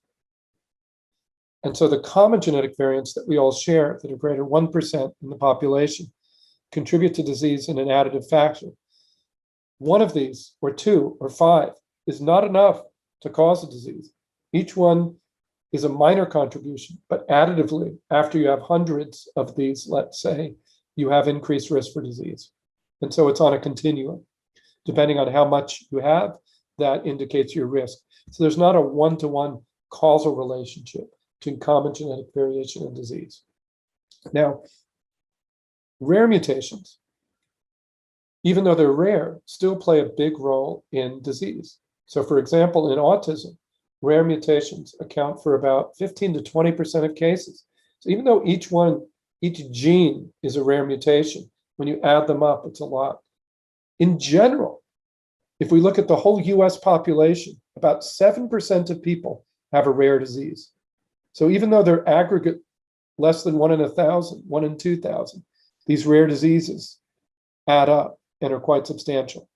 And so the common genetic variants that we all share that are greater than 1% in the population contribute to disease in an additive fashion. One of these, or two, or five, is not enough to cause a disease. Each one is a minor contribution, but additively, after you have hundreds of these, let's say, you have increased risk for disease. And so it's on a continuum. Depending on how much you have, that indicates your risk. So there's not a one-to-one causal relationship between common genetic variation and disease. Now, rare mutations, even though they're rare, still play a big role in disease. So for example, in autism, rare mutations account for about 15 to 20% of cases. So even though each gene is a rare mutation, when you add them up, it's a lot. In general, if we look at the whole US population, about 7% of people have a rare disease. So even though they're aggregate less than 1 in 1,000, 1 in 2,000, these rare diseases add up and are quite substantial.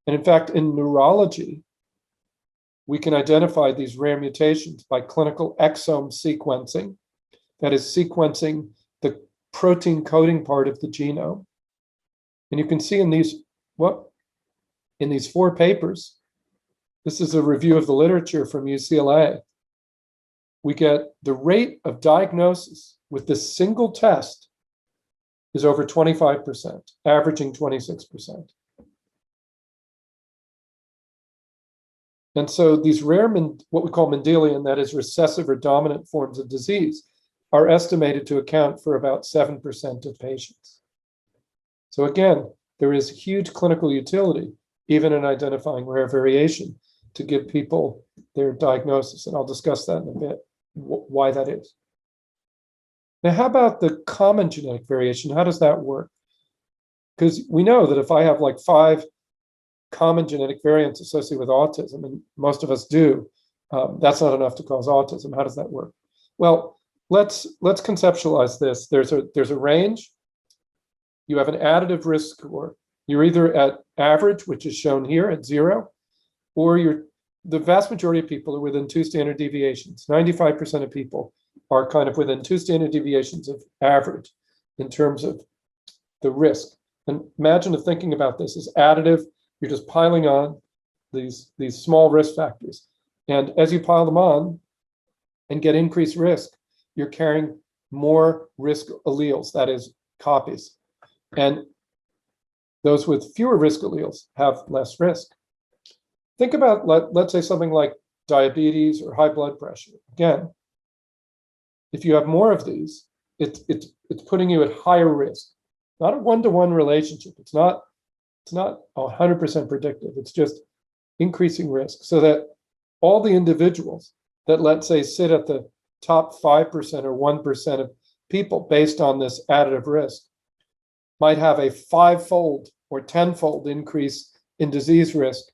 And in fact, in neurology, we can identify these rare mutations by clinical exome sequencing, that is sequencing the protein coding part of the genome. And you can see in these 4 papers, this is a review of the literature from UCLA, we get the rate of diagnosis with this single test is over 25%, averaging 26%. And so these rare, what we call Mendelian, that is recessive or dominant forms of disease, are estimated to account for about 7% of patients. So again, there is huge clinical utility, even in identifying rare variation, to give people their diagnosis. And I'll discuss that in a bit, why that is. Now, how about the common genetic variation? How does that work? Because we know that if I have like 5 common genetic variants associated with autism, and most of us do, that's not enough to cause autism. How does that work? Well, let's conceptualize this. There's a range. You have an additive risk score. You're either at average, which is shown here at 0, or the vast majority of people are within 2 standard deviations. 95% of people are kind of within 2 standard deviations of average in terms of the risk. And imagine thinking about this as additive. You're just piling on these small risk factors. And as you pile them on and get increased risk, you're carrying more risk alleles, that is, copies. And those with fewer risk alleles have less risk. Think about, let's say, something like diabetes or high blood pressure. Again, if you have more of these, it's putting you at higher risk. Not a one-to-one relationship. It's not 100% predictive. It's just increasing risk, so that all the individuals that, let's say, sit at the top 5% or 1% of people based on this additive risk might have a 5-fold or 10-fold increase in disease risk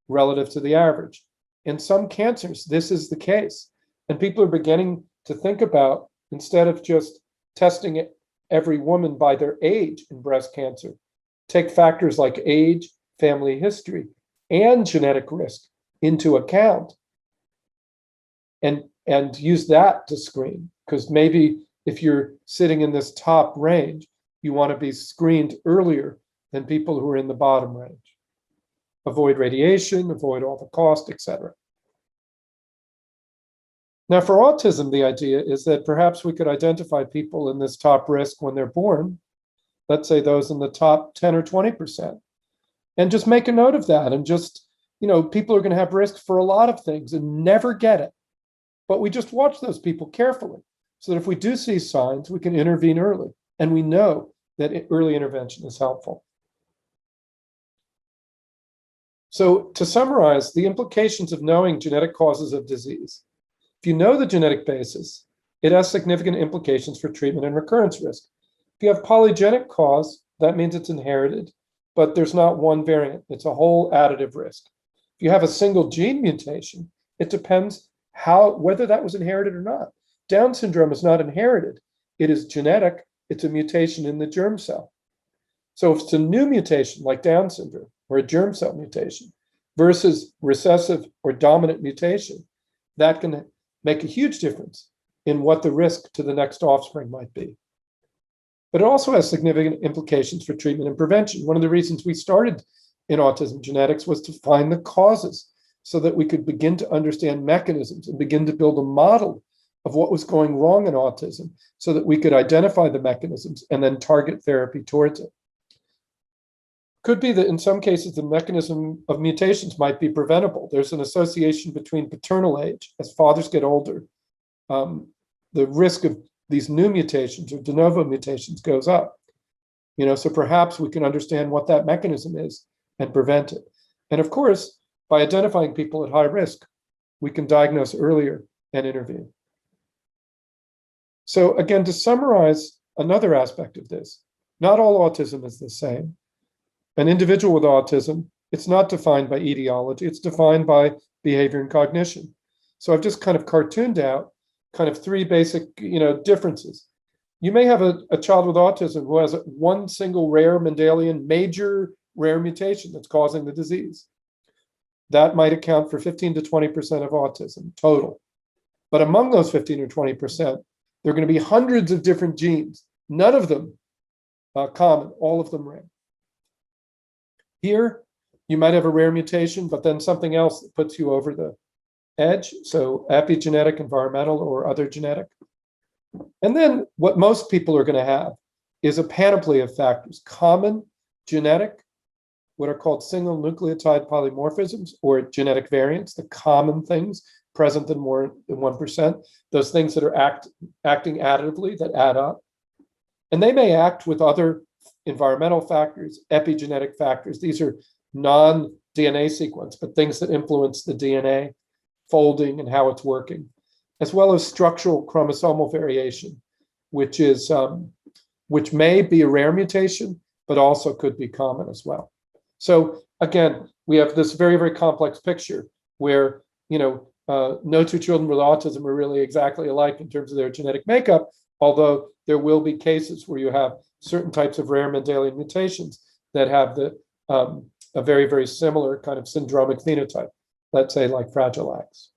relative to the average. In some cancers, this is the case. And people are beginning to think about, instead of just testing every woman by their age in breast cancer, take factors like age, family history, and genetic risk into account and use that to screen. Because maybe if you're sitting in this top range, you want to be screened earlier than people who are in the bottom range. Avoid radiation, avoid all the cost, etc. Now, for autism, the idea is that perhaps we could identify people in this top risk when they're born, let's say those in the top 10 or 20%, and just make a note of that. And just, people are going to have risk for a lot of things and never get it. But we just watch those people carefully so that if we do see signs, we can intervene early. And we know that early intervention is helpful. So to summarize, the implications of knowing genetic causes of disease. If you know the genetic basis, it has significant implications for treatment and recurrence risk. If you have polygenic cause, that means it's inherited, but there's not one variant. It's a whole additive risk. If you have a single gene mutation, it depends whether that was inherited or not. Down syndrome is not inherited. It is genetic. It's a mutation in the germ cell. So if it's a new mutation like Down syndrome or a germ cell mutation versus recessive or dominant mutation, that can make a huge difference in what the risk to the next offspring might be. But it also has significant implications for treatment and prevention. One of the reasons we started in autism genetics was to find the causes so that we could begin to understand mechanisms and begin to build a model of what was going wrong in autism so that we could identify the mechanisms and then target therapy towards it. Could be that in some cases, the mechanism of mutations might be preventable. There's an association between paternal age. As fathers get older, the risk of these new mutations or de novo mutations goes up. So perhaps we can understand what that mechanism is and prevent it. And of course, by identifying people at high risk, we can diagnose earlier and intervene. So again, to summarize another aspect of this, not all autism is the same. An individual with autism, it's not defined by etiology, it's defined by behavior and cognition. So I've just kind of cartooned out kind of three basic, differences. You may have a child with autism who has one single rare Mendelian major rare mutation that's causing the disease. That might account for 15 to 20% of autism total. But among those 15 or 20%, there are going to be hundreds of different genes, none of them common, all of them rare. Here, you might have a rare mutation, but then something else that puts you over the edge. So epigenetic, environmental, or other genetic. And then what most people are going to have is a panoply of factors, common, genetic, what are called single nucleotide polymorphisms or genetic variants, the common things present in more than 1%, those things that are acting additively that add up. And they may act with other environmental factors, epigenetic factors. These are non-DNA sequence, but things that influence the DNA folding and how it's working, as well as structural chromosomal variation, which may be a rare mutation, but also could be common as well. So again, we have this very, very complex picture where, no two children with autism are really exactly alike in terms of their genetic makeup, although there will be cases where you have certain types of rare Mendelian mutations that have a very, very similar kind of syndromic phenotype, let's say like Fragile X.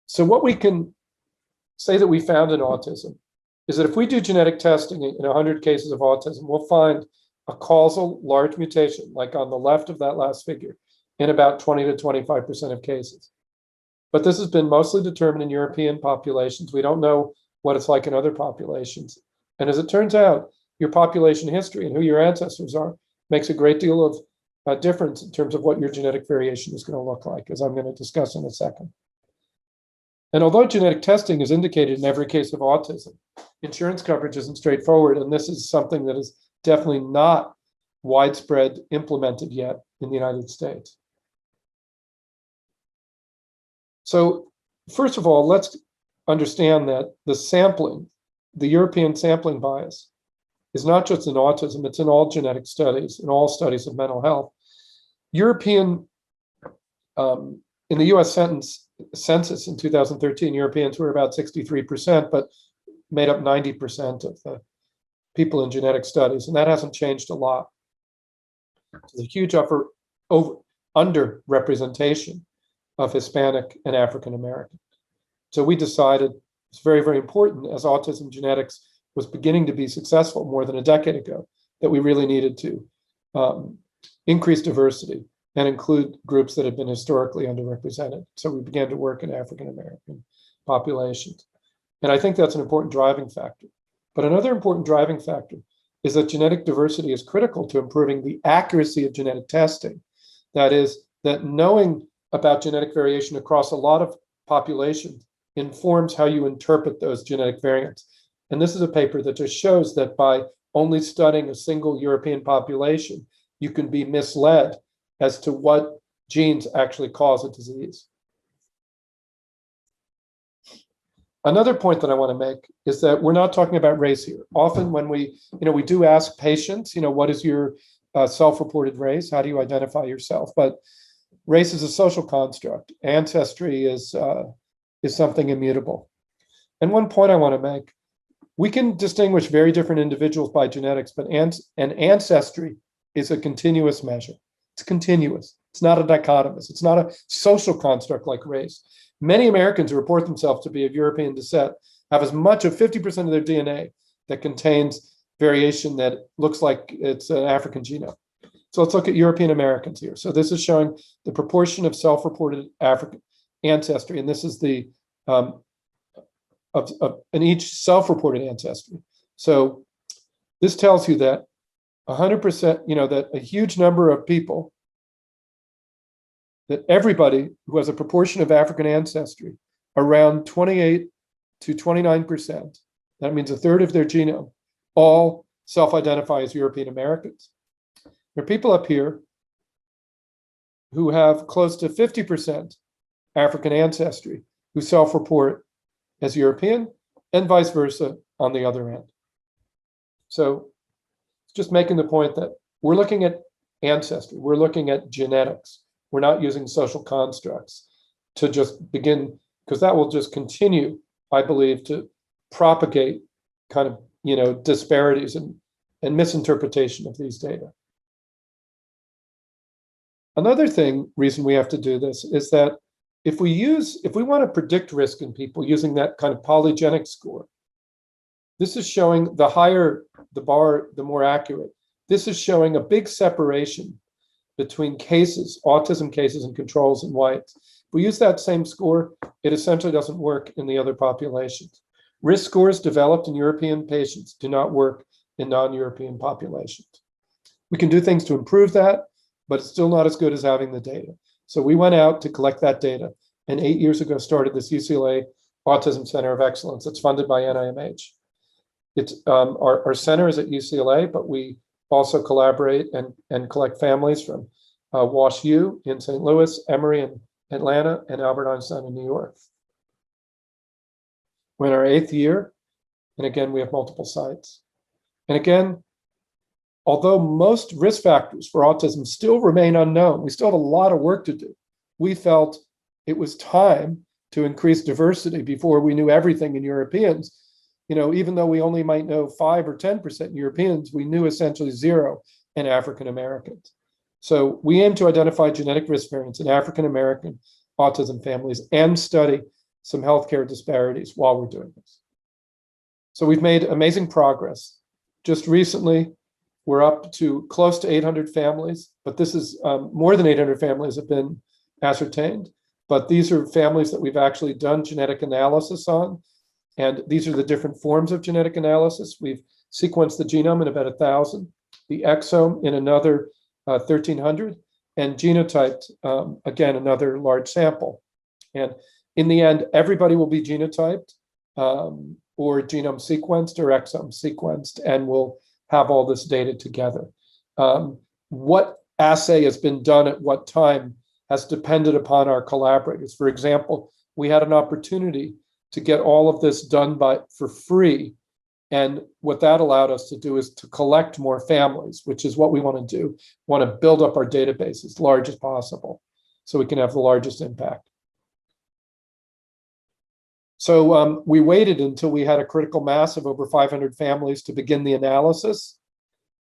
So what we can say that we found in autism is that if we do genetic testing in 100 cases of autism, we'll find a causal large mutation, like on the left of that last figure, in about 20 to 25% of cases. But this has been mostly determined in European populations. We don't know what it's like in other populations. And as it turns out, your population history and who your ancestors are makes a great deal of difference in terms of what your genetic variation is going to look like, as I'm going to discuss in a second. And although genetic testing is indicated in every case of autism, insurance coverage isn't straightforward, and this is something that is definitely not widespread implemented yet in the United States. So first of all, let's understand that the sampling, the European sampling bias, is not just in autism, it's in all genetic studies, in all studies of mental health. European, in the US census in 2013, Europeans were about 63%, but made up 90% of the people in genetic studies, and that hasn't changed a lot. There's a huge underrepresentation of Hispanic and African American. So we decided it's very, very important, as autism genetics was beginning to be successful more than a decade ago, that we really needed to increase diversity and include groups that had been historically underrepresented. So we began to work in African American populations. And I think that's an important driving factor. But another important driving factor is that genetic diversity is critical to improving the accuracy of genetic testing. That is, that knowing about genetic variation across a lot of populations informs how you interpret those genetic variants. And this is a paper that just shows that by only studying a single European population, you can be misled as to what genes actually cause a disease. Another point that I want to make is that we're not talking about race here. Often when we do ask patients, what is your self-reported race? How do you identify yourself? But race is a social construct. Ancestry is something immutable. And one point I want to make, we can distinguish very different individuals by genetics, but ancestry is a continuous measure. It's continuous. It's not a dichotomous. It's not a social construct like race. Many Americans who report themselves to be of European descent have as much of 50% of their DNA that contains variation that looks like it's an African genome. So let's look at European Americans here. So this is showing the proportion of self-reported African ancestry, and this is the in each self-reported ancestry. So this tells you that 100%, that a huge number of people, that everybody who has a proportion of African ancestry, around 28 to 29%, that means a third of their genome, all self-identify as European Americans. There are people up here who have close to 50% African ancestry who self-report as European, and vice versa on the other end. So just making the point that we're looking at ancestry, we're looking at genetics. We're not using social constructs to just begin, because that will just continue, I believe, to propagate kind of, disparities and misinterpretation of these data. Another reason we have to do this is that if we want to predict risk in people using that kind of polygenic score, this is showing the higher the bar, the more accurate. This is showing a big separation between cases, autism cases and controls in whites. If we use that same score, it essentially doesn't work in the other populations. Risk scores developed in European patients do not work in non-European populations. We can do things to improve that, but it's still not as good as having the data. So we went out to collect that data, and 8 years ago started this UCLA Autism Center of Excellence. It's funded by NIMH. It's our center is at UCLA, but we also collaborate and collect families from Wash U in St. Louis, Emory in Atlanta, and Albert Einstein in New York. We're in our 8th year, and again, we have multiple sites. And again, although most risk factors for autism still remain unknown, we still have a lot of work to do. We felt it was time to increase diversity before we knew everything in Europeans. Even though we only might know 5 or 10% in Europeans, we knew essentially 0 in African Americans. So we aim to identify genetic risk variants in African American autism families and study some healthcare disparities while we're doing this. So we've made amazing progress. Just recently, we're up to close to 800 families, but this is more than 800 families have been ascertained. But these are families that we've actually done genetic analysis on. And these are the different forms of genetic analysis. We've sequenced the genome in about 1,000, the exome in another 1,300, and genotyped, again, another large sample. And in the end, everybody will be genotyped or genome sequenced or exome sequenced, and we'll have all this data together. What assay has been done at what time has depended upon our collaborators. For example, we had an opportunity to get all of this done for free. And what that allowed us to do is to collect more families, which is what we want to do. We want to build up our database as large as possible so we can have the largest impact. So we waited until we had a critical mass of over 500 families to begin the analysis.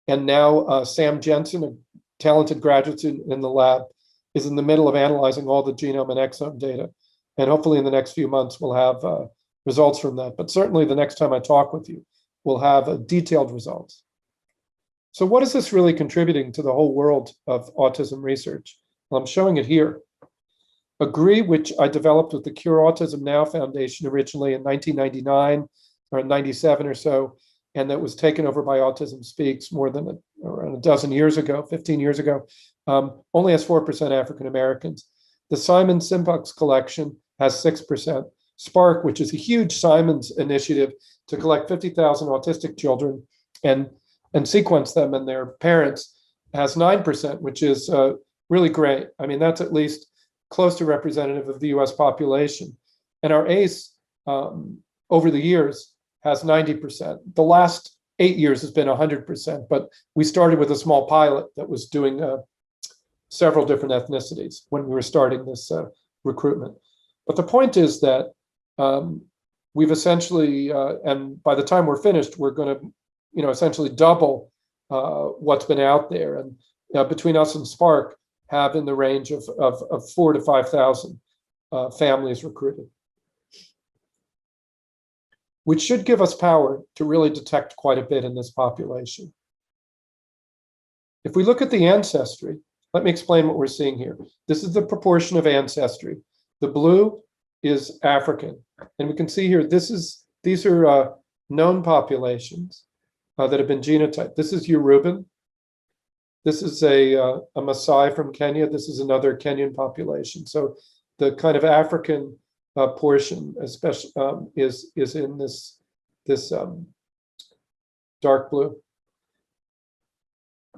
And now Sam Jensen, a talented graduate student in the lab, is in the middle of analyzing all the genome and exome data. And hopefully in the next few months, we'll have results from that. But certainly the next time I talk with you, we'll have detailed results. So what is this really contributing to the whole world of autism research? Well, I'm showing it here. Agree, which I developed with the Cure Autism Now Foundation originally in 1999 or 97 or so, and that was taken over by Autism Speaks more than around a dozen years ago, 15 years ago, only has 4% African Americans. The Simon Simcox collection has 6%. Spark, which is a huge Simons initiative to collect 50,000 autistic children and sequence them and their parents, has 9%, which is really great. I mean, that's at least close to representative of the US population. And our ACE over the years has 90%. The last 8 years has been 100%, but we started with a small pilot that was doing several different ethnicities when we were starting this recruitment. But the point is that we've essentially, and by the time we're finished, we're going to, essentially double what's been out there. And between us and Spark, have in the range of 4,000 to 5,000 families recruited, which should give us power to really detect quite a bit in this population. If we look at the ancestry, let me explain what we're seeing here. This is the proportion of ancestry. The blue is African, and we can see here these are known populations that have been genotyped. This is Yoruban. This is a Maasai from Kenya. This is another Kenyan population. So the kind of African portion, especially, is in this dark blue.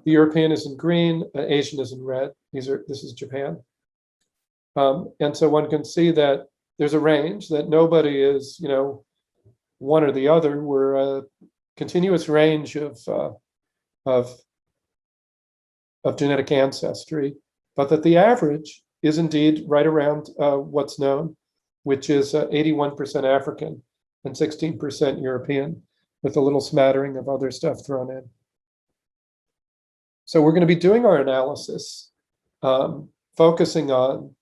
The European is in green. Asian is in red. This is Japan, and so one can see that there's a range, that nobody is one or the other. We're a continuous range of genetic ancestry, but that the average is indeed right around what's known, which is 81% African and 16% European, with a little smattering of other stuff thrown in. So we're going to be doing our analysis, focusing on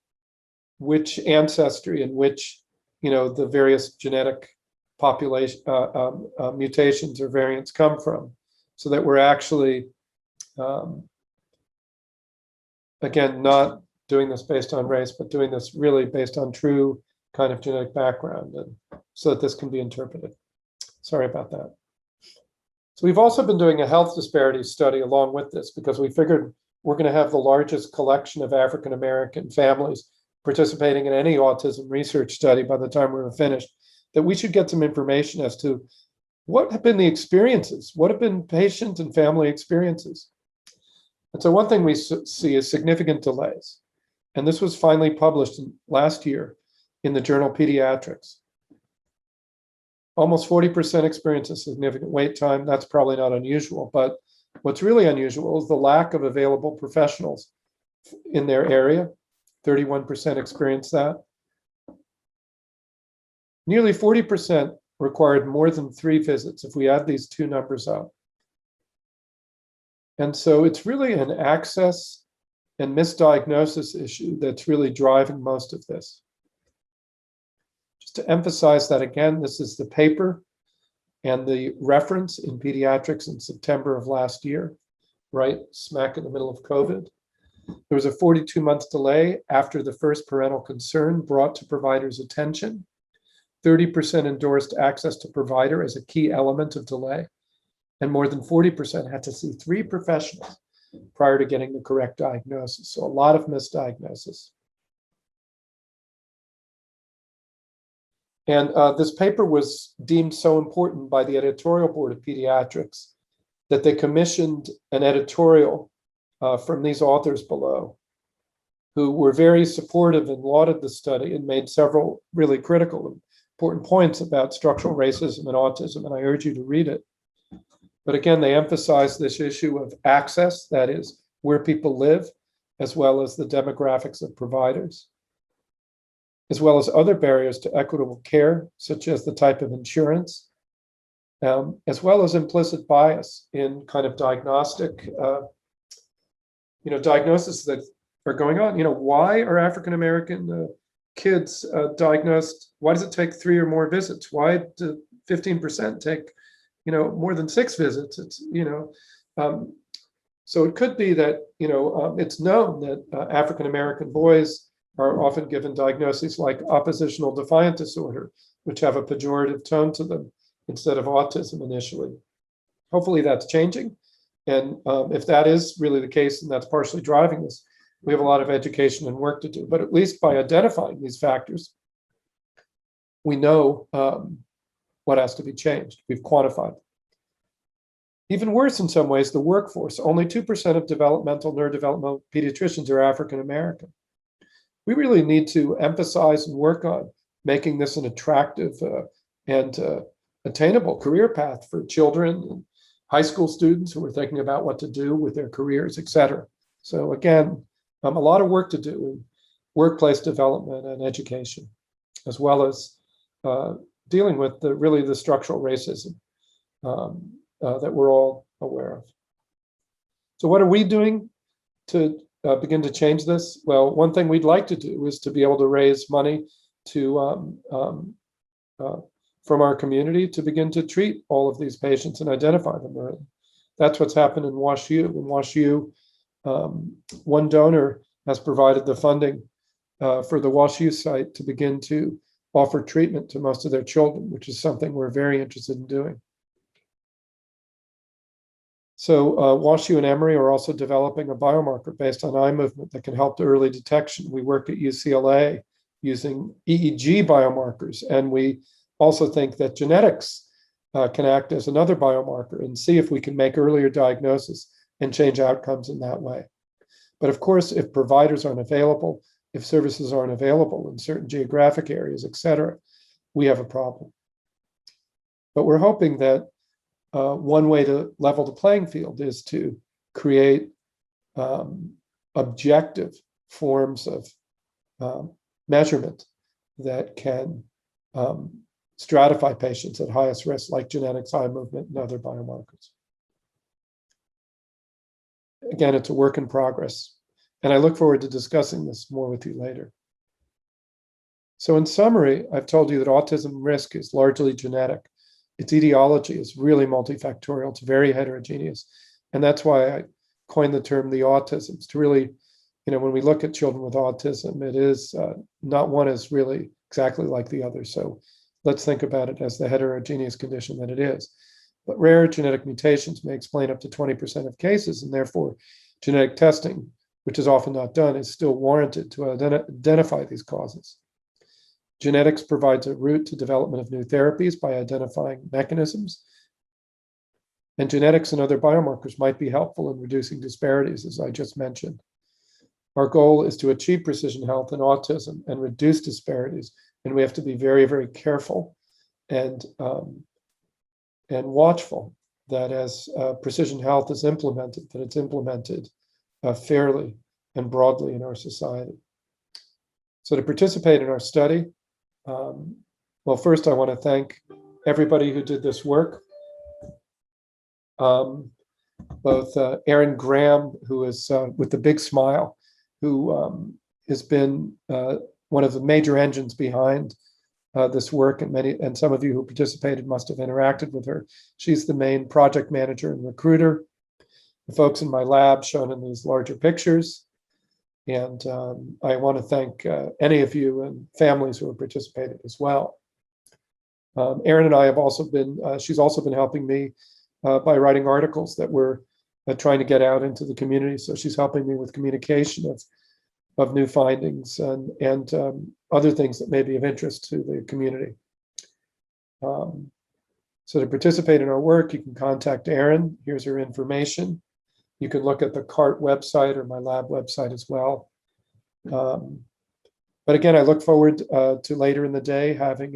which ancestry and which, the various genetic population mutations or variants come from, so that we're actually again, not doing this based on race, but doing this really based on true kind of genetic background, and so that this can be interpreted. Sorry about that. So we've also been doing a health disparities study along with this, because we figured we're going to have the largest collection of African American families participating in any autism research study by the time we were finished, that we should get some information as to what have been the experiences, what have been patient and family experiences. And so one thing we see is significant delays. And this was finally published last year in the journal Pediatrics. Almost 40% experience a significant wait time. That's probably not unusual, but what's really unusual is the lack of available professionals in their area. 31% experience that. Nearly 40% required more than 3 visits if we add these two numbers up. And so it's really an access and misdiagnosis issue that's really driving most of this. Just to emphasize that again, this is the paper and the reference in Pediatrics in September of last year, right smack in the middle of COVID. There was a 42-month delay after the first parental concern brought to providers' attention. 30% endorsed access to provider as a key element of delay. And more than 40% had to see 3 professionals prior to getting the correct diagnosis. So a lot of misdiagnosis. And this paper was deemed so important by the editorial board of Pediatrics that they commissioned an editorial from these authors below, who were very supportive and lauded the study and made several really critical and important points about structural racism and autism, and I urge you to read it. But again, they emphasize this issue of access, that is, where people live, as well as the demographics of providers, as well as other barriers to equitable care, such as the type of insurance, as well as implicit bias in kind of diagnostic, diagnosis that are going on. Why are African American kids diagnosed? Why does it take 3 or more visits? Why do 15% take, more than 6 visits? It's, so it could be that, it's known that African American boys are often given diagnoses like oppositional defiant disorder, which have a pejorative tone to them instead of autism initially. Hopefully that's changing. And if that is really the case, and that's partially driving this, we have a lot of education and work to do. But at least by identifying these factors, we know what has to be changed. We've quantified. Even worse in some ways, the workforce. Only 2% of developmental neurodevelopmental pediatricians are African American. We really need to emphasize and work on making this an attractive and attainable career path for children and high school students who are thinking about what to do with their careers, et cetera. So again, a lot of work to do in workplace development and education, as well as dealing with the structural racism that we're all aware of. So what are we doing to begin to change this? Well, one thing we'd like to do is to be able to raise money to from our community to begin to treat all of these patients and identify them early. That's what's happened in WashU. In WashU, one donor has provided the funding for the WashU site to begin to offer treatment to most of their children, which is something we're very interested in doing. So WashU and Emory are also developing a biomarker based on eye movement that can help to early detection. We work at UCLA using EEG biomarkers, and we also think that genetics can act as another biomarker and see if we can make earlier diagnosis and change outcomes in that way. But of course, if providers aren't available, if services aren't available in certain geographic areas, et cetera, we have a problem. But we're hoping that one way to level the playing field is to create objective forms of measurement that can stratify patients at highest risk, like genetics, eye movement, and other biomarkers. Again, it's a work in progress, and I look forward to discussing this more with you later. So in summary, I've told you that autism risk is largely genetic. Its etiology is really multifactorial. It's very heterogeneous. And that's why I coined the term the autisms, to really, when we look at children with autism, it is not one is really exactly like the other. So let's think about it as the heterogeneous condition that it is. But rare genetic mutations may explain up to 20% of cases, and therefore genetic testing, which is often not done, is still warranted to identify these causes. Genetics provides a route to development of new therapies by identifying mechanisms. And genetics and other biomarkers might be helpful in reducing disparities, as I just mentioned. Our goal is to achieve precision health in autism and reduce disparities. And we have to be very, very careful and watchful that as precision health is implemented, that it's implemented fairly and broadly in our society. So to participate in our study, well, first I want to thank everybody who did this work. Both Aaron Graham, who is with the big smile, who has been one of the major engines behind this work, and some of you who participated must have interacted with her. She's the main project manager and recruiter. The folks in my lab shown in these larger pictures. And I want to thank any of you and families who have participated as well. Erin and I have also been, she's also been helping me by writing articles that we're trying to get out into the community. So she's helping me with communication of new findings and other things that may be of interest to the community. So to participate in our work, you can contact Erin. Here's her information. You can look at the CART website or my lab website as well. But again, I look forward to later in the day having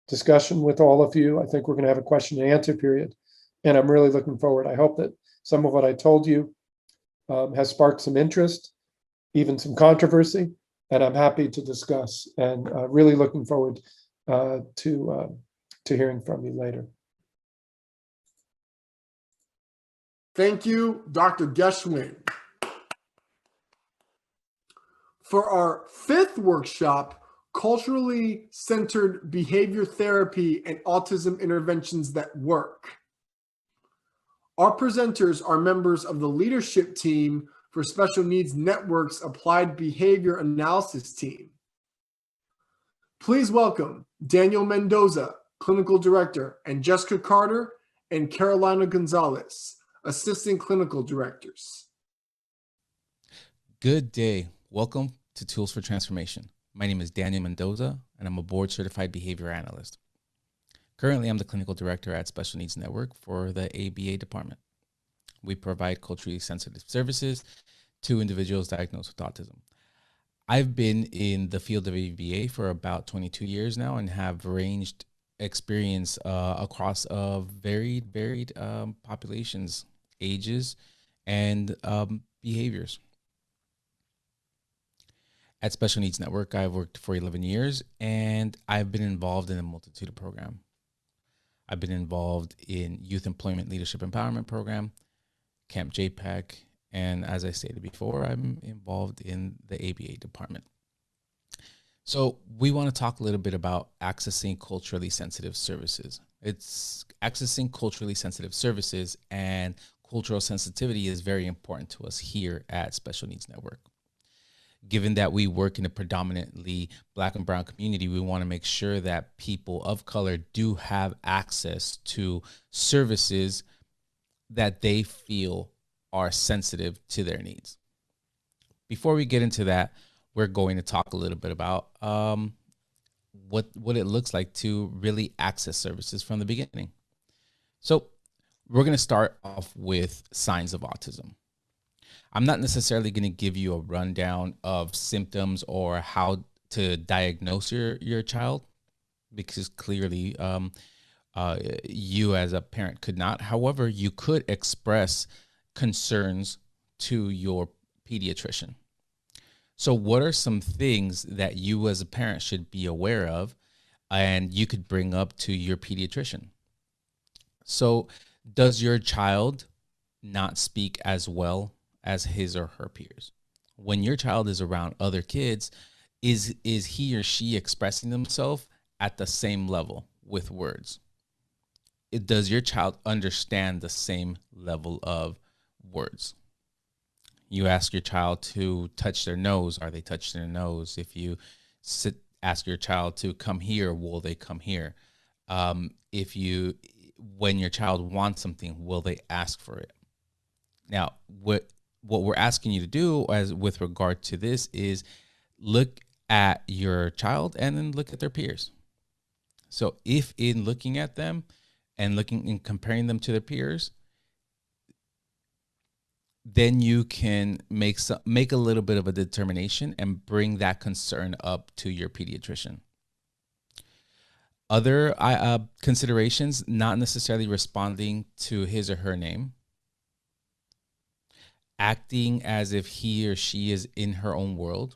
discussion with all of you. I think we're going to have a question and answer period, and I'm really looking forward. I hope that some of what I told you has sparked some interest, even some controversy, and I'm happy to discuss, and really looking forward to hearing from you later. Thank you, Dr. Geschwin. For our fifth workshop, Culturally Centered Behavior Therapy and Autism Interventions That Work, our presenters are members of the leadership team for Special Needs Network's Applied Behavior Analysis team. Please welcome Daniel Mendoza, Clinical Director, and Jessica Carter and Carolina Gonzalez, Assistant Clinical Directors. Good day. Welcome to Tools for Transformation. My name is Daniel Mendoza, and I'm a board-certified behavior analyst. Currently, I'm the Clinical Director at Special Needs Network for the ABA department. We provide culturally sensitive services to individuals diagnosed with autism. I've been in the field of ABA for about 22 years now and have ranged experience across varied populations, ages, and behaviors. At Special Needs Network, I've worked for 11 years, and I've been involved in a multitude of programs. I've been involved in Youth Employment Leadership Empowerment Program, Camp JPEG, and as I stated before, I'm involved in the ABA department. So we want to talk a little bit about accessing culturally sensitive services. It's accessing culturally sensitive services, and cultural sensitivity is very important to us here at Special Needs Network. Given that we work in a predominantly Black and Brown community, we want to make sure that people of color do have access to services that they feel are sensitive to their needs. Before we get into that, we're going to talk a little bit about what it looks like to really access services from the beginning. So we're going to start off with signs of autism. I'm not necessarily going to give you a rundown of symptoms or how to diagnose your child, because clearly you as a parent could not. However, you could express concerns to your pediatrician. So what are some things that you as a parent should be aware of and you could bring up to your pediatrician? So does your child not speak as well as his or her peers? When your child is around other kids, is he or she expressing themselves at the same level with words? Does your child understand the same level of words? You ask your child to touch their nose, are they touching their nose? If you ask your child to come here, will they come here? When your child wants something, will they ask for it? Now, what we're asking you to do with regard to this is look at your child and then look at their peers. So if in looking at them and looking and comparing them to their peers, then you can make a little bit of a determination and bring that concern up to your pediatrician. Other considerations, not necessarily responding to his or her name, acting as if he or she is in her own world.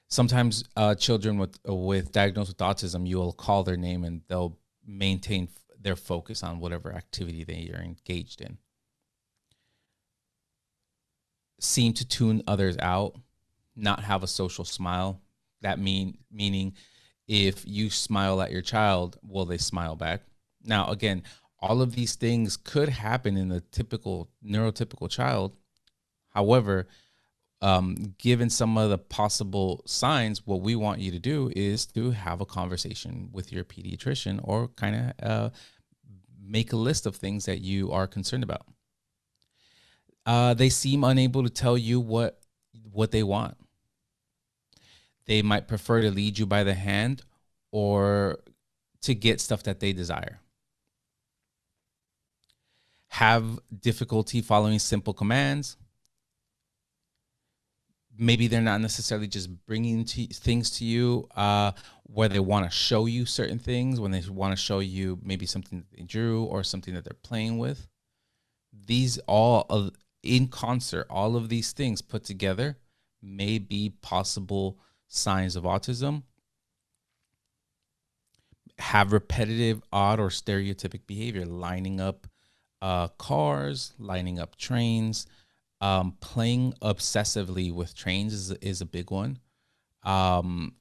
Sometimes children with diagnosed with autism, you will call their name and they'll maintain their focus on whatever activity they are engaged in. Seem to tune others out, not have a social smile. That meaning if you smile at your child, will they smile back? Now, again, all of these things could happen in the typical neurotypical child. However, given some of the possible signs, what we want you to do is to have a conversation with your pediatrician or kind of make a list of things that you are concerned about. They seem unable to tell you what they want. They might prefer to lead you by the hand or to get stuff that they desire. Have difficulty following simple commands. maybe they're not necessarily just bringing things to you where they want to show you certain things, when they want to show you maybe something that they drew or something that they're playing with. These all in concert, all of these things put together may be possible signs of autism. Have repetitive, odd, or stereotypic behavior, lining up cars, lining up trains, playing obsessively with trains is a big one. And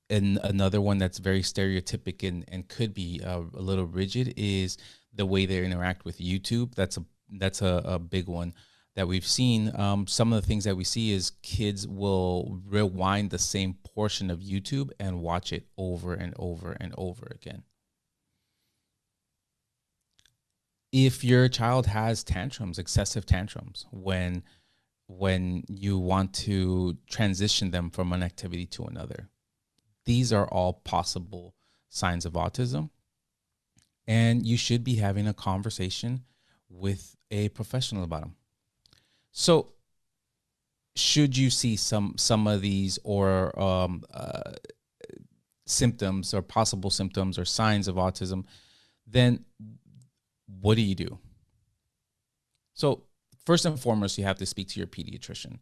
another one that's very stereotypic and could be a little rigid is the way they interact with YouTube. That's a big one that we've seen. Some of the things that we see is kids will rewind the same portion of YouTube and watch it over and over and over again. If your child has tantrums, excessive tantrums, when you want to transition them from one activity to another, these are all possible signs of autism. And you should be having a conversation with a professional about them. So should you see some of these or symptoms or possible symptoms or signs of autism, then what do you do? So first and foremost, you have to speak to your pediatrician.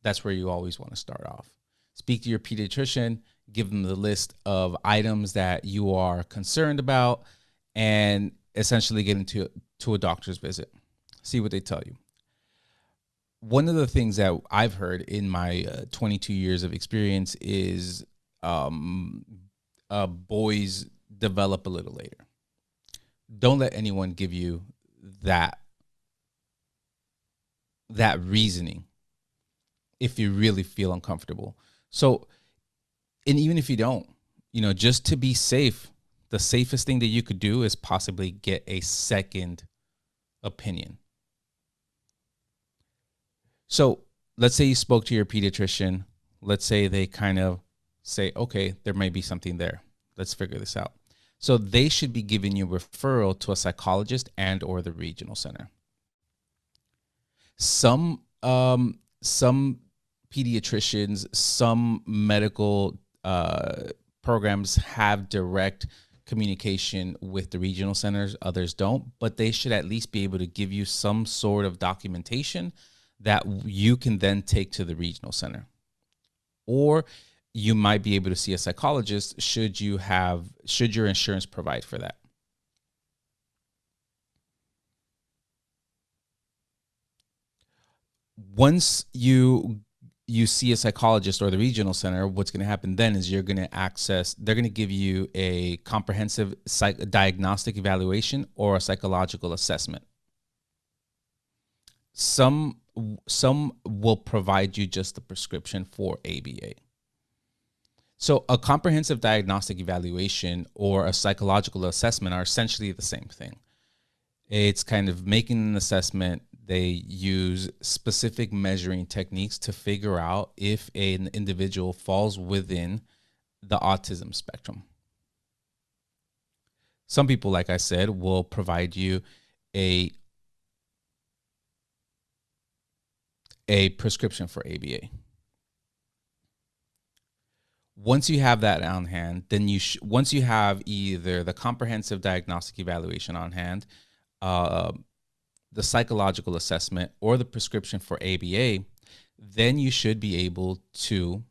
That's where you always want to start off. Speak to your pediatrician, give them the list of items that you are concerned about, and essentially get into a doctor's visit. See what they tell you. One of the things that I've heard in my 22 years of experience is boys develop a little later. Don't let anyone give you that reasoning if you really feel uncomfortable. So, and even if you don't, just to be safe, the safest thing that you could do is possibly get a second opinion. So let's say you spoke to your pediatrician. Let's say they kind of say, okay, there may be something there. Let's figure this out. So they should be giving you a referral to a psychologist and or the regional center. Some pediatricians, some medical programs have direct communication with the regional centers. Others don't, but they should at least be able to give you some sort of documentation that you can then take to the regional center. Or you might be able to see a psychologist should your insurance provide for that. Once you see a psychologist or the regional center, what's going to happen then is they're going to give you a comprehensive diagnostic evaluation or a psychological assessment. Some will provide you just the prescription for ABA. So a comprehensive diagnostic evaluation or a psychological assessment are essentially the same thing. It's kind of making an assessment. They use specific measuring techniques to figure out if an individual falls within the autism spectrum. Some people, like I said, will provide you a prescription for ABA. Once you have that on hand, then once you have either the comprehensive diagnostic evaluation on hand, the psychological assessment, or the prescription for ABA, then you should be able to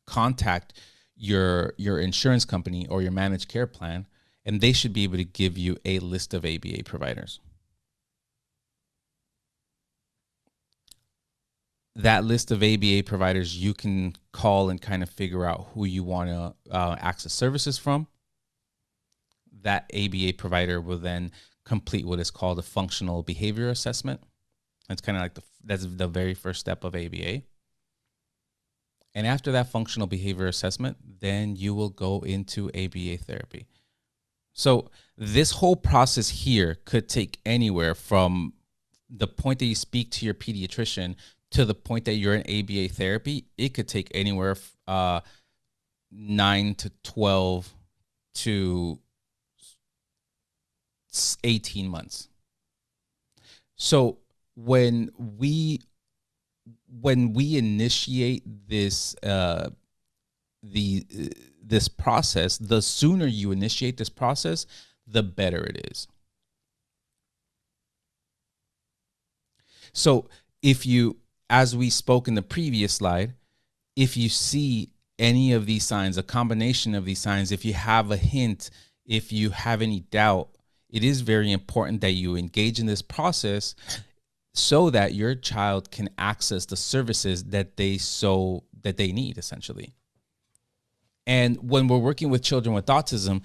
contact your insurance company or your managed care plan, and they should be able to give you a list of ABA providers. That list of ABA providers, you can call and kind of figure out who you want to access services from. That ABA provider will then complete what is called a functional behavior assessment. It's kind of like that's the very first step of ABA. And after that functional behavior assessment, then you will go into ABA therapy. So this whole process here could take anywhere from the point that you speak to your pediatrician to the point that you're in ABA therapy. It could take anywhere 9 to 12 to 18 months. So when we when we initiate this this process, the sooner you initiate this process, the better it is. So if you, as we spoke in the previous slide, if you see any of these signs, a combination of these signs, if you have a hint, if you have any doubt, it is very important that you engage in this process so that your child can access the services that they need, essentially. And when we're working with children with autism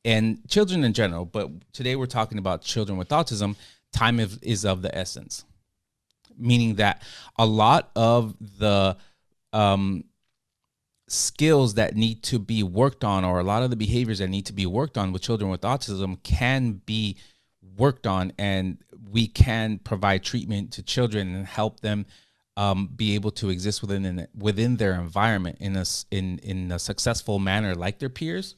and children in general, but today we're talking about children with autism, time is of the essence, meaning that a lot of the skills that need to be worked on, or a lot of the behaviors that need to be worked on with children with autism, can be worked on, and we can provide treatment to children and help them be able to exist within their environment in a successful manner like their peers.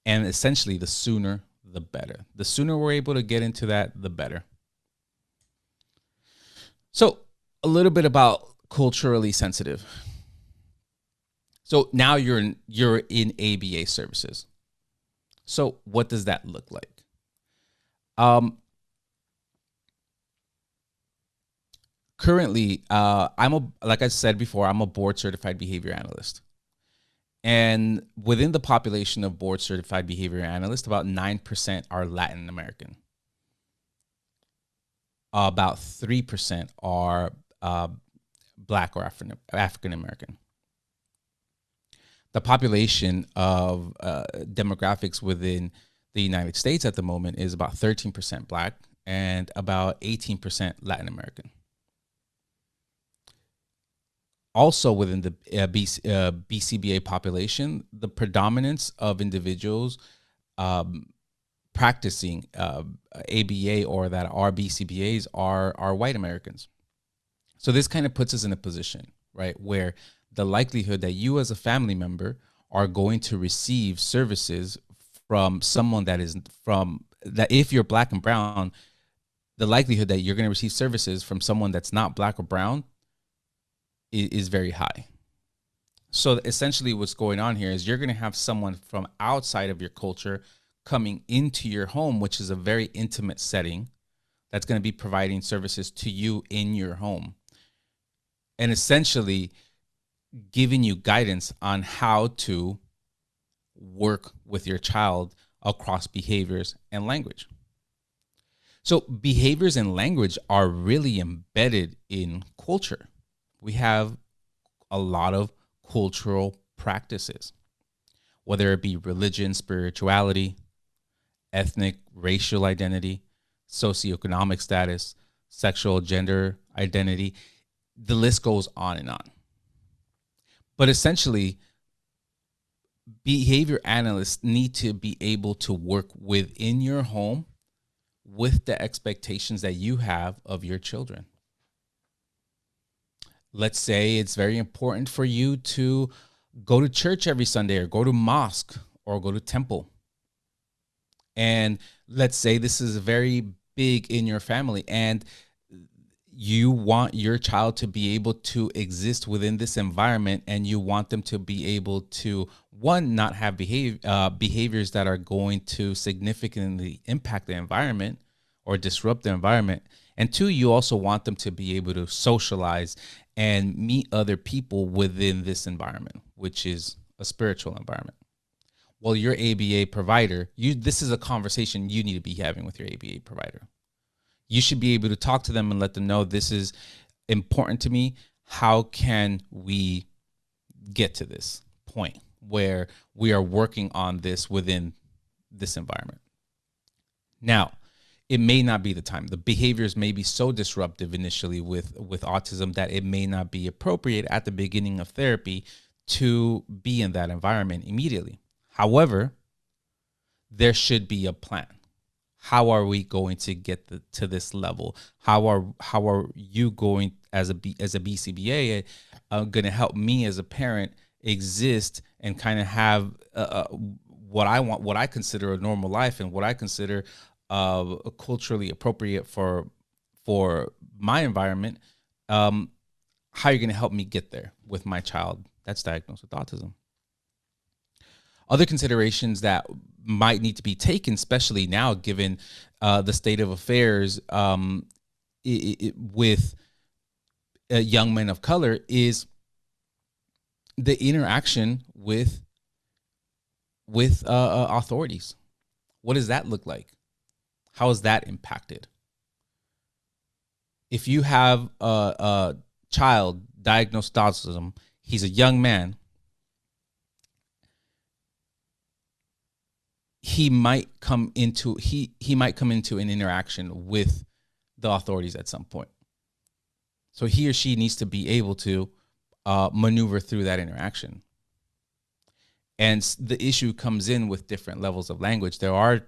And essentially, the sooner the better. The sooner we're able to get into that, the better. So a little bit about culturally sensitive. So now you're in ABA services. So what does that look like? Currently, like I said before, I'm a board certified behavior analyst. And within the population of board certified behavior analysts, about 9% are Latin American. About 3% are Black or African American. The population of demographics within the United States at the moment is about 13% Black and about 18% Latin American. Also within the BCBA population, the predominance of individuals practicing ABA or that are BCBAs are white Americans. So this kind of puts us in a position, right, where the likelihood that you as a family member are going to receive services from someone that if you're Black and brown, the likelihood that you're going to receive services from someone that's not Black or brown is very high. So essentially what's going on here is you're going to have someone from outside of your culture coming into your home, which is a very intimate setting, that's going to be providing services to you in your home. And essentially giving you guidance on how to work with your child across behaviors and language. So behaviors and language are really embedded in culture. We have a lot of cultural practices, whether it be religion, spirituality, ethnic, racial identity, socioeconomic status, sexual gender identity. The list goes on and on. But essentially, behavior analysts need to be able to work within your home with the expectations that you have of your children. Let's say it's very important for you to go to church every Sunday or go to mosque or go to temple. And let's say this is very big in your family and you want your child to be able to exist within this environment, and you want them to be able to, one, not have behaviors that are going to significantly impact the environment or disrupt the environment. And two, you also want them to be able to socialize and meet other people within this environment, which is a spiritual environment. Well, your ABA provider, this is a conversation you need to be having with your ABA provider. You should be able to talk to them and let them know this is important to me. How can we get to this point where we are working on this within this environment? Now, it may not be the time. The behaviors may be so disruptive initially with autism that it may not be appropriate at the beginning of therapy to be in that environment immediately. However, there should be a plan. How are we going to get to this level? How are you going as a BCBA going to help me as a parent exist and kind of have what I want, what I consider a normal life, and what I consider culturally appropriate for my environment, how are you going to help me get there with my child that's diagnosed with autism? Other considerations that might need to be taken, especially now, given the state of affairs with young men of color, is the interaction with authorities. What does that look like? How is that impacted? If you have a child diagnosed with autism, he's a young man, he might come into an interaction with the authorities at some point. So he or she needs to be able to maneuver through that interaction. And the issue comes in with different levels of language. There are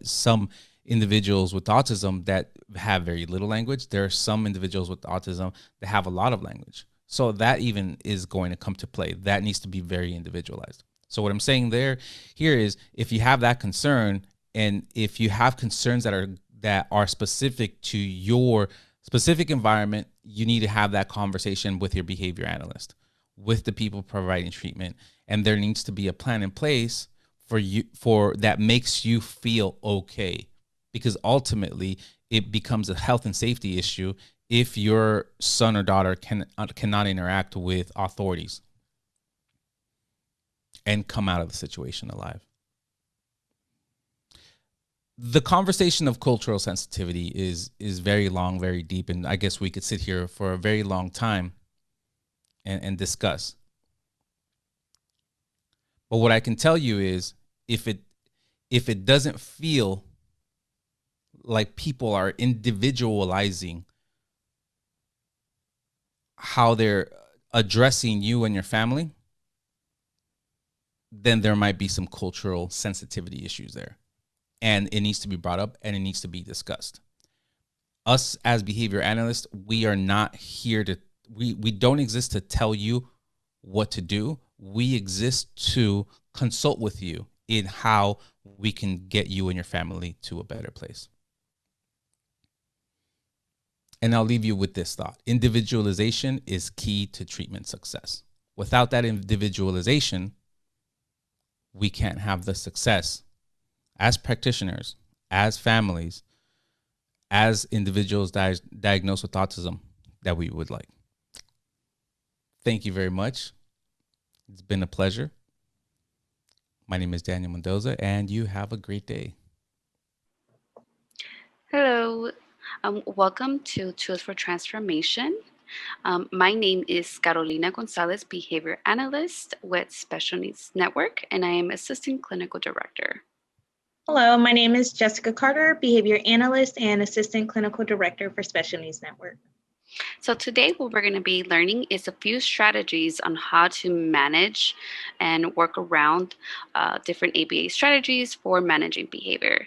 some individuals with autism that have very little language. There are some individuals with autism that have a lot of language. So that even is going to come to play. That needs to be very individualized. So what I'm saying here is, if you have that concern, and if you have concerns that are specific to your specific environment, you need to have that conversation with your behavior analyst, with the people providing treatment, and there needs to be a plan in place for that makes you feel okay, because ultimately it becomes a health and safety issue if your son or daughter cannot interact with authorities and come out of the situation alive. The conversation of cultural sensitivity is very long, very deep, and I guess we could sit here for a very long time and discuss. But what I can tell you is, if it doesn't feel like people are individualizing how they're addressing you and your family, then there might be some cultural sensitivity issues there. And it needs to be brought up and it needs to be discussed. Us as behavior analysts, we are not here we don't exist to tell you what to do. We exist to consult with you in how we can get you and your family to a better place. And I'll leave you with this thought. Individualization is key to treatment success. Without that individualization, we can't have the success as practitioners, as families, as individuals diagnosed with autism that we would like. Thank you very much. It's been a pleasure. My name is Daniel Mendoza, and you have a great day. Hello, welcome to Tools for Transformation. My name is Carolina Gonzalez, Behavior Analyst with Special Needs Network, and I am Assistant Clinical Director. Hello, my name is Jessica Carter, Behavior Analyst and Assistant Clinical Director for Special Needs Network. So today what we're going to be learning is a few strategies on how to manage and work around different ABA strategies for managing behavior.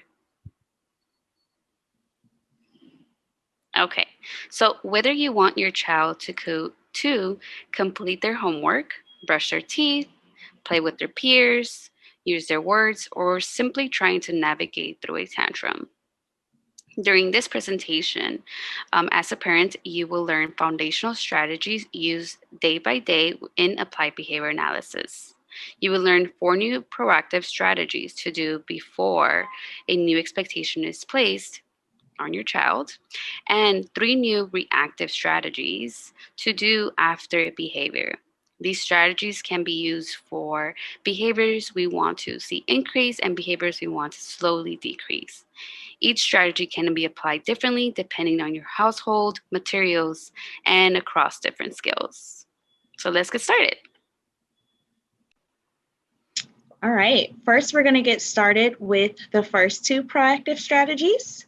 Okay, so whether you want your child to complete their homework, brush their teeth, play with their peers, use their words, or simply trying to navigate through a tantrum. During this presentation, as a parent, you will learn foundational strategies used day by day in applied behavior analysis. You will learn 4 new proactive strategies to do before a new expectation is placed on your child, and 3 new reactive strategies to do after behavior. These strategies can be used for behaviors we want to see increase and behaviors we want to slowly decrease. Each strategy can be applied differently depending on your household, materials, and across different skills. So let's get started. All right, first we're going to get started with the first 2 proactive strategies.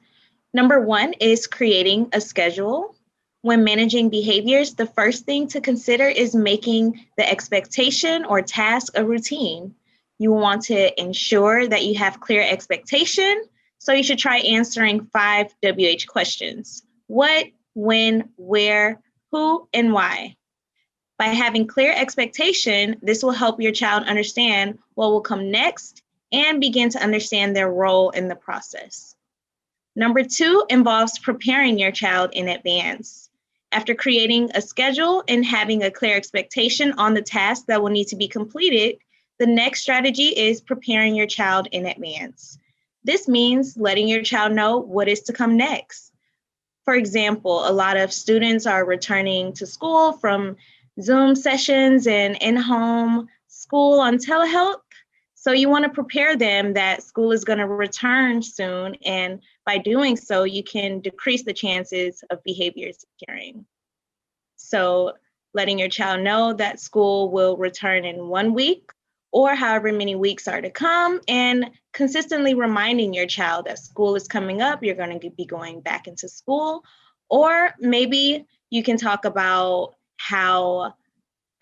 Number 1 is creating a schedule. When managing behaviors, the first thing to consider is making the expectation or task a routine. You want to ensure that you have clear expectation, so you should try answering 5 WH questions. What, when, where, who, and why. By having clear expectation, this will help your child understand what will come next and begin to understand their role in the process. Number 2 involves preparing your child in advance. After creating a schedule and having a clear expectation on the tasks that will need to be completed, the next strategy is preparing your child in advance. This means letting your child know what is to come next. For example, a lot of students are returning to school from Zoom sessions and in-home school on telehealth. So you want to prepare them that school is going to return soon, and by doing so, you can decrease the chances of behaviors occurring. So letting your child know that school will return in 1 week or however many weeks are to come, and consistently reminding your child that school is coming up, you're going to be going back into school. Or maybe you can talk about how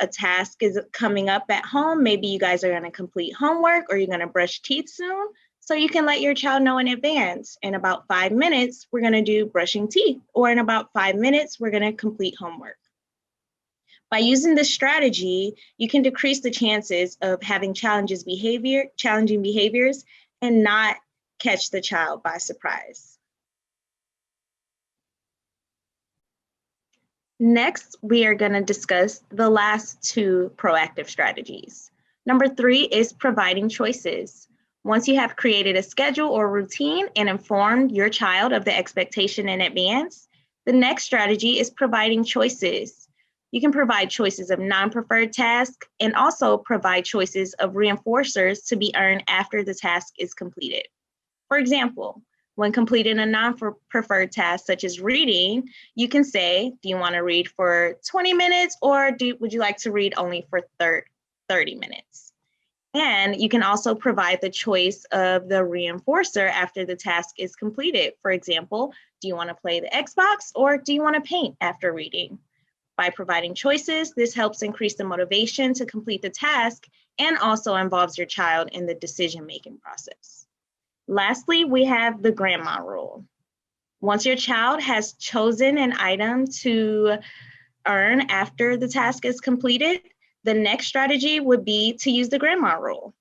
a task is coming up at home. Maybe you guys are going to complete homework or you're going to brush teeth soon. So you can let your child know in advance. In about 5 minutes, we're going to do brushing teeth, or in about 5 minutes, we're going to complete homework. By using this strategy, you can decrease the chances of having challenging behaviors and not catch the child by surprise. Next, we are going to discuss the last two proactive strategies. Number 3 is providing choices. Once you have created a schedule or routine and informed your child of the expectation in advance, the next strategy is providing choices. You can provide choices of non-preferred tasks and also provide choices of reinforcers to be earned after the task is completed. For example, when completing a non-preferred task such as reading, you can say, do you want to read for 20 minutes or would you like to read only for 30 minutes? And you can also provide the choice of the reinforcer after the task is completed. For example, do you want to play the Xbox or do you want to paint after reading? By providing choices, this helps increase the motivation to complete the task and also involves your child in the decision-making process. Lastly, we have the grandma rule. Once your child has chosen an item to earn after the task is completed, the next strategy would be to use the grandma rule.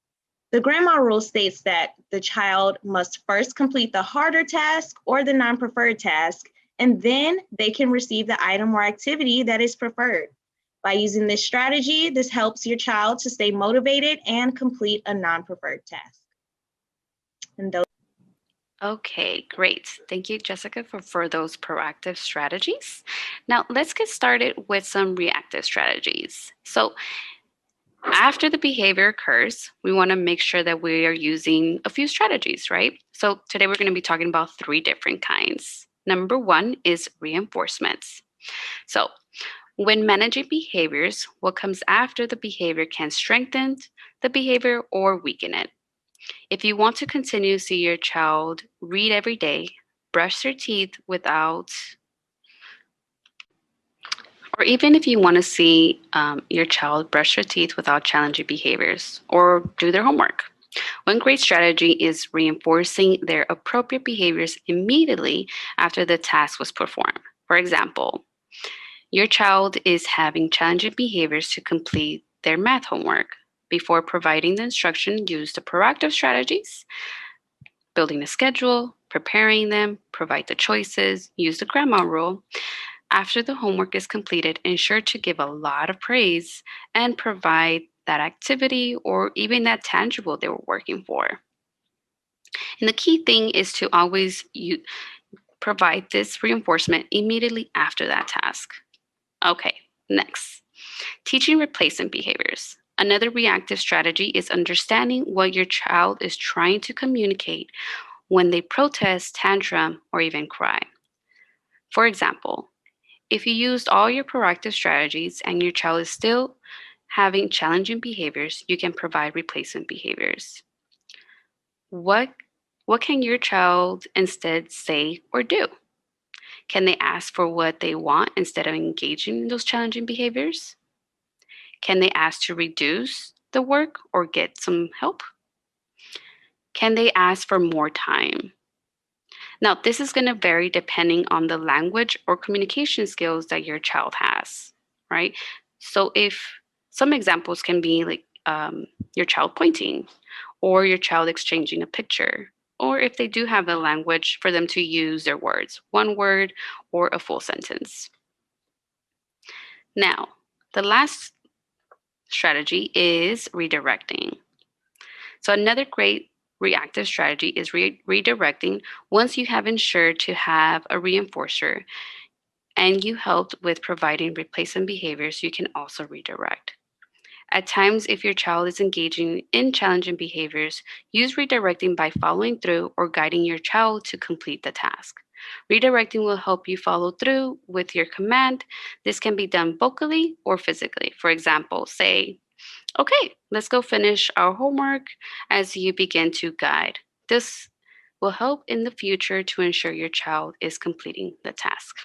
The grandma rule states that the child must first complete the harder task or the non-preferred task, and then they can receive the item or activity that is preferred. By using this strategy, this helps your child to stay motivated and complete a non-preferred task. And those Okay, great. Thank you, Jessica, for those proactive strategies. Now, let's get started with some reactive strategies. So, after the behavior occurs, we want to make sure that we are using a few strategies, right? So, today we're going to be talking about 3 different kinds. Number 1 is reinforcements. So, when managing behaviors, what comes after the behavior can strengthen the behavior or weaken it. If you want to continue to see your child read every day, brush their teeth without, or even if you want to see your child brush their teeth without challenging behaviors or do their homework, one great strategy is reinforcing their appropriate behaviors immediately after the task was performed. For example, your child is having challenging behaviors to complete their math homework. Before providing the instruction, use the proactive strategies, building a schedule, preparing them, provide the choices, use the grandma rule. After the homework is completed, ensure to give a lot of praise and provide that activity or even that tangible they were working for. And the key thing is to always provide this reinforcement immediately after that task. Okay, next, teaching replacement behaviors. Another reactive strategy is understanding what your child is trying to communicate when they protest, tantrum, or even cry. For example, if you used all your proactive strategies and your child is still having challenging behaviors, you can provide replacement behaviors. What can your child instead say or do? Can they ask for what they want instead of engaging in those challenging behaviors? Can they ask to reduce the work or get some help? Can they ask for more time? Now, this is going to vary depending on the language or communication skills that your child has, right? So if some examples can be like your child pointing or your child exchanging a picture, or if they do have the language for them to use their words, one word or a full sentence. Now, the last strategy is redirecting. So another great reactive strategy is redirecting. Once you have ensured to have a reinforcer and you helped with providing replacement behaviors, you can also redirect. At times, if your child is engaging in challenging behaviors, use redirecting by following through or guiding your child to complete the task. Redirecting will help you follow through with your command. This can be done vocally or physically. For example, say, "Okay, let's go finish our homework," as you begin to guide. This will help in the future to ensure your child is completing the task.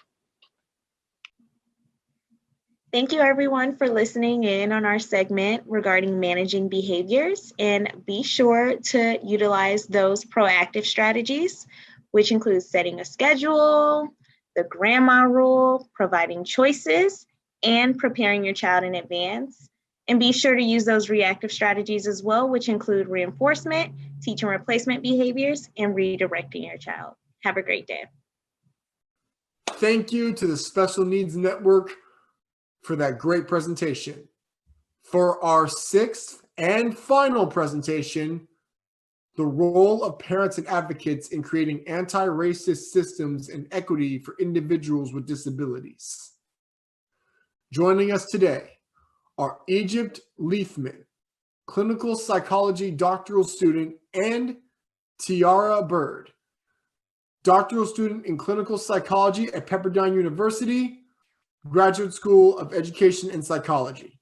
Thank you everyone for listening in on our segment regarding managing behaviors, and be sure to utilize those proactive strategies, which includes setting a schedule, the grandma rule, providing choices, and preparing your child in advance. And be sure to use those reactive strategies as well, which include reinforcement, teacher replacement behaviors, and redirecting your child. Have a great day. Thank you to the Special Needs Network for that great presentation. For our sixth and final presentation, the role of parents and advocates in creating anti-racist systems and equity for individuals with disabilities. Joining us today are Egypt Leithman, clinical psychology doctoral student, and Tiara Bird, doctoral student in clinical psychology at Pepperdine University, Graduate School of Education and Psychology.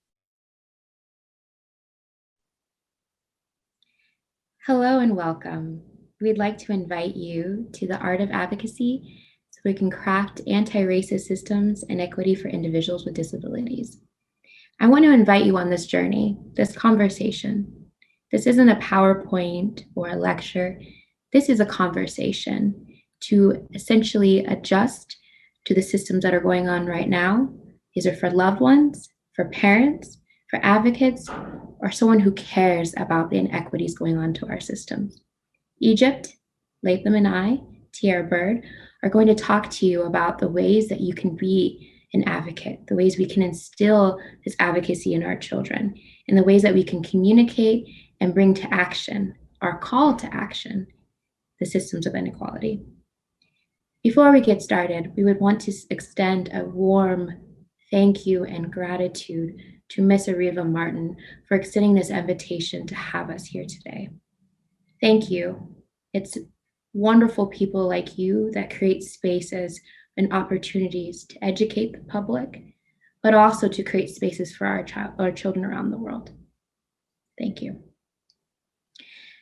Hello and welcome. We'd like to invite you to the art of advocacy so we can craft anti-racist systems and equity for individuals with disabilities. I want to invite you on this journey, this conversation. This isn't a PowerPoint or a lecture. This is a conversation to essentially adjust to the systems that are going on right now. These are for loved ones, for parents, for advocates, or someone who cares about the inequities going on to our systems. Egypt, Latham, and I, Tiara Bird, are going to talk to you about the ways that you can be an advocate, the ways we can instill this advocacy in our children, and the ways that we can communicate and bring to action, our call to action, the systems of inequality. Before we get started, we would want to extend a warm thank you and gratitude to Miss Ariva Martin for extending this invitation to have us here today. Thank you. It's wonderful people like you that create spaces and opportunities to educate the public, but also to create spaces for our children around the world. Thank you.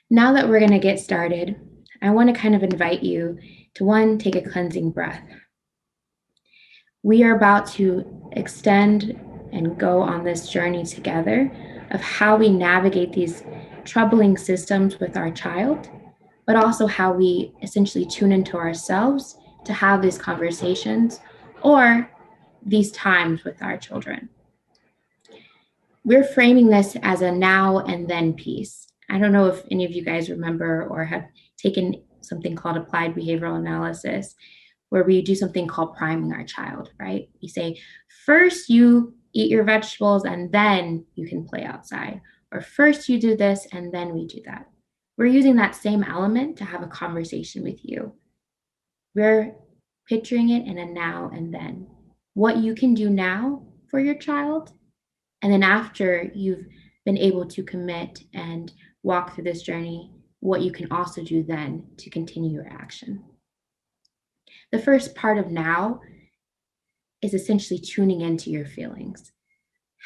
Now that we're going to get started, I want to kind of invite you to one, take a cleansing breath. We are about to extend and go on this journey together of how we navigate these troubling systems with our child, but also how we essentially tune into ourselves to have these conversations or these times with our children. We're framing this as a now and then piece. I don't know if any of you guys remember or have taken something called applied behavioral analysis, where we do something called priming our child, right? We say, first you eat your vegetables and then you can play outside, or first you do this and then we do that. We're using that same element to have a conversation with you. We're picturing it in a now and then. What you can do now for your child, and then after you've been able to commit and walk through this journey, what you can also do then to continue your action. The first part of now is essentially tuning into your feelings.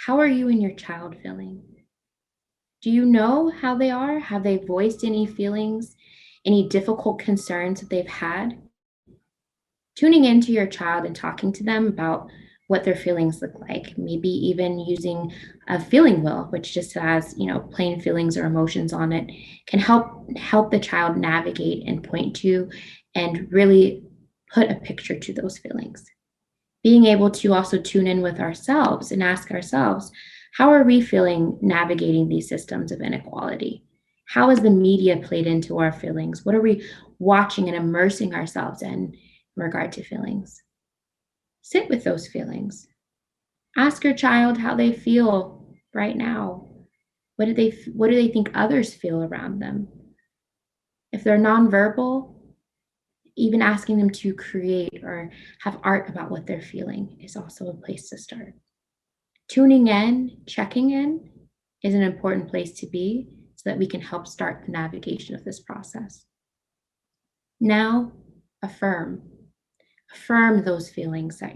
How are you and your child feeling? Do you know how they are? Have they voiced any feelings, any difficult concerns that they've had? Tuning into your child and talking to them about what their feelings look like, maybe even using a feeling wheel, which just has, plain feelings or emotions on it, can help the child navigate and point to and really put a picture to those feelings. Being able to also tune in with ourselves and ask ourselves, how are we feeling navigating these systems of inequality? How has the media played into our feelings? What are we watching and immersing ourselves in regard to feelings? Sit with those feelings. Ask your child how they feel right now. What do they think others feel around them? If they're nonverbal, even asking them to create or have art about what they're feeling is also a place to start. Tuning in, checking in is an important place to be so that we can help start the navigation of this process. Now, affirm. Affirm those feelings that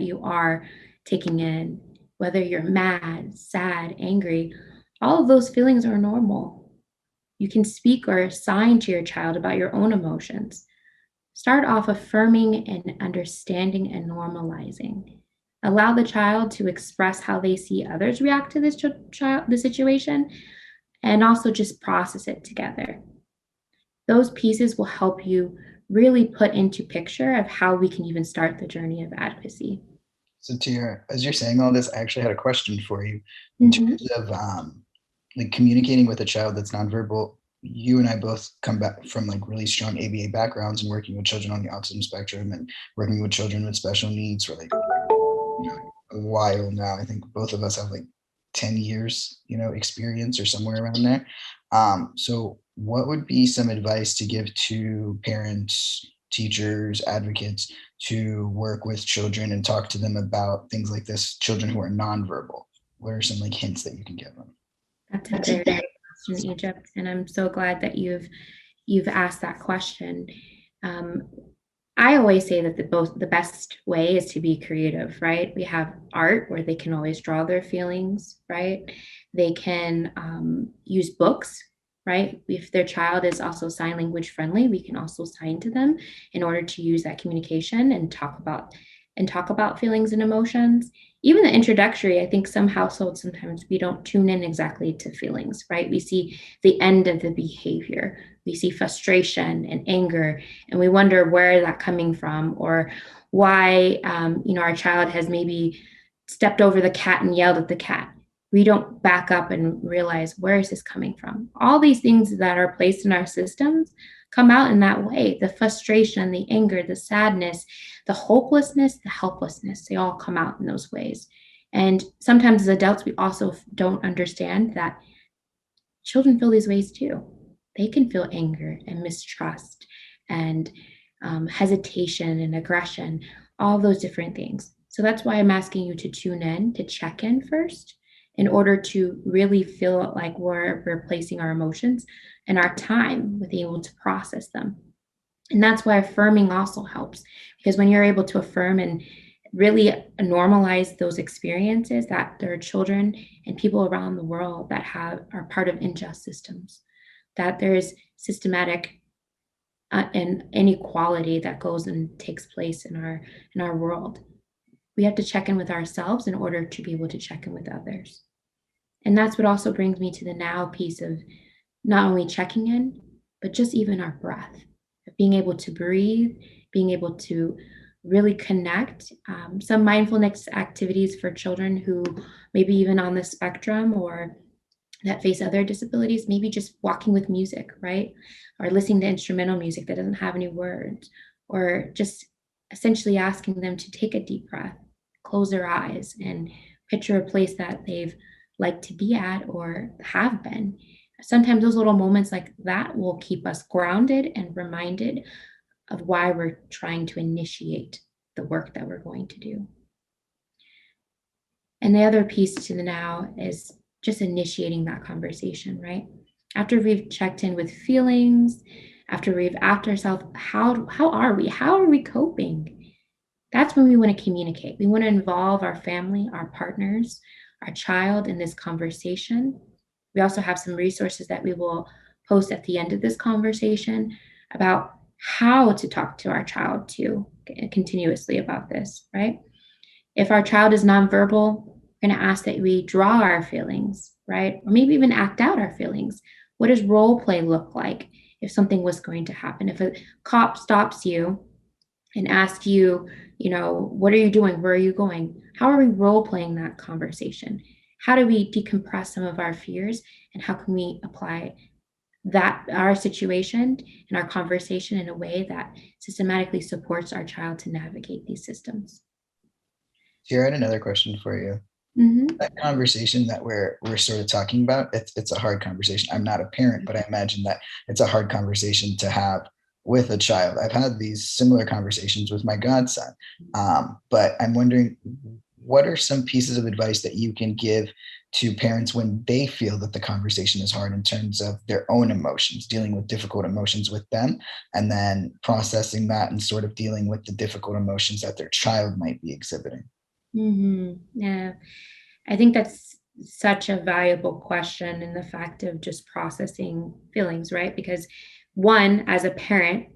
you are taking in, whether you're mad, sad, angry. All of those feelings are normal. You can speak or assign to your child about your own emotions. Start off affirming and understanding and normalizing. Allow the child to express how they see others react to the situation, and also just process it together. Those pieces will help you really put into picture of how we can even start the journey of advocacy. So Tia, as you're saying all this, I actually had a question for you in terms of like communicating with a child that's nonverbal. You and I both come back from like really strong ABA backgrounds and working with children on the autism spectrum and working with children with special needs for like a while now. I think both of us have like 10 years, experience or somewhere around there. So what would be some advice to give to parents, teachers, advocates to work with children and talk to them about things like this, children who are nonverbal? What are some like hints that you can give them? That's a very good question, Egypt, and I'm so glad that you've asked that question. I always say that the best way is to be creative, right? We have art where they can always draw their feelings, right? They can use books, right? If their child is also sign language friendly, we can also sign to them in order to use that communication and talk about feelings and emotions. Even the introductory, I think some households, sometimes we don't tune in exactly to feelings, right? We see the end of the behavior. We see frustration and anger, and we wonder where that coming from, or why, our child has maybe stepped over the cat and yelled at the cat. We don't back up and realize, where is this coming from? All these things that are placed in our systems come out in that way. The frustration, the anger, the sadness, the hopelessness, the helplessness, they all come out in those ways. And sometimes as adults, we also don't understand that children feel these ways too. They can feel anger and mistrust and hesitation and aggression, all those different things. So that's why I'm asking you to tune in, to check in first, in order to really feel like we're replacing our emotions and our time with being able to process them. And that's why affirming also helps, because when you're able to affirm and really normalize those experiences, that there are children and people around the world that are part of unjust systems, that there's systematic and inequality that goes and takes place in our world. We have to check in with ourselves in order to be able to check in with others. And that's what also brings me to the now piece of not only checking in, but just even our breath, of being able to breathe, being able to really connect. Some mindfulness activities for children who maybe even on the spectrum or that face other disabilities, maybe just walking with music, right? Or listening to instrumental music that doesn't have any words, or just essentially asking them to take a deep breath, close their eyes, and picture a place that they've liked to be at or have been. Sometimes those little moments like that will keep us grounded and reminded of why we're trying to initiate the work that we're going to do. And the other piece to the now is just initiating that conversation, right? After we've checked in with feelings, after we've asked ourselves, how are we? How are we coping? That's when we want to communicate. We want to involve our family, our partners, our child in this conversation. We also have some resources that we will post at the end of this conversation about how to talk to our child too, continuously about this, right? If our child is nonverbal, we're going to ask that we draw our feelings, right? Or maybe even act out our feelings. What does role play look like if something was going to happen? If a cop stops you and asks you, what are you doing? Where are you going? How are we role playing that conversation? How do we decompress some of our fears? And how can we apply our situation and our conversation in a way that systematically supports our child to navigate these systems? Here, I had another question for you. That conversation that we're sort of talking about, it's a hard conversation. I'm not a parent, but I imagine that it's a hard conversation to have with a child. I've had these similar conversations with my godson, but I'm wondering, what are some pieces of advice that you can give to parents when they feel that the conversation is hard in terms of their own emotions, dealing with difficult emotions with them, and then processing that and sort of dealing with the difficult emotions that their child might be exhibiting? Yeah, I think that's such a valuable question in the fact of just processing feelings, right? Because one, as a parent,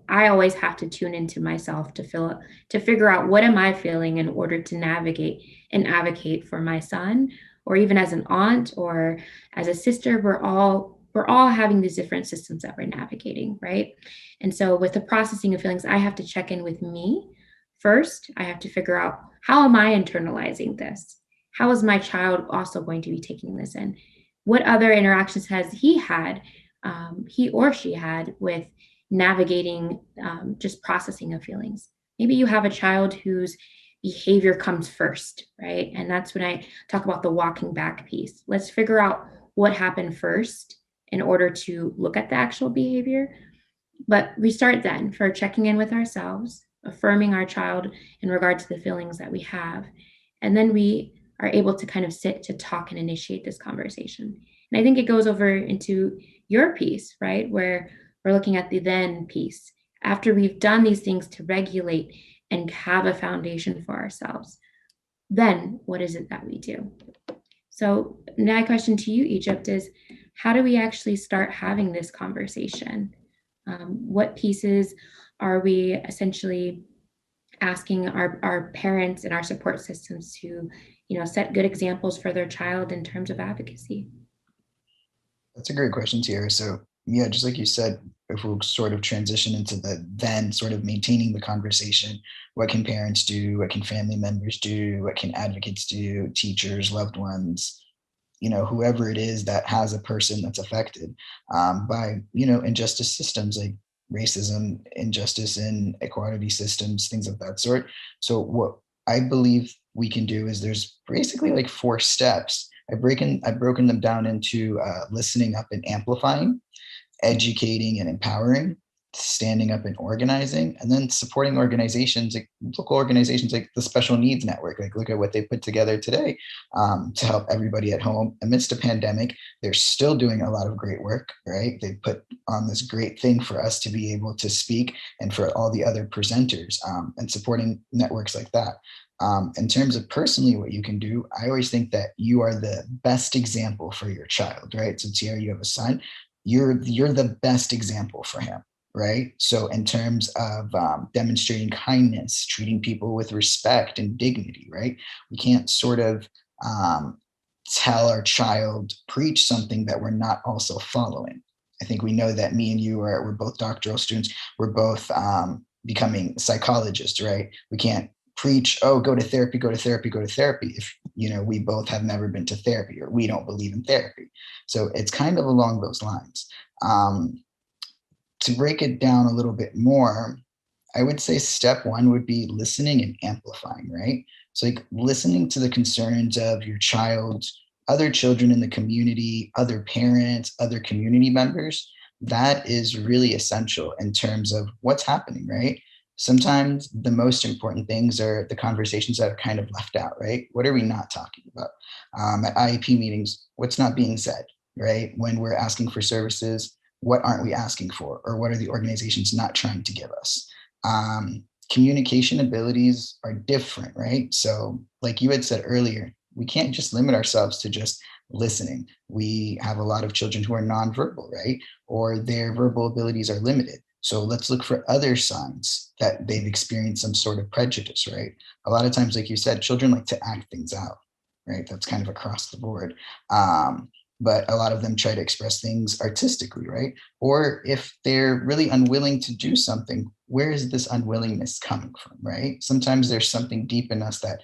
I always have to tune into myself to figure out what am I feeling in order to navigate and advocate for my son, or even as an aunt or as a sister, we're all having these different systems that we're navigating, right? And so with the processing of feelings, I have to check in with me first. I have to figure out, how am I internalizing this? How is my child also going to be taking this in? What other interactions has he or she had with navigating just processing of feelings? Maybe you have a child whose behavior comes first, right? And that's when I talk about the walking back piece. Let's figure out what happened first in order to look at the actual behavior. But we start then for checking in with ourselves, affirming our child in regard to the feelings that we have. And then we are able to kind of sit to talk and initiate this conversation. And I think it goes over into your piece, right? Where we're looking at the then piece. After we've done these things to regulate and have a foundation for ourselves, then what is it that we do? So my question to you, Egypt, is how do we actually start having this conversation? What pieces are we essentially asking our parents and our support systems to, set good examples for their child in terms of advocacy? That's a great question, Tiara. So, yeah, just like you said, if we'll sort of transition into the then sort of maintaining the conversation, what can parents do? What can family members do? What can advocates do? Teachers, loved ones, whoever it is that has a person that's affected by, injustice systems like racism, injustice in equality systems, things of that sort. So what I believe we can do is there's basically like 4 steps. I've broken them down into listening up and amplifying, educating and empowering, standing up and organizing, and then supporting organizations, like local organizations like the Special Needs Network. Like, look at what they put together today to help everybody at home amidst a pandemic. They're still doing a lot of great work, right? They put on this great thing for us to be able to speak, and for all the other presenters, and supporting networks like that. In terms of personally what you can do, I always think that you are the best example for your child, right? So Tiara, you have a son, you're the best example for him, right? So in terms of demonstrating kindness, treating people with respect and dignity, right? We can't sort of tell our child, preach something that we're not also following. I think we know that me and you we're both doctoral students. We're both becoming psychologists, right? We can't preach, oh, go to therapy, go to therapy, go to therapy, if we both have never been to therapy, or we don't believe in therapy. So it's kind of along those lines. To break it down a little bit more, I would say step 1 would be listening and amplifying, right? So like listening to the concerns of your child, other children in the community, other parents, other community members. That is really essential in terms of what's happening, right? Sometimes the most important things are the conversations that are kind of left out, right? What are we not talking about? At IEP meetings, what's not being said, right? When we're asking for services, what aren't we asking for? Or what are the organizations not trying to give us? Communication abilities are different, right? So like you had said earlier, we can't just limit ourselves to just listening. We have a lot of children who are nonverbal, right? Or their verbal abilities are limited. So let's look for other signs that they've experienced some sort of prejudice, right? A lot of times, like you said, children like to act things out, right? That's kind of across the board. But a lot of them try to express things artistically, right? Or if they're really unwilling to do something, where is this unwillingness coming from, right? Sometimes there's something deep in us that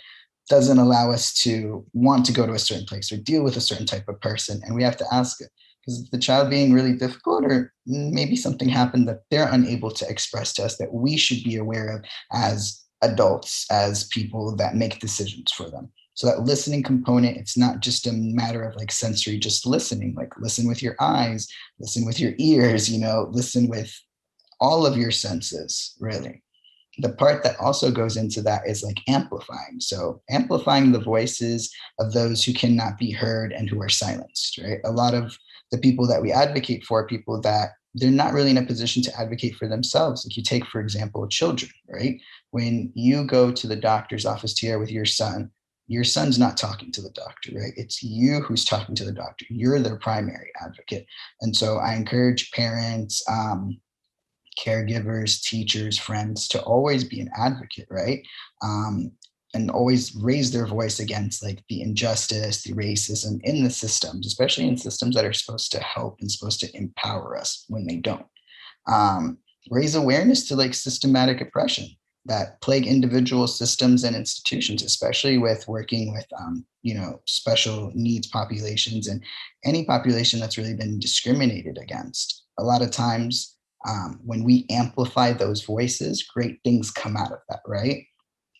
doesn't allow us to want to go to a certain place or deal with a certain type of person. And we have to ask it, because the child being really difficult, or maybe something happened that they're unable to express to us that we should be aware of as adults as people that make decisions for them. So that listening component, it's not just a matter of like sensory, just listening, like listen with your eyes, listen with your ears, listen with all of your senses, really. The part that also goes into that is like amplifying. So amplifying the voices of those who cannot be heard and who are silenced, right? A lot of the people that we advocate for are people that they're not really in a position to advocate for themselves. Like you take, for example, children, right? When you go to the doctor's office here with your son's not talking to the doctor, right? It's you who's talking to the doctor. You're their primary advocate. And so I encourage parents, caregivers, teachers, friends to always be an advocate, right? And always raise their voice against like the injustice, the racism in the systems, especially in systems that are supposed to help and supposed to empower us when they don't. Raise awareness to like systematic oppression that plague individual systems and institutions, especially with working with, special needs populations and any population that's really been discriminated against. A lot of times, when we amplify those voices, great things come out of that, right?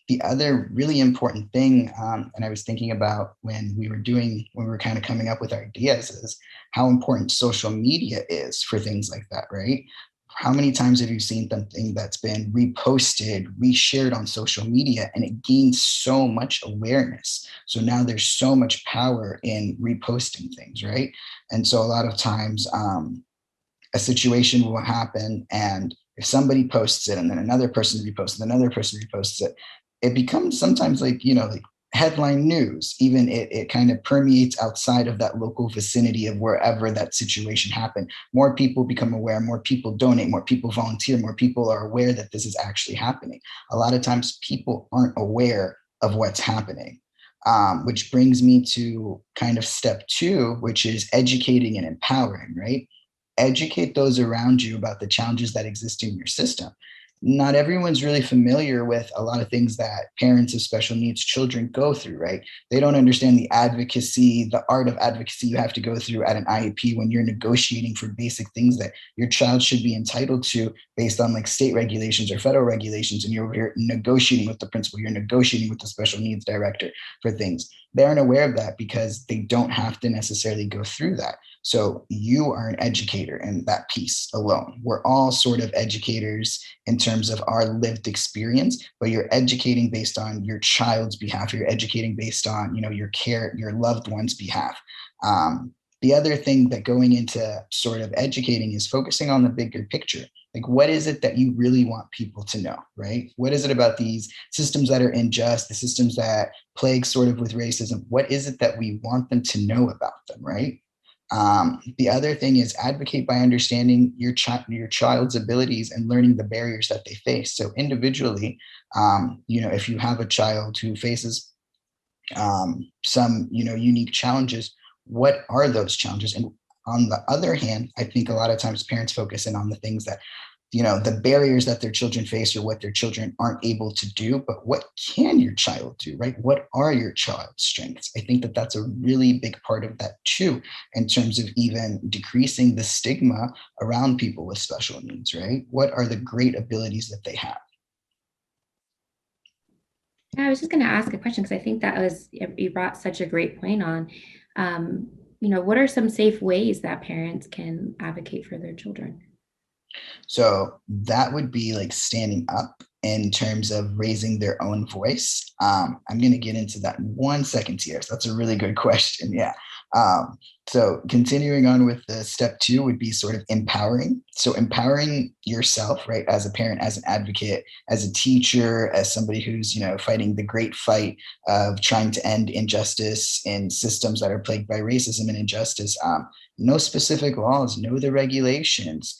The other really important thing, and I was thinking about when we were kind of coming up with our ideas, is how important social media is for things like that, right? How many times have you seen something that's been reposted, reshared on social media, and it gains so much awareness? So now there's so much power in reposting things, right? And so a lot of times, a situation will happen, and if somebody posts it and then another person reposts it, another person reposts it, it becomes sometimes like headline news. Even it kind of permeates outside of that local vicinity of wherever that situation happened. More people become aware, more people donate, more people volunteer, more people are aware that this is actually happening. A lot of times people aren't aware of what's happening. Which brings me to kind of step 2, which is educating and empowering, right? Educate those around you about the challenges that exist in your system. Not everyone's really familiar with a lot of things that parents of special needs children go through, right? They don't understand the advocacy, the art of advocacy you have to go through at an IEP when you're negotiating for basic things that your child should be entitled to based on like state regulations or federal regulations. And you're over here negotiating with the principal, you're negotiating with the special needs director for things. They aren't aware of that because they don't have to necessarily go through that. So you are an educator in that piece alone. We're all sort of educators in terms of our lived experience, but you're educating based on your child's behalf. You're educating based on, your loved one's behalf. The other thing that going into sort of educating is focusing on the bigger picture. Like, what is it that you really want people to know, right? What is it about these systems that are unjust, the systems that plague sort of with racism? What is it that we want them to know about them, right? The other thing is advocate by understanding your child's abilities and learning the barriers that they face. So individually, if you have a child who faces some unique challenges, what are those challenges? And on the other hand, I think a lot of times parents focus in on the things that the barriers that their children face or what their children aren't able to do, but what can your child do, right? What are your child's strengths? I think that that's a really big part of that too, in terms of even decreasing the stigma around people with special needs, right? What are the great abilities that they have? I was just going to ask a question because I think you brought such a great point on. What are some safe ways that parents can advocate for their children? So that would be like standing up in terms of raising their own voice. I'm going to get into that in 1 second here. So that's a really good question. Yeah. So continuing on with the step 2 would be sort of empowering. So empowering yourself, right, as a parent, as an advocate, as a teacher, as somebody who's, fighting the great fight of trying to end injustice in systems that are plagued by racism and injustice. Know specific laws, know the regulations,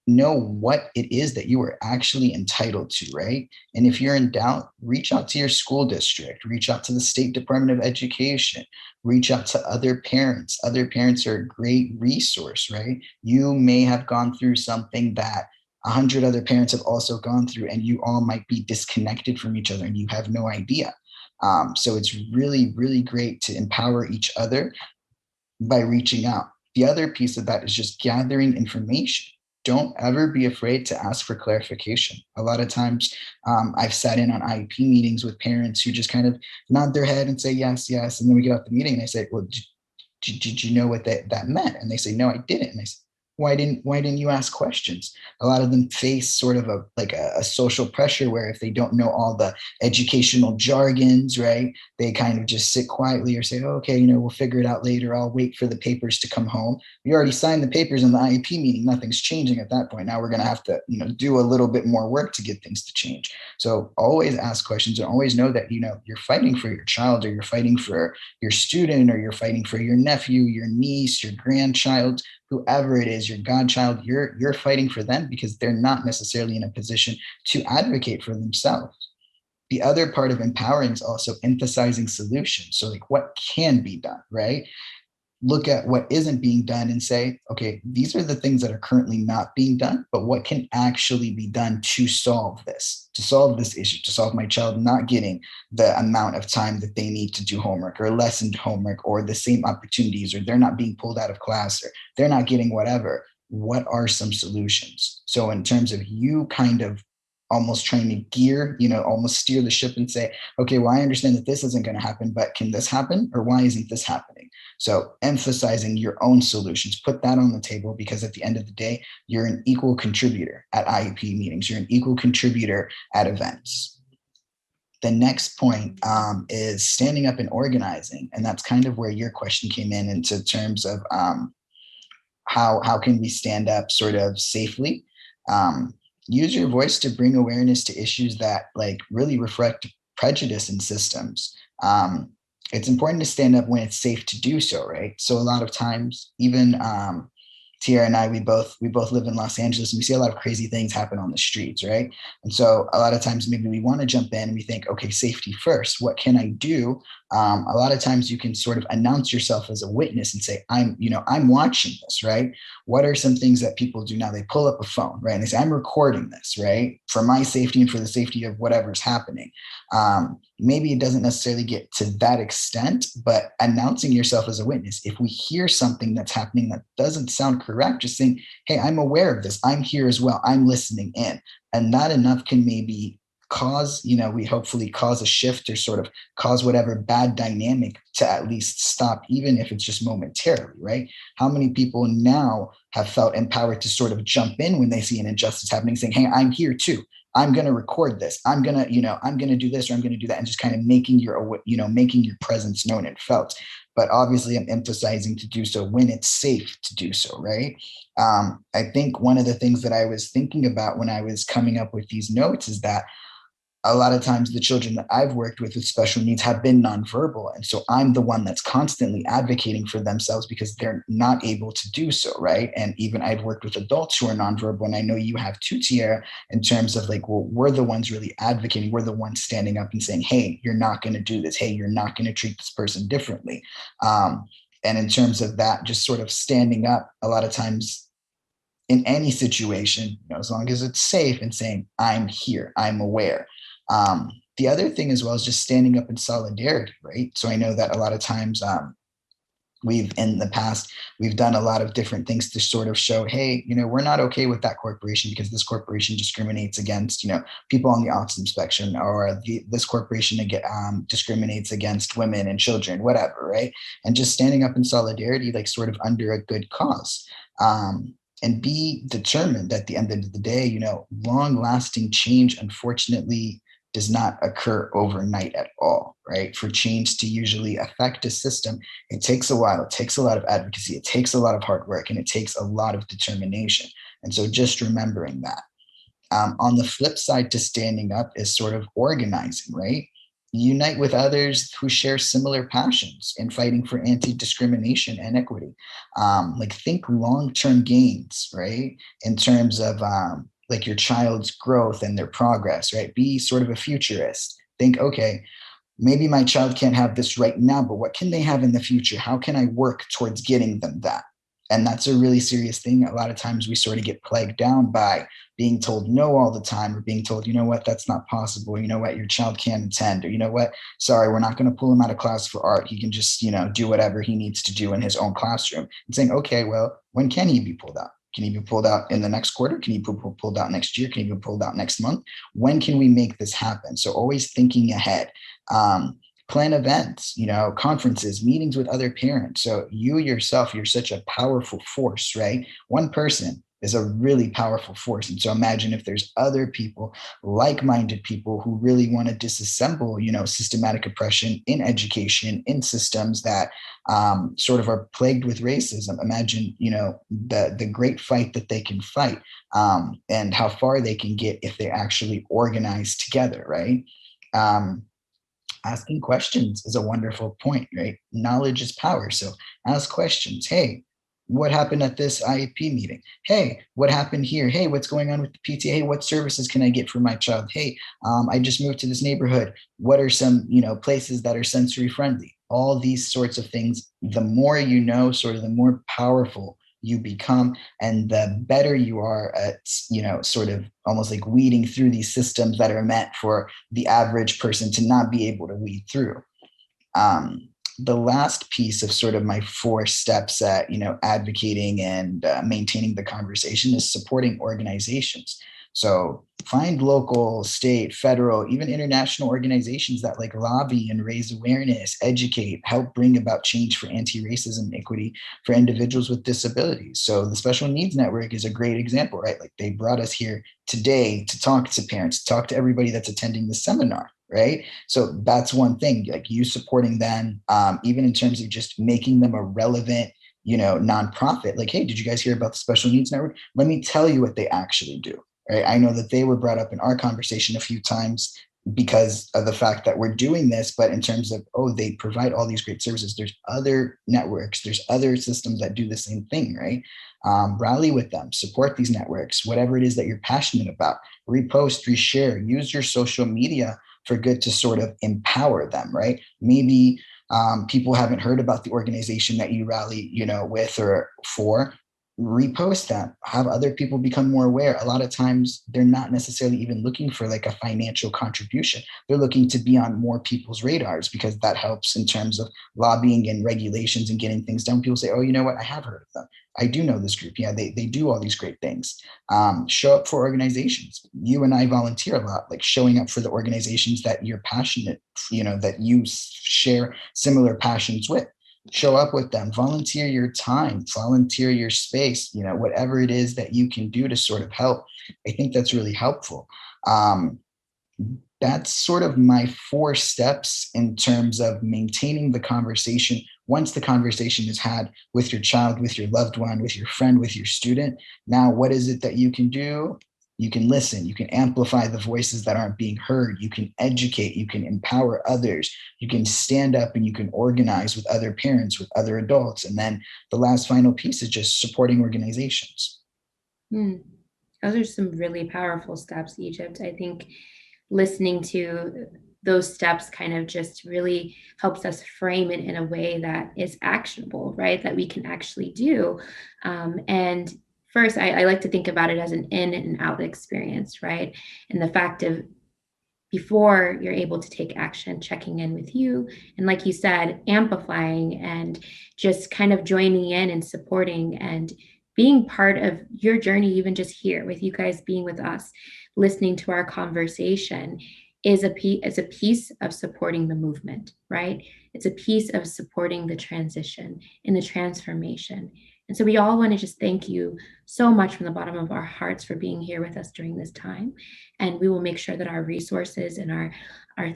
know what it is that you are actually entitled to, right? And if you're in doubt, reach out to your school district, reach out to the State Department of Education, reach out to other parents. Other parents are a great resource, right? You may have gone through something that 100 other parents have also gone through, and you all might be disconnected from each other and you have no idea. So it's really, really great to empower each other by reaching out. The other piece of that is just gathering information. don't ever be afraid to ask for clarification. A lot of times I've sat in on IEP meetings with parents who just kind of nod their head and say, yes, yes. And then we get out the meeting and I say, well, did you know what that meant? And they say, no, I didn't. And I say, why didn't you ask questions? A lot of them face sort of a social pressure where if they don't know all the educational jargons, right, they kind of just sit quietly or say, oh, okay, we'll figure it out later. I'll wait for the papers to come home. We already signed the papers in the IEP meeting. Nothing's changing at that point. Now we're going to have to, do a little bit more work to get things to change. So always ask questions and always know that, you're fighting for your child, or you're fighting for your student, or you're fighting for your nephew, your niece, your grandchild, whoever it is, your godchild. You're fighting for them because they're not necessarily in a position to advocate for themselves. The other part of empowering is also emphasizing solutions. So like what can be done, right? Look at what isn't being done and say, okay, these are the things that are currently not being done, but what can actually be done to solve this issue, to solve my child not getting the amount of time that they need to do homework or lessened homework or the same opportunities, or they're not being pulled out of class, or they're not getting whatever. What are some solutions? So in terms of you kind of almost trying to gear, almost steer the ship and say, okay, well, I understand that this isn't going to happen, but can this happen? Or why isn't this happening? So emphasizing your own solutions, put that on the table, because at the end of the day, you're an equal contributor at IEP meetings. You're an equal contributor at events. The next point is standing up and organizing. And that's kind of where your question came in into terms of how can we stand up sort of safely? Use your voice to bring awareness to issues that like really reflect prejudice in systems. It's important to stand up when it's safe to do so, right? So a lot of times, even Tiara and I, we both live in Los Angeles, and we see a lot of crazy things happen on the streets, right? And so a lot of times maybe we want to jump in and we think, okay, safety first. What can I do? A lot of times you can sort of announce yourself as a witness and say, I'm watching this, right? What are some things that people do now? They pull up a phone, right? And they say, I'm recording this, right? For my safety and for the safety of whatever's happening. Maybe it doesn't necessarily get to that extent, but announcing yourself as a witness. If we hear something that's happening that doesn't sound correct, just saying, hey, I'm aware of this. I'm here as well. I'm listening in. And that enough can maybe cause, we hopefully cause a shift or sort of cause whatever bad dynamic to at least stop, even if it's just momentarily, right? How many people now have felt empowered to sort of jump in when they see an injustice happening, saying, hey, I'm here too. I'm going to record this. I'm going to do this, or I'm going to do that. And just kind of making your presence known and felt. But obviously I'm emphasizing to do so when it's safe to do so, right? I think one of the things that I was thinking about when I was coming up with these notes is that a lot of times the children that I've worked with special needs have been nonverbal. And so I'm the one that's constantly advocating for themselves because they're not able to do so, right? And even I've worked with adults who are nonverbal, and I know you have too, Tiara, in terms of like, well, we're the ones really advocating. We're the ones standing up and saying, hey, you're not going to do this. Hey, you're not going to treat this person differently. And in terms of that, just sort of standing up a lot of times in any situation, as long as it's safe, and saying, I'm here, I'm aware. The other thing as well is just standing up in solidarity, right? So I know that a lot of times in the past, we've done a lot of different things to sort of show, hey, we're not okay with that corporation because this corporation discriminates against, people on the autism spectrum, or this corporation discriminates against women and children, whatever, right? And just standing up in solidarity, like sort of under a good cause. And be determined at the end of the day, long lasting change, unfortunately, does not occur overnight at all, right? For change to usually affect a system, it takes a while. It takes a lot of advocacy. It takes a lot of hard work, and it takes a lot of determination. And so just remembering that. On the flip side to standing up is sort of organizing, right? Unite with others who share similar passions in fighting for anti-discrimination and equity. Like think long-term gains, right? In terms of like your child's growth and their progress, right? Be sort of a futurist. Think, okay, maybe my child can't have this right now, but what can they have in the future? How can I work towards getting them that? And that's a really serious thing. A lot of times we sort of get plagued down by being told no all the time, or being told, you know what, that's not possible. You know what, your child can't attend, or you know what, sorry, we're not going to pull him out of class for art. He can just, do whatever he needs to do in his own classroom. And saying, okay, well, when can he be pulled out? Can it be pulled out in the next quarter? Can it be pulled out next year? Can it be pulled out next month? When can we make this happen? So always thinking ahead. Plan events, conferences, meetings with other parents. So you yourself, you're such a powerful force, right? One person is a really powerful force. And so imagine if there's other people, like-minded people who really want to disassemble, systematic oppression in education, in systems that sort of are plagued with racism. Imagine, the great fight that they can fight, and how far they can get if they actually organize together, right? Asking questions is a wonderful point, right? Knowledge is power. So ask questions. Hey, what happened at this IEP meeting? Hey, what happened here? Hey, what's going on with the PTA? Hey, what services can I get for my child? Hey, I just moved to this neighborhood. What are some, places that are sensory friendly? All these sorts of things. The more you know, sort of the more powerful you become, and the better you are at, sort of almost like weeding through these systems that are meant for the average person to not be able to weed through. The last piece of sort of my 4 steps at, advocating and maintaining the conversation is supporting organizations. So find local, state, federal, even international organizations that like lobby and raise awareness, educate, help bring about change for anti-racism equity for individuals with disabilities. So the Special Needs Network is a great example, right? Like they brought us here today to talk to parents, talk to everybody that's attending the seminar, right? So that's one thing, like you supporting them, even in terms of just making them a relevant, nonprofit. Like, hey, did you guys hear about the Special Needs Network? Let me tell you what they actually do. Right? I know that they were brought up in our conversation a few times because of the fact that we're doing this, but in terms of, they provide all these great services, there's other networks, there's other systems that do the same thing, right? Rally with them, support these networks, whatever it is that you're passionate about, repost, reshare, use your social media for good to sort of empower them, right? Maybe people haven't heard about the organization that you rally, with or for. Repost them, have other people become more aware. A lot of times they're not necessarily even looking for like a financial contribution. They're looking to be on more people's radars because that helps in terms of lobbying and regulations and getting things done. People say, oh, you know what? I have heard of them. I do know this group. Yeah, they do all these great things. Show up for organizations. You and I volunteer a lot, like showing up for the organizations that you're passionate, that you share similar passions with. Show up with them, volunteer your time, volunteer your space, whatever it is that you can do to sort of help. I think that's really helpful. That's sort of my 4 steps in terms of maintaining the conversation. Once the conversation is had with your child, with your loved one, with your friend, with your student, now what is it that you can do? You can listen, you can amplify the voices that aren't being heard, you can educate, you can empower others, you can stand up and you can organize with other parents, with other adults. And then the last final piece is just supporting organizations. Those are some really powerful steps, Egypt. I think listening to those steps kind of just really helps us frame it in a way that is actionable, right? That we can actually do. And first, I like to think about it as an in and out experience, right? And the fact of before you're able to take action, checking in with you. And like you said, amplifying and just kind of joining in and supporting and being part of your journey, even just here with you guys being with us, listening to our conversation is a piece of supporting the movement, right? It's a piece of supporting the transition and the transformation. And so we all want to just thank you so much from the bottom of our hearts for being here with us during this time. And we will make sure that our resources and our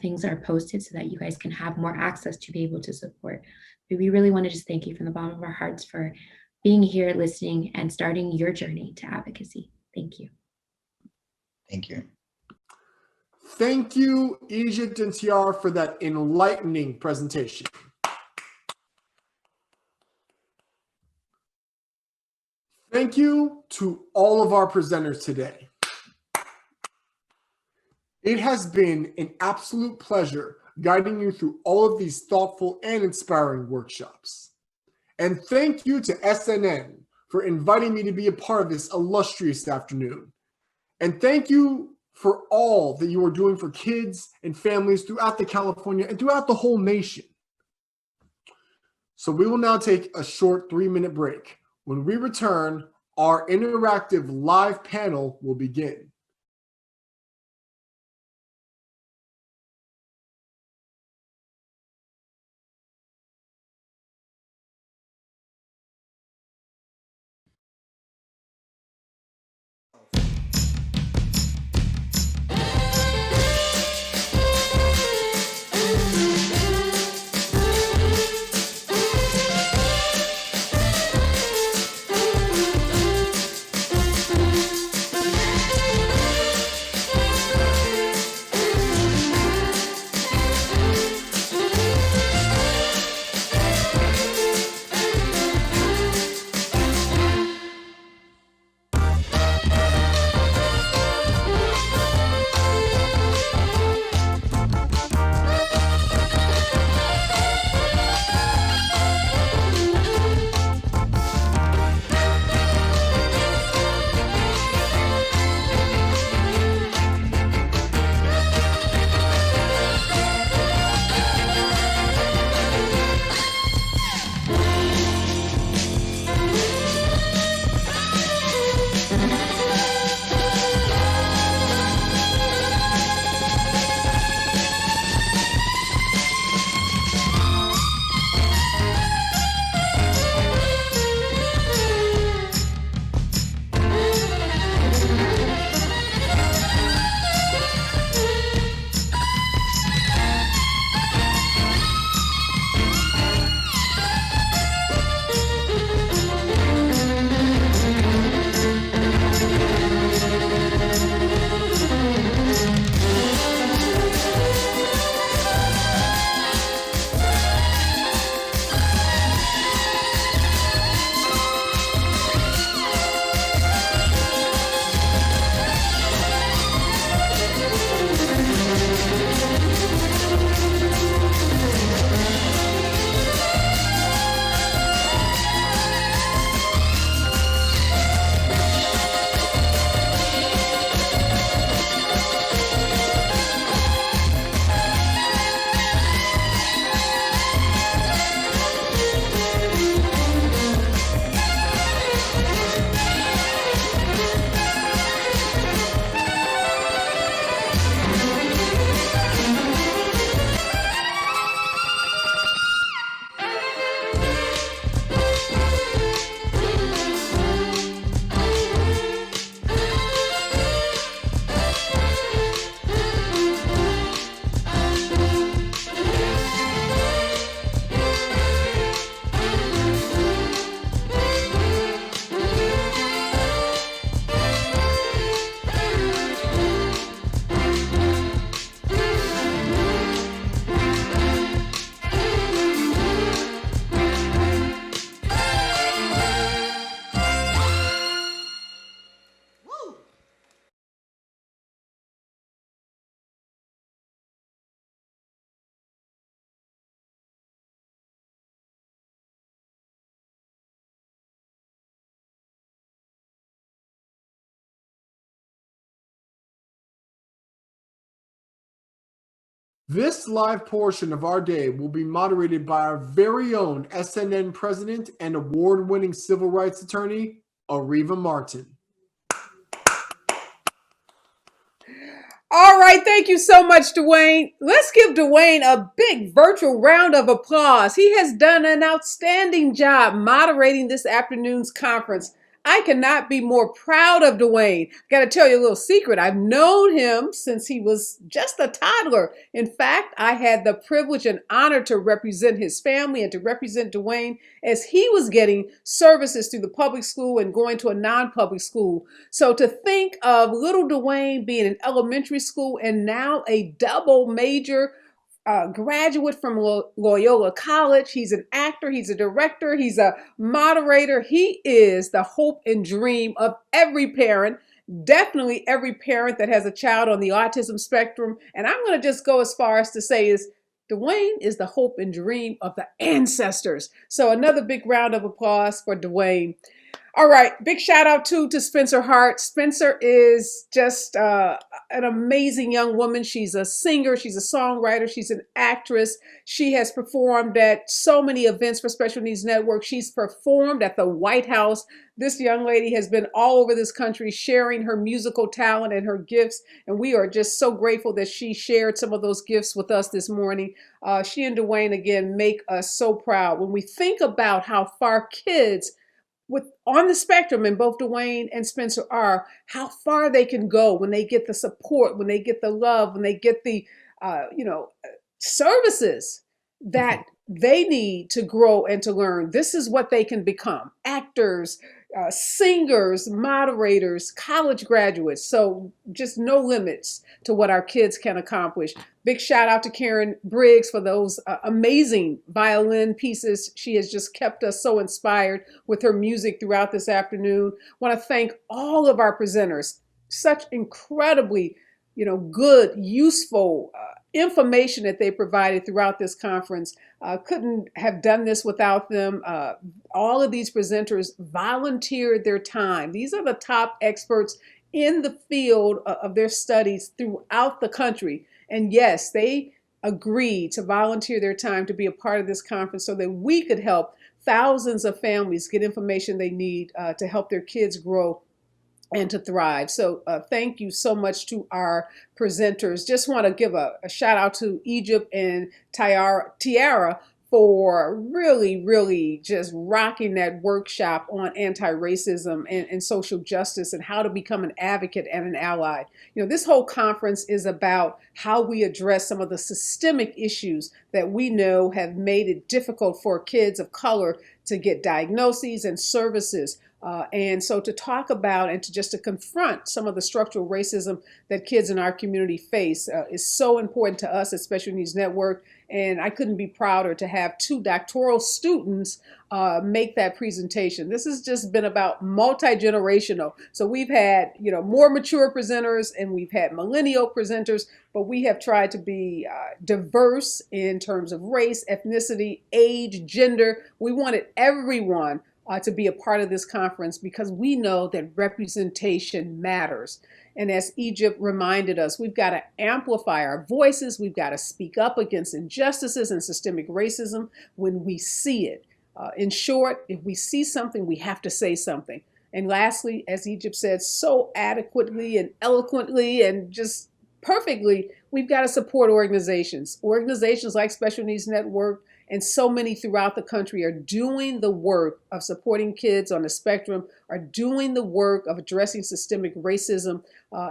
things are posted so that you guys can have more access to be able to support. But we really want to just thank you from the bottom of our hearts for being here, listening, and starting your journey to advocacy. Thank you. Thank you. Thank you, Egypt and Tiara, for that enlightening presentation. Thank you to all of our presenters today. It has been an absolute pleasure guiding you through all of these thoughtful and inspiring workshops. And thank you to SNN for inviting me to be a part of this illustrious afternoon. And thank you for all that you are doing for kids and families throughout the California and throughout the whole nation. So we will now take a short 3-minute break. When we return, Our interactive live panel will begin. This live portion of our day will be moderated by our very own SNN president and award-winning civil rights attorney, Ariva Martin. All right, thank you so much, Dwayne. Let's give Dwayne a big virtual round of applause. He has done an outstanding job moderating this afternoon's conference. I cannot be more proud of Dwayne. I got to tell you a little secret. I've known him since he was just a toddler. In fact, I had the privilege and honor to represent his family and to represent Dwayne as he was getting services through the public school and going to a non-public school. So to think of little Dwayne being in elementary school and now a double major graduate from Loyola College. He's an actor, he's a director, he's a moderator. He is the hope and dream of every parent, definitely every parent that has a child on the autism spectrum. And I'm going to just go as far as to say is Dwayne is the hope and dream of the ancestors. So another big round of applause for Dwayne. All right, big shout out to Spencer Hart. Spencer is just an amazing young woman. She's a singer, she's a songwriter, she's an actress. She has performed at so many events for Special Needs Network. She's performed at the White House. This young lady has been all over this country sharing her musical talent and her gifts, and we are just so grateful that she shared some of those gifts with us this morning. She and Dwayne, again, make us so proud. When we think about how far kids with on the spectrum, and both Dwayne and Spencer are, how far they can go when they get the support, when they get the love, when they get the services that they need to grow and to learn. This is what they can become: actors, singers, moderators, college graduates. So just no limits to what our kids can accomplish. Big shout out to Karen Briggs for those amazing violin pieces. She has just kept us so inspired with her music throughout this afternoon. Want to thank all of our presenters. Such incredibly, good, useful information that they provided throughout this conference. Couldn't have done this without them. All of these presenters volunteered their time. These are the top experts in the field of their studies throughout the country. And yes, they agreed to volunteer their time to be a part of this conference so that we could help thousands of families get information they need to help their kids grow and to thrive. So thank you so much to our presenters. Just want to give a shout out to Egypt and Tiara for really just rocking that workshop on anti-racism and social justice and how to become an advocate and an ally. This whole conference is about how we address some of the systemic issues that we know have made it difficult for kids of color to get diagnoses and services. And so to talk about and to confront some of the structural racism that kids in our community face is so important to us at Special Needs Network. And I couldn't be prouder to have two doctoral students make that presentation. This has just been about multi-generational. So we've had, more mature presenters and we've had millennial presenters, but we have tried to be diverse in terms of race, ethnicity, age, gender. We wanted everyone to be a part of this conference because we know that representation matters. And as Egypt reminded us, we've got to amplify our voices. We've got to speak up against injustices and systemic racism when we see it. In short, if we see something, we have to say something. And lastly, as Egypt said so adequately and eloquently and just perfectly, we've got to support organizations. Organizations like Special Needs Network and so many throughout the country are doing the work of supporting kids on the spectrum, are doing the work of addressing systemic racism,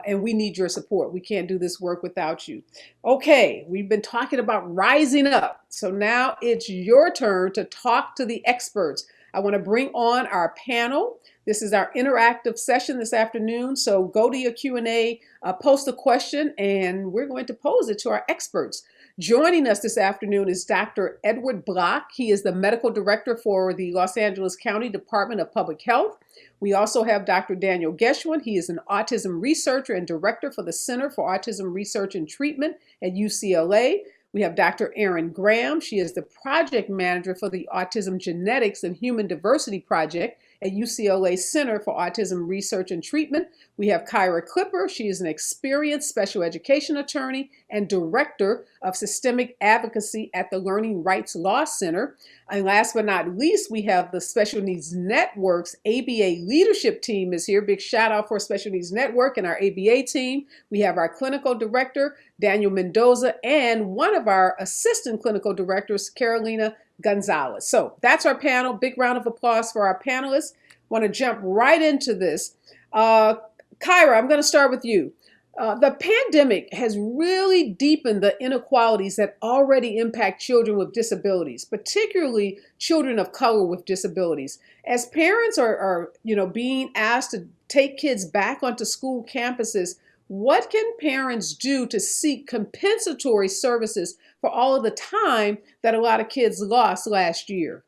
and we need your support. We can't do this work without you. Okay, we've been talking about rising up, so now it's your turn to talk to the experts. I want to bring on our panel. This is our interactive session this afternoon, so go to your Q&A, post a question, and we're going to pose it to our experts. Joining us this afternoon is Dr. Edward Block. He is the medical director for the Los Angeles County Department of Public Health. We also have Dr. Daniel Geschwin. He is an autism researcher and director for the Center for Autism Research and Treatment at UCLA. We have Dr. Erin Graham. She is the project manager for the Autism Genetics and Human Diversity Project at UCLA Center for Autism Research and Treatment. We have Kyra Clipper. She is an experienced special education attorney and director of systemic advocacy at the Learning Rights Law Center. And last but not least, we have the Special Needs Network's ABA leadership team is here. Big shout out for Special Needs Network and our ABA team. We have our clinical director, Daniel Mendoza, and one of our assistant clinical directors, Carolina Gonzalez. So that's our panel. Big round of applause for our panelists. Want to jump right into this. Kyra, I'm going to start with you. The pandemic has really deepened the inequalities that already impact children with disabilities, particularly children of color with disabilities. As parents are being asked to take kids back onto school campuses, what can parents do to seek compensatory services for all of the time that a lot of kids lost last year?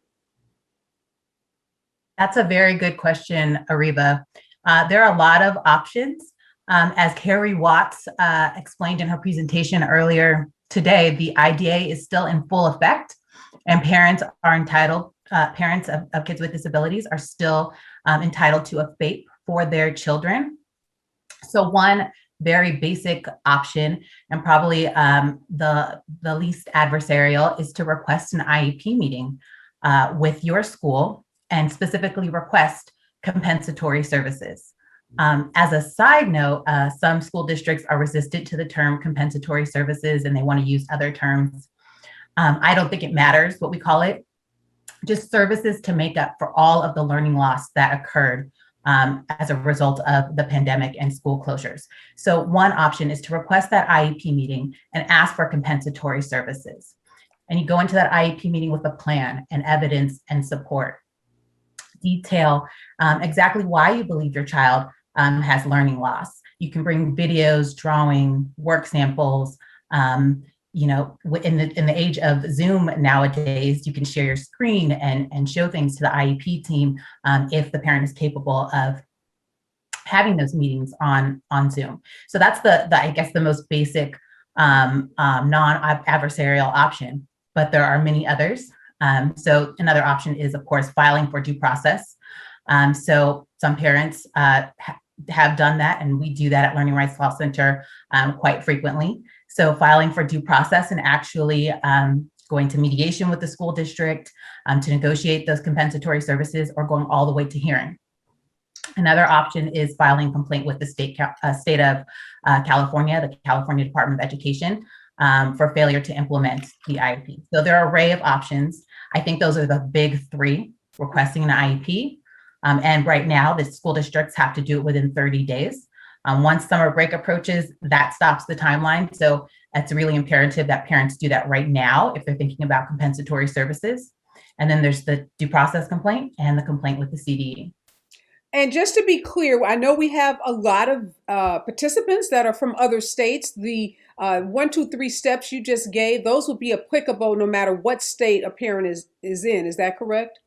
That's a very good question, Ariba. There are a lot of options. As Carrie Watts explained in her presentation earlier today, the IDA is still in full effect, and parents are entitled parents of kids with disabilities are still entitled to a FAPE for their children. So one very basic option, and probably the least adversarial, is to request an IEP meeting with your school and specifically request compensatory services. As a side note, some school districts are resistant to the term compensatory services and they want to use other terms. I don't think it matters what we call it, just services to make up for all of the learning loss that occurred as a result of the pandemic and school closures. So one option is to request that IEP meeting and ask for compensatory services. And you go into that IEP meeting with a plan and evidence and support. Detail exactly why you believe your child has learning loss. You can bring videos, drawing, work samples. You know, in the age of Zoom nowadays, you can share your screen and show things to the IEP team if the parent is capable of having those meetings on Zoom. So that's the I guess the most basic non-adversarial option, but there are many others. So another option is, of course, filing for due process. So some parents have done that, and we do that at Learning Rights Law Center quite frequently. So filing for due process and actually going to mediation with the school district to negotiate those compensatory services, or going all the way to hearing. Another option is filing a complaint with the state of California, the California Department of Education, for failure to implement the IEP. So there are an array of options. I think those are the big three: requesting an IEP. And right now, the school districts have to do it within 30 days. Once summer break approaches, that stops the timeline. So it's really imperative that parents do that right now if they're thinking about compensatory services. And then there's the due process complaint and the complaint with the CDE. And just to be clear, I know we have a lot of participants that are from other states. The 1, 2, 3 steps you just gave, those will be applicable no matter what state a parent is in. Is that correct?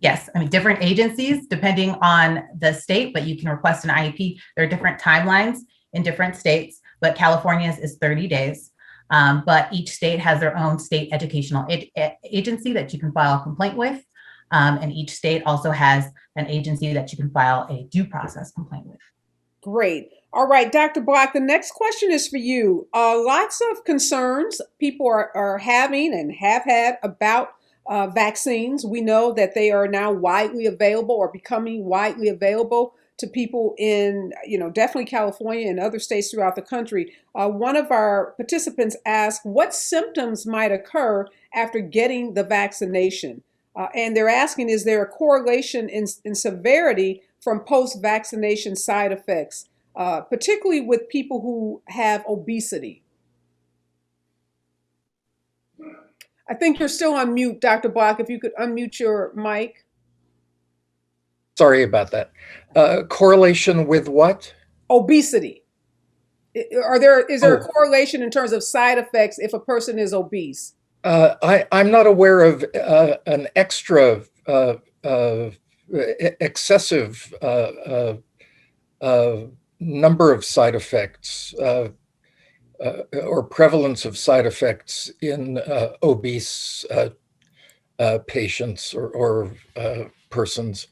Yes, I mean, different agencies depending on the state, but you can request an IEP. There are different timelines in different states, but California's is 30 days. But each state has their own state educational agency that you can file a complaint with. And each state also has an agency that you can file a due process complaint with. Great. All right, Dr. Block, the next question is for you. Lots of concerns people are having and have had about vaccines. We know that they are now widely available or becoming widely available to people in, definitely California and other states throughout the country. One of our participants asked what symptoms might occur after getting the vaccination. And they're asking, is there a correlation in severity from post-vaccination side effects, particularly with people who have obesity? I think you're still on mute, Dr. Block. If you could unmute your mic. Sorry about that. Correlation with what? Obesity. Is there a correlation in terms of side effects if a person is obese? I'm not aware of an extra excessive number of side effects or prevalence of side effects in obese patients or persons.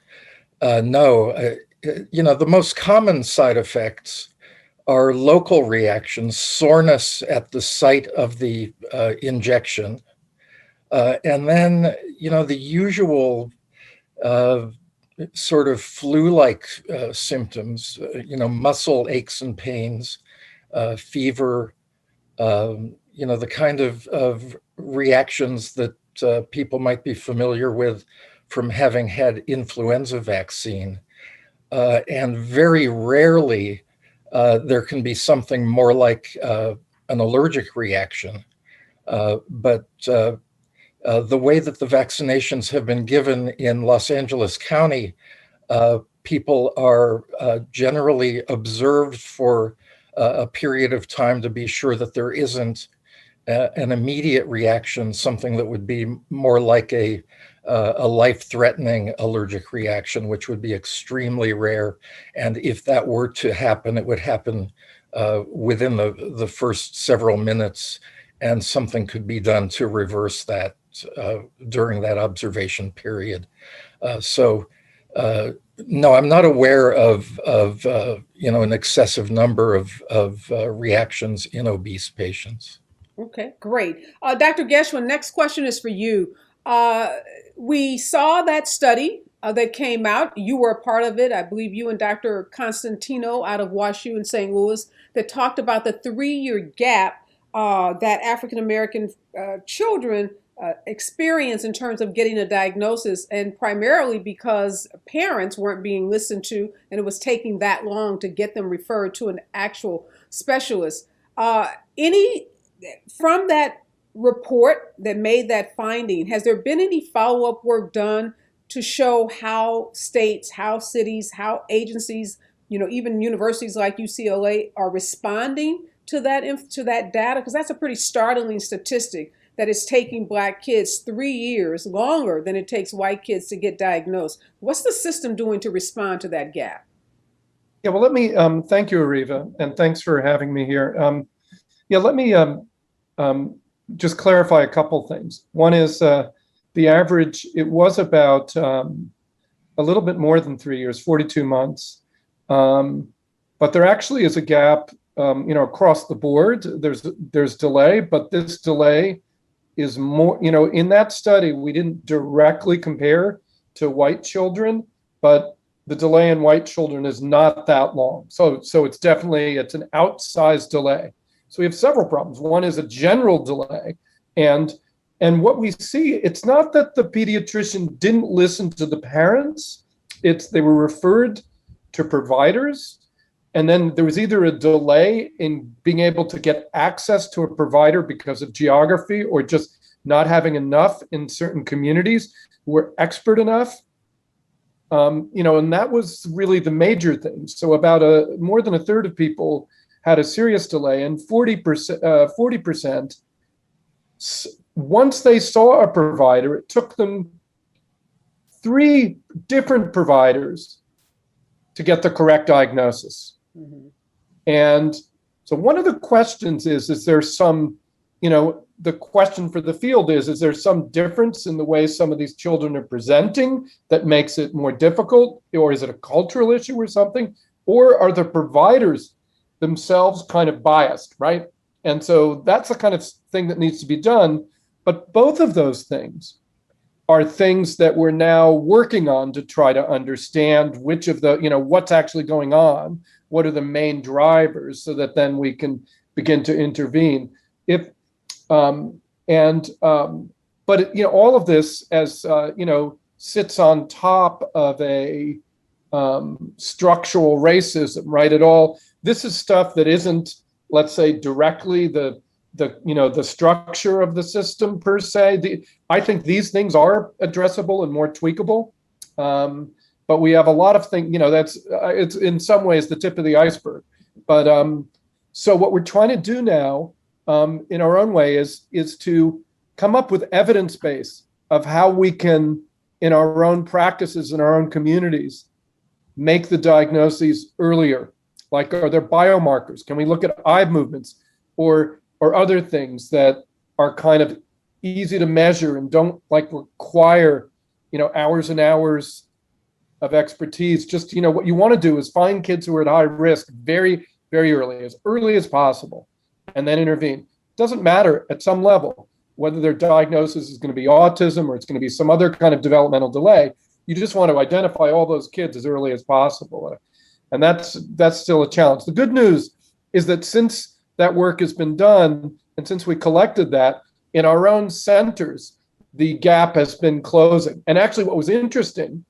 No, the most common side effects are local reactions, soreness at the site of the injection, and then, the usual sort of flu-like symptoms, muscle aches and pains, fever, the kind of reactions that people might be familiar with from having had influenza vaccine. And very rarely, there can be something more like an allergic reaction. But the way that the vaccinations have been given in Los Angeles County, people are generally observed for a period of time to be sure that there isn't an immediate reaction, something that would be more like a life-threatening allergic reaction, which would be extremely rare. And if that were to happen, it would happen within the first several minutes, and something could be done to reverse that. during that observation period. No, I'm not aware of an excessive number of reactions in obese patients. Okay, great. Dr. Geschwin, next question is for you. We saw that study that came out. You were a part of it. I believe you and Dr. Constantino out of WashU in St. Louis that talked about the 3-year gap that African American children experience in terms of getting a diagnosis, and primarily because parents weren't being listened to and it was taking that long to get them referred to an actual specialist. Any From that report that made that finding, has there been any follow-up work done to show how states, how cities, how agencies, even universities like UCLA are responding to that data? Because that's a pretty startling statistic that it's taking Black kids 3 years longer than it takes white kids to get diagnosed. What's the system doing to respond to that gap? Yeah, well, let me thank you, Ariva, and thanks for having me here. Let me just clarify a couple things. One is the average, it was about a little bit more than 3 years, 42 months. But there actually is a gap, across the board. There's delay, but this delay is more, in that study, we didn't directly compare to white children, but the delay in white children is not that long. So it's an outsized delay. So we have several problems. One is a general delay. And what we see, it's not that the pediatrician didn't listen to the parents, they were referred to providers. And then there was either a delay in being able to get access to a provider because of geography or just not having enough in certain communities who were expert enough. And that was really the major thing. So about more than a third of people had a serious delay, and 40%, once they saw a provider, it took them 3 different providers to get the correct diagnosis. Mm-hmm. And so one of the questions is there some, the question for the field is there some difference in the way some of these children are presenting that makes it more difficult? Or is it a cultural issue or something? Or are the providers themselves kind of biased, right? And so that's the kind of thing that needs to be done. But both of those things are things that we're now working on to try to understand which of the, what's actually going on, what are the main drivers, so that then we can begin to intervene. But all of this, as sits on top of a structural racism, right? This is stuff that isn't, let's say, directly the structure of the system per se. I think these things are addressable and more tweakable. But we have a lot of things, it's in some ways the tip of the iceberg. But so what we're trying to do now, in our own way, is to come up with evidence base of how we can, in our own practices, in our own communities, make the diagnoses earlier. Like, are there biomarkers? Can we look at eye movements or other things that are kind of easy to measure and don't require, hours and hours of expertise? Just, what you want to do is find kids who are at high risk very, very early as possible, and then intervene. It doesn't matter at some level whether their diagnosis is going to be autism or it's going to be some other kind of developmental delay. You just want to identify all those kids as early as possible. And that's still a challenge. The good news is that since that work has been done, and since we collected that in our own centers, the gap has been closing. And actually what was interesting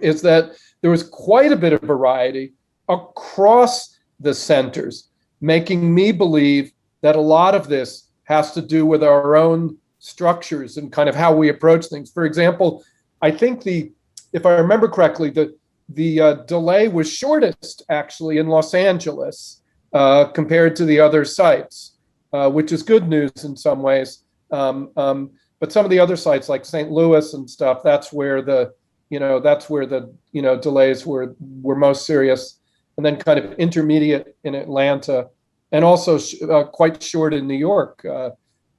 is that there was quite a bit of variety across the centers, making me believe that a lot of this has to do with our own structures and kind of how we approach things. For example, I think if I remember correctly, the delay was shortest actually in Los Angeles compared to the other sites, which is good news in some ways. But some of the other sites like St. Louis and stuff, that's where the delays were most serious, and then kind of intermediate in Atlanta, and also quite short in New York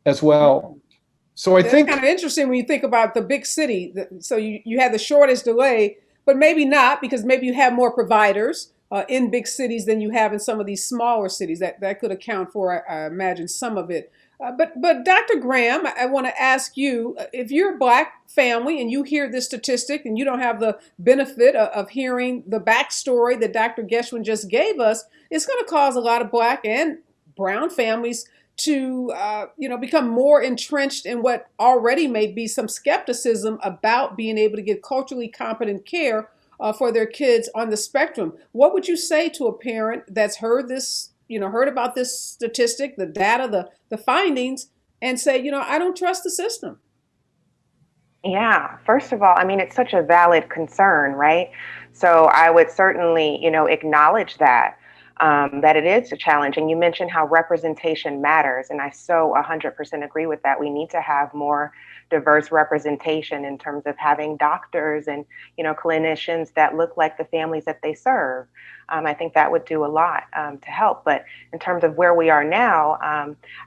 as well. So I That's think kind of interesting when you think about the big city. So you had the shortest delay, but maybe not, because maybe you have more providers in big cities than you have in some of these smaller cities. That could account for, I imagine, some of it. But Dr. Graham, I want to ask you, if you're a Black family and you hear this statistic and you don't have the benefit of hearing the backstory that Dr. Geschwin just gave us, it's going to cause a lot of Black and brown families to become more entrenched in what already may be some skepticism about being able to get culturally competent care for their kids on the spectrum. What would you say to a parent that's heard this, heard about this statistic, the data, the findings, and say, I don't trust the system? Yeah, first of all, I mean, it's such a valid concern, right? So I would certainly, acknowledge that, that it is a challenge. And you mentioned how representation matters. And I so 100% agree with that. We need to have more diverse representation in terms of having doctors and, clinicians that look like the families that they serve. I think that would do a lot to help. But in terms of where we are now,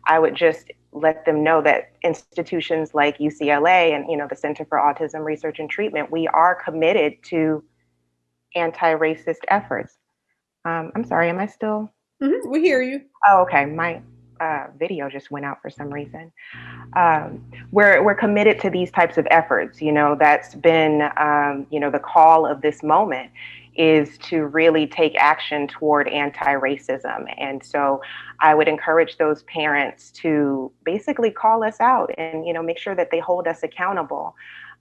I would just let them know that institutions like UCLA and the Center for Autism Research and Treatment, we are committed to anti-racist efforts. I'm sorry, am I still? We hear you. Oh, okay. My video just went out for some reason. We're committed to these types of efforts. That's been the call of this moment is to really take action toward anti-racism. And so I would encourage those parents to basically call us out and, make sure that they hold us accountable,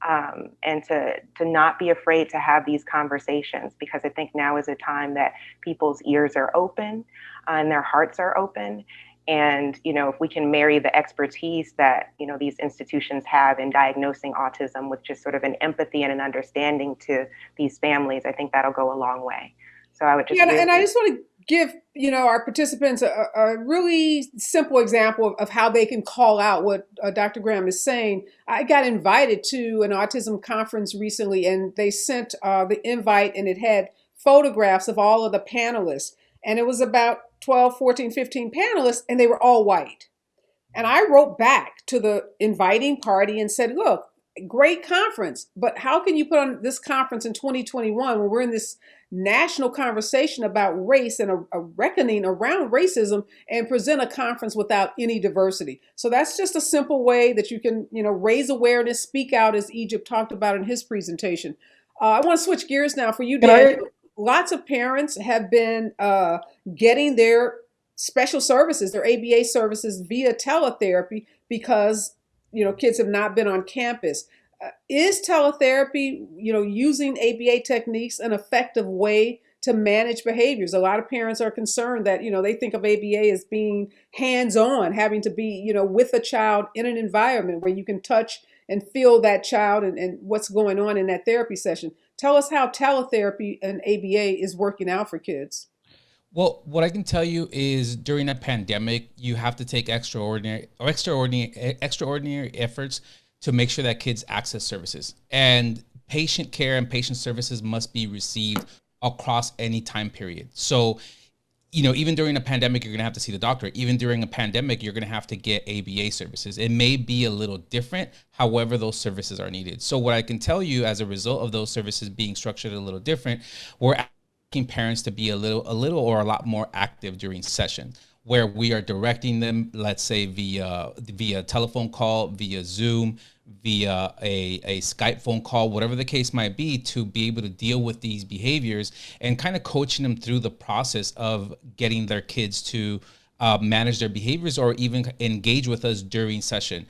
and to not be afraid to have these conversations, because I think now is a time that people's ears are open and their hearts are open. And, if we can marry the expertise that, these institutions have in diagnosing autism with just sort of an empathy and an understanding to these families, I think that'll go a long way. So I would just and I just want to give our participants a really simple example of how they can call out what Dr. Graham is saying. I got invited to an autism conference recently, and they sent the invite, and it had photographs of all of the panelists, and it was about 12, 14, 15 panelists, and they were all white. And I wrote back to the inviting party and said, look, great conference, but how can you put on this conference in 2021 when we're in this national conversation about race and a reckoning around racism, and present a conference without any diversity? So that's just a simple way that you can, raise awareness, speak out, as Egypt talked about in his presentation. I want to switch gears now for you, Dan. Lots of parents have been getting their special services, their ABA services, via teletherapy because kids have not been on campus. Is teletherapy, using ABA techniques, an effective way to manage behaviors? A lot of parents are concerned that they think of ABA as being hands-on, having to be with a child in an environment where you can touch and feel that child and what's going on in that therapy session. Tell us how teletherapy and ABA is working out for kids. Well, what I can tell you is during a pandemic, you have to take extraordinary efforts to make sure that kids access services. And patient care and patient services must be received across any time period. So, even during a pandemic, you're going to have to see the doctor. Even during a pandemic, you're going to have to get ABA services. It may be a little different. However, those services are needed. So what I can tell you as a result of those services being structured a little different, we're asking parents to be a little or a lot more active during session, where we are directing them, let's say via telephone call, via Zoom, via a Skype phone call, whatever the case might be, to be able to deal with these behaviors and kind of coaching them through the process of getting their kids to manage their behaviors or even engage with us during session.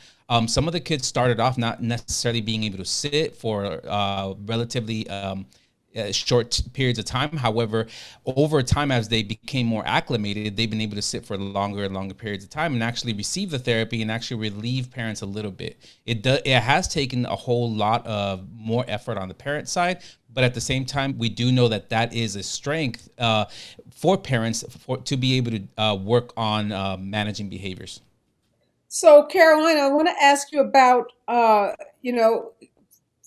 Some of the kids started off not necessarily being able to sit for relatively short periods of time. However, over time, as they became more acclimated, they've been able to sit for longer and longer periods of time and actually receive the therapy and actually relieve parents a little bit. It has taken a whole lot of more effort on the parent side, but at the same time, we do know that is a strength for parents to be able to work on managing behaviors. So, Carolina, I want to ask you about,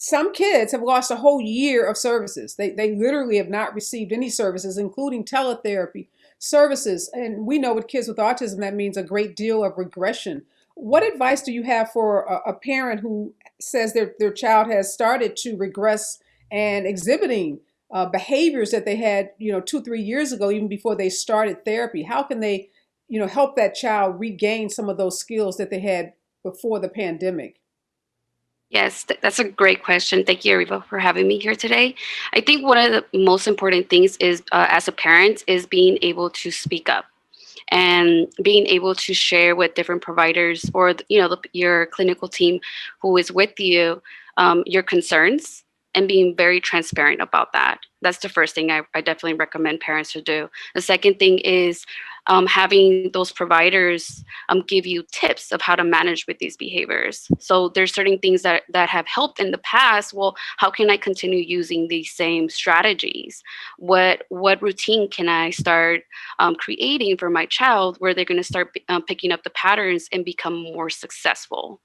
some kids have lost a whole year of services. They literally have not received any services, including teletherapy services. And we know with kids with autism, that means a great deal of regression. What advice do you have for a parent who says their child has started to regress and exhibiting behaviors that they had, 2, 3 years ago, even before they started therapy? How can they, help that child regain some of those skills that they had before the pandemic? Yes, that's a great question. Thank you, Ariva, for having me here today. I think one of the most important things is, as a parent, is being able to speak up and being able to share with different providers or your clinical team who is with you, your concerns, and being very transparent about that. That's the first thing I definitely recommend parents to do. The second thing is having those providers give you tips of how to manage with these behaviors. So there's certain things that have helped in the past. Well, how can I continue using these same strategies? What routine can I start creating for my child where they're going to start picking up the patterns and become more successful?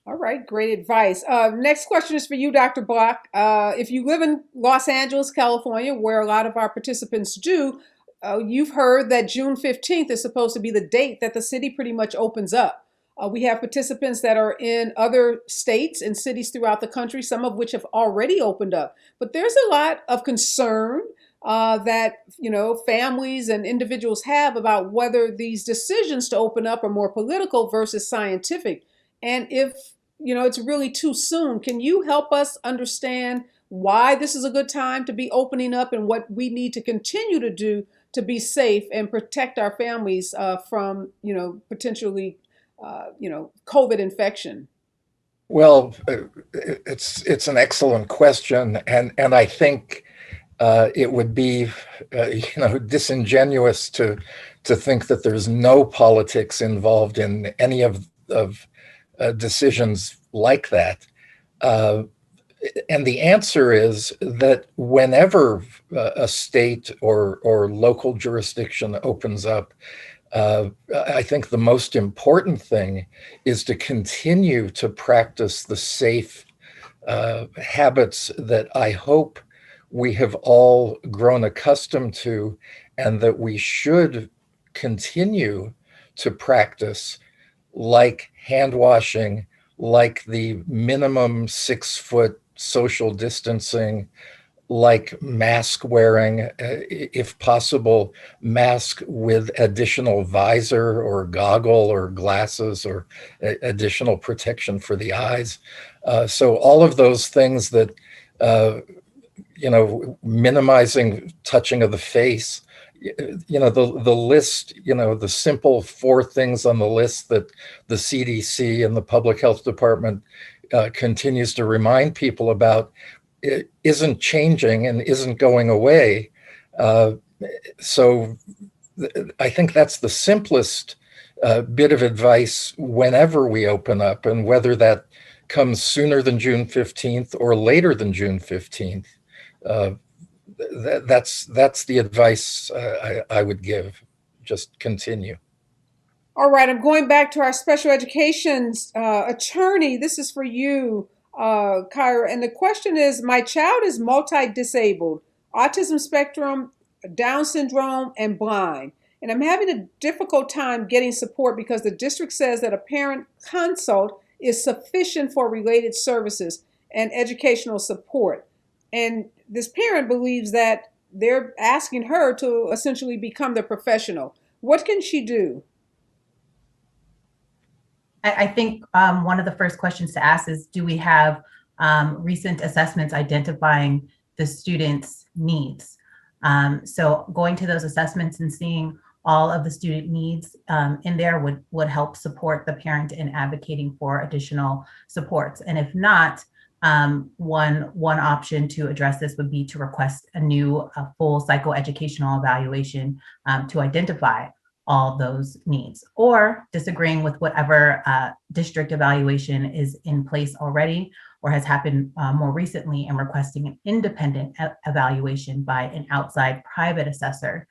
All right, great advice. Next question is for you, Dr. Block. If you live in Los Angeles, California, where a lot of our participants do, you've heard that June 15th is supposed to be the date that the city pretty much opens up. We have participants that are in other states and cities throughout the country, some of which have already opened up. But there's a lot of concern that families and individuals have about whether these decisions to open up are more political versus scientific. And if it's really too soon, can you help us understand why this is a good time to be opening up and what we need to continue to do to be safe and protect our families from potentially COVID infection? Well, it's an excellent question, and I think it would be disingenuous to think that there's no politics involved in any of decisions like that. And the answer is that whenever a state or local jurisdiction opens up, I think the most important thing is to continue to practice the safe habits that I hope we have all grown accustomed to and that we should continue to practice, like hand washing, like the minimum 6-foot social distancing, like mask wearing, if possible, mask with additional visor or goggle or glasses or additional protection for the eyes. So all of those things that, minimizing touching of the face, the list, the simple 4 things on the list that the CDC and the Public Health Department continues to remind people about, it isn't changing and isn't going away. So I think that's the simplest bit of advice whenever we open up, and whether that comes sooner than June 15th or later than June 15th. That's the advice I would give. Just continue. All right, I'm going back to our special education attorney. This is for you, Kyra. And the question is, my child is multi-disabled, autism spectrum, Down syndrome, and blind. And I'm having a difficult time getting support because the district says that a parent consult is sufficient for related services and educational support. And this parent believes that they're asking her to essentially become the professional. What can she do? I think one of the first questions to ask is, do we have recent assessments identifying the student's needs? So going to those assessments and seeing all of the student needs in there would help support the parent in advocating for additional supports. And if not, one option to address this would be to request a full psychoeducational evaluation to identify all those needs, or disagreeing with whatever district evaluation is in place already or has happened more recently, and requesting an independent evaluation by an outside private assessor.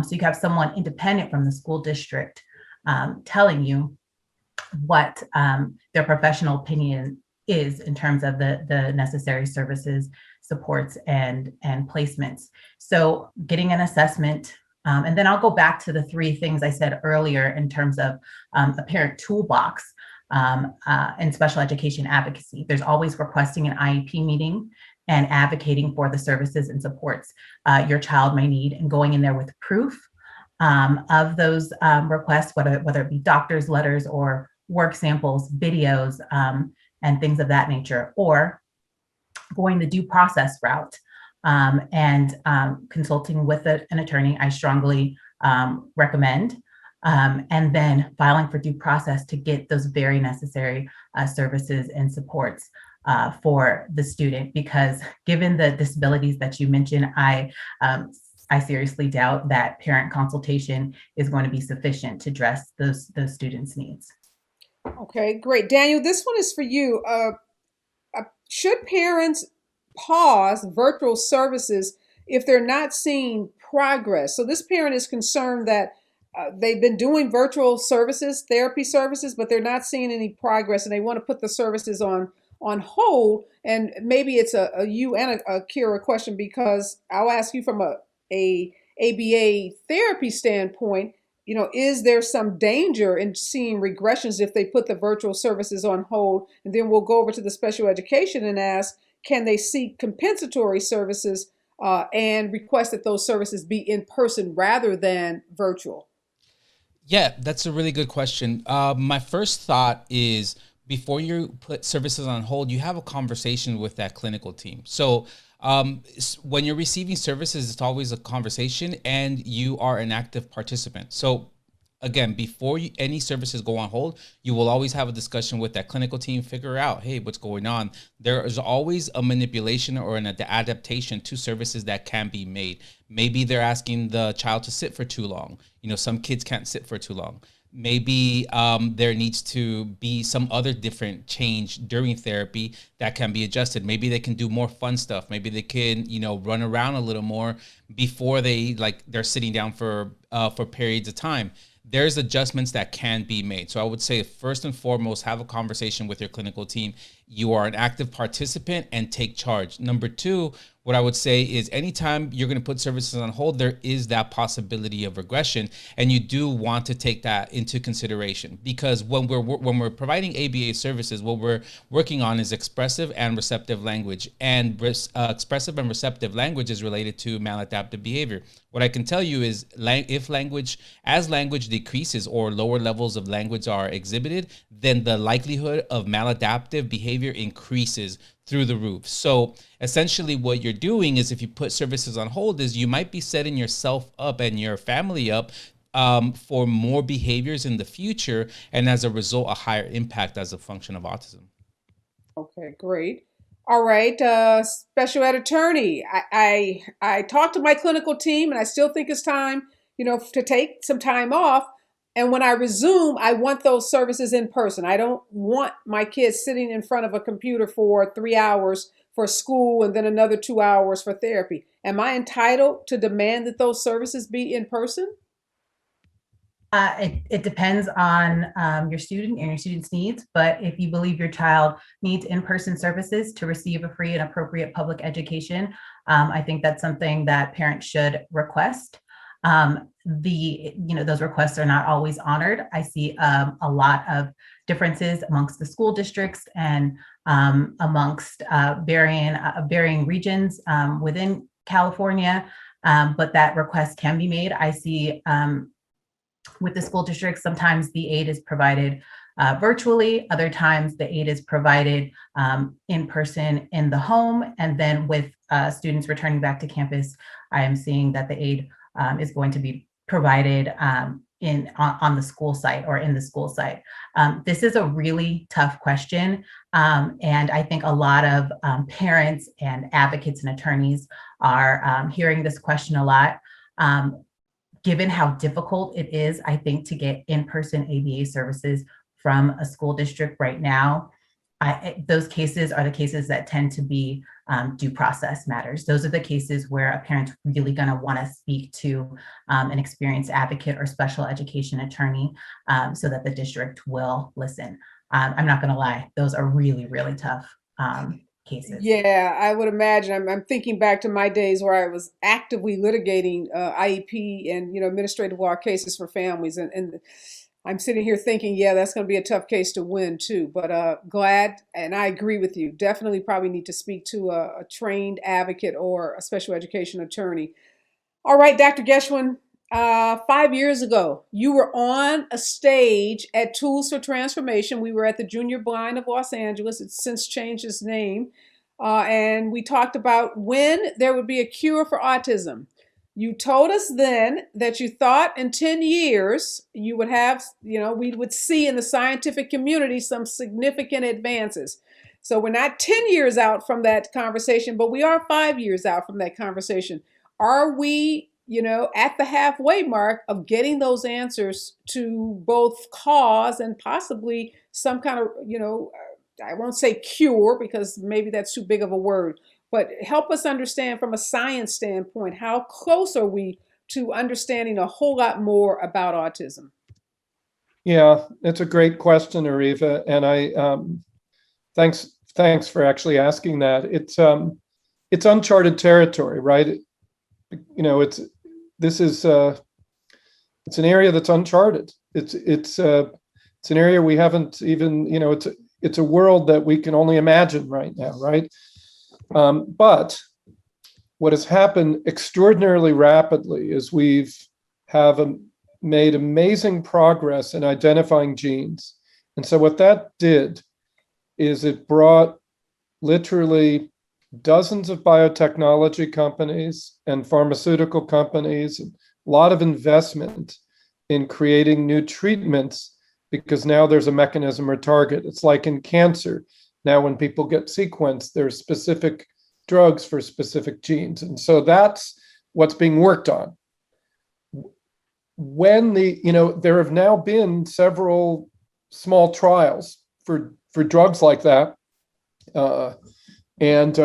So you have someone independent from the school district telling you what their professional opinion is in terms of the necessary services, supports, and placements. So getting an assessment And then I'll go back to the three things I said earlier in terms of a parent toolbox in special education advocacy. There's always requesting an IEP meeting and advocating for the services and supports your child may need, and going in there with proof of those requests, whether it be doctor's letters or work samples, videos, and things of that nature, or going the due process route and consulting with an attorney, I strongly recommend, and then filing for due process to get those very necessary services and supports for the student. Because given the disabilities that you mentioned, I seriously doubt that parent consultation is going to be sufficient to address those students' needs. Okay, great. Daniel, this one is for you. Should parents pause virtual services if they're not seeing progress? So this parent is concerned that they've been doing virtual services, therapy services, but they're not seeing any progress, and they want to put the services on hold. And maybe it's a you and a Kira question, because I'll ask you from a ABA therapy standpoint. Is there some danger in seeing regressions if they put the virtual services on hold? And then we'll go over to the special education and ask, can they seek compensatory services and request that those services be in person rather than virtual? Yeah, that's a really good question. My first thought is, before you put services on hold, you have a conversation with that clinical team. So when you're receiving services, it's always a conversation, and you are an active participant. So again, before any services go on hold, you will always have a discussion with that clinical team, figure out, hey, what's going on? There is always a manipulation or an adaptation to services that can be made. Maybe they're asking the child to sit for too long. Some kids can't sit for too long. Maybe there needs to be some other different change during therapy that can be adjusted. Maybe they can do more fun stuff. Maybe they can, run around a little more before they're sitting down for periods of time. There's adjustments that can be made. So I would say, first and foremost, have a conversation with your clinical team. You are an active participant, and take charge. Number two, what I would say is, anytime you're going to put services on hold, there is that possibility of regression, and you do want to take that into consideration, because when we're providing ABA services, what we're working on is expressive and receptive language, and expressive and receptive language is related to maladaptive behavior. What I can tell you is, as language decreases or lower levels of language are exhibited, then the likelihood of maladaptive behavior increases through the roof. So essentially what you're doing is, if you put services on hold, is you might be setting yourself up and your family up for more behaviors in the future, and as a result, a higher impact as a function of autism. Okay, great. All right, special ed attorney. I talked to my clinical team, and I still think it's time, to take some time off. And when I resume, I want those services in person. I don't want my kids sitting in front of a computer for 3 hours for school and then another 2 hours for therapy. Am I entitled to demand that those services be in person? It depends on your student and your student's needs, but if you believe your child needs in-person services to receive a free and appropriate public education, I think that's something that parents should request. Those requests are not always honored. I see a lot of differences amongst the school districts and amongst varying regions within California, but that request can be made. I see with the school districts, sometimes the aid is provided virtually, other times the aid is provided in person in the home, and then with students returning back to campus, I am seeing that the aid is going to be provided on the school site or in the school site. This is a really tough question, and I think a lot of parents and advocates and attorneys are hearing this question a lot. Given how difficult it is, I think, to get in-person ABA services from a school district right now, those cases are the cases that tend to be due process matters. Those are the cases where a parent's really going to want to speak to an experienced advocate or special education attorney so that the district will listen. I'm not going to lie, those are really, really tough cases. Yeah, I would imagine. I'm thinking back to my days where I was actively litigating IEP and administrative law cases for families, and I'm sitting here thinking, yeah, that's going to be a tough case to win too. But glad, and I agree with you. Definitely, probably need to speak to a trained advocate or a special education attorney. All right, Dr. Geschwin, 5 years ago, you were on a stage at Tools for Transformation. We were at the Junior Blind of Los Angeles. It's since changed its name. And we talked about when there would be a cure for autism. You told us then that you thought in 10 years you would have, we would see in the scientific community some significant advances. So we're not 10 years out from that conversation, but we are 5 years out from that conversation. Are we, at the halfway mark of getting those answers to both cause and possibly some kind of, I won't say cure because maybe that's too big of a word, but help us understand from a science standpoint, how close are we to understanding a whole lot more about autism? Yeah, it's a great question, Ariva, and I thanks for actually asking that. It's uncharted territory, right? It's an area that's uncharted. It's an area we haven't even, it's a world that we can only imagine right now, right? But what has happened extraordinarily rapidly is made amazing progress in identifying genes. And so what that did is it brought literally dozens of biotechnology companies and pharmaceutical companies, a lot of investment in creating new treatments because now there's a mechanism or target. It's like in cancer. Now, when people get sequenced, there's specific drugs for specific genes. And so that's what's being worked on. There have now been several small trials for drugs like that. And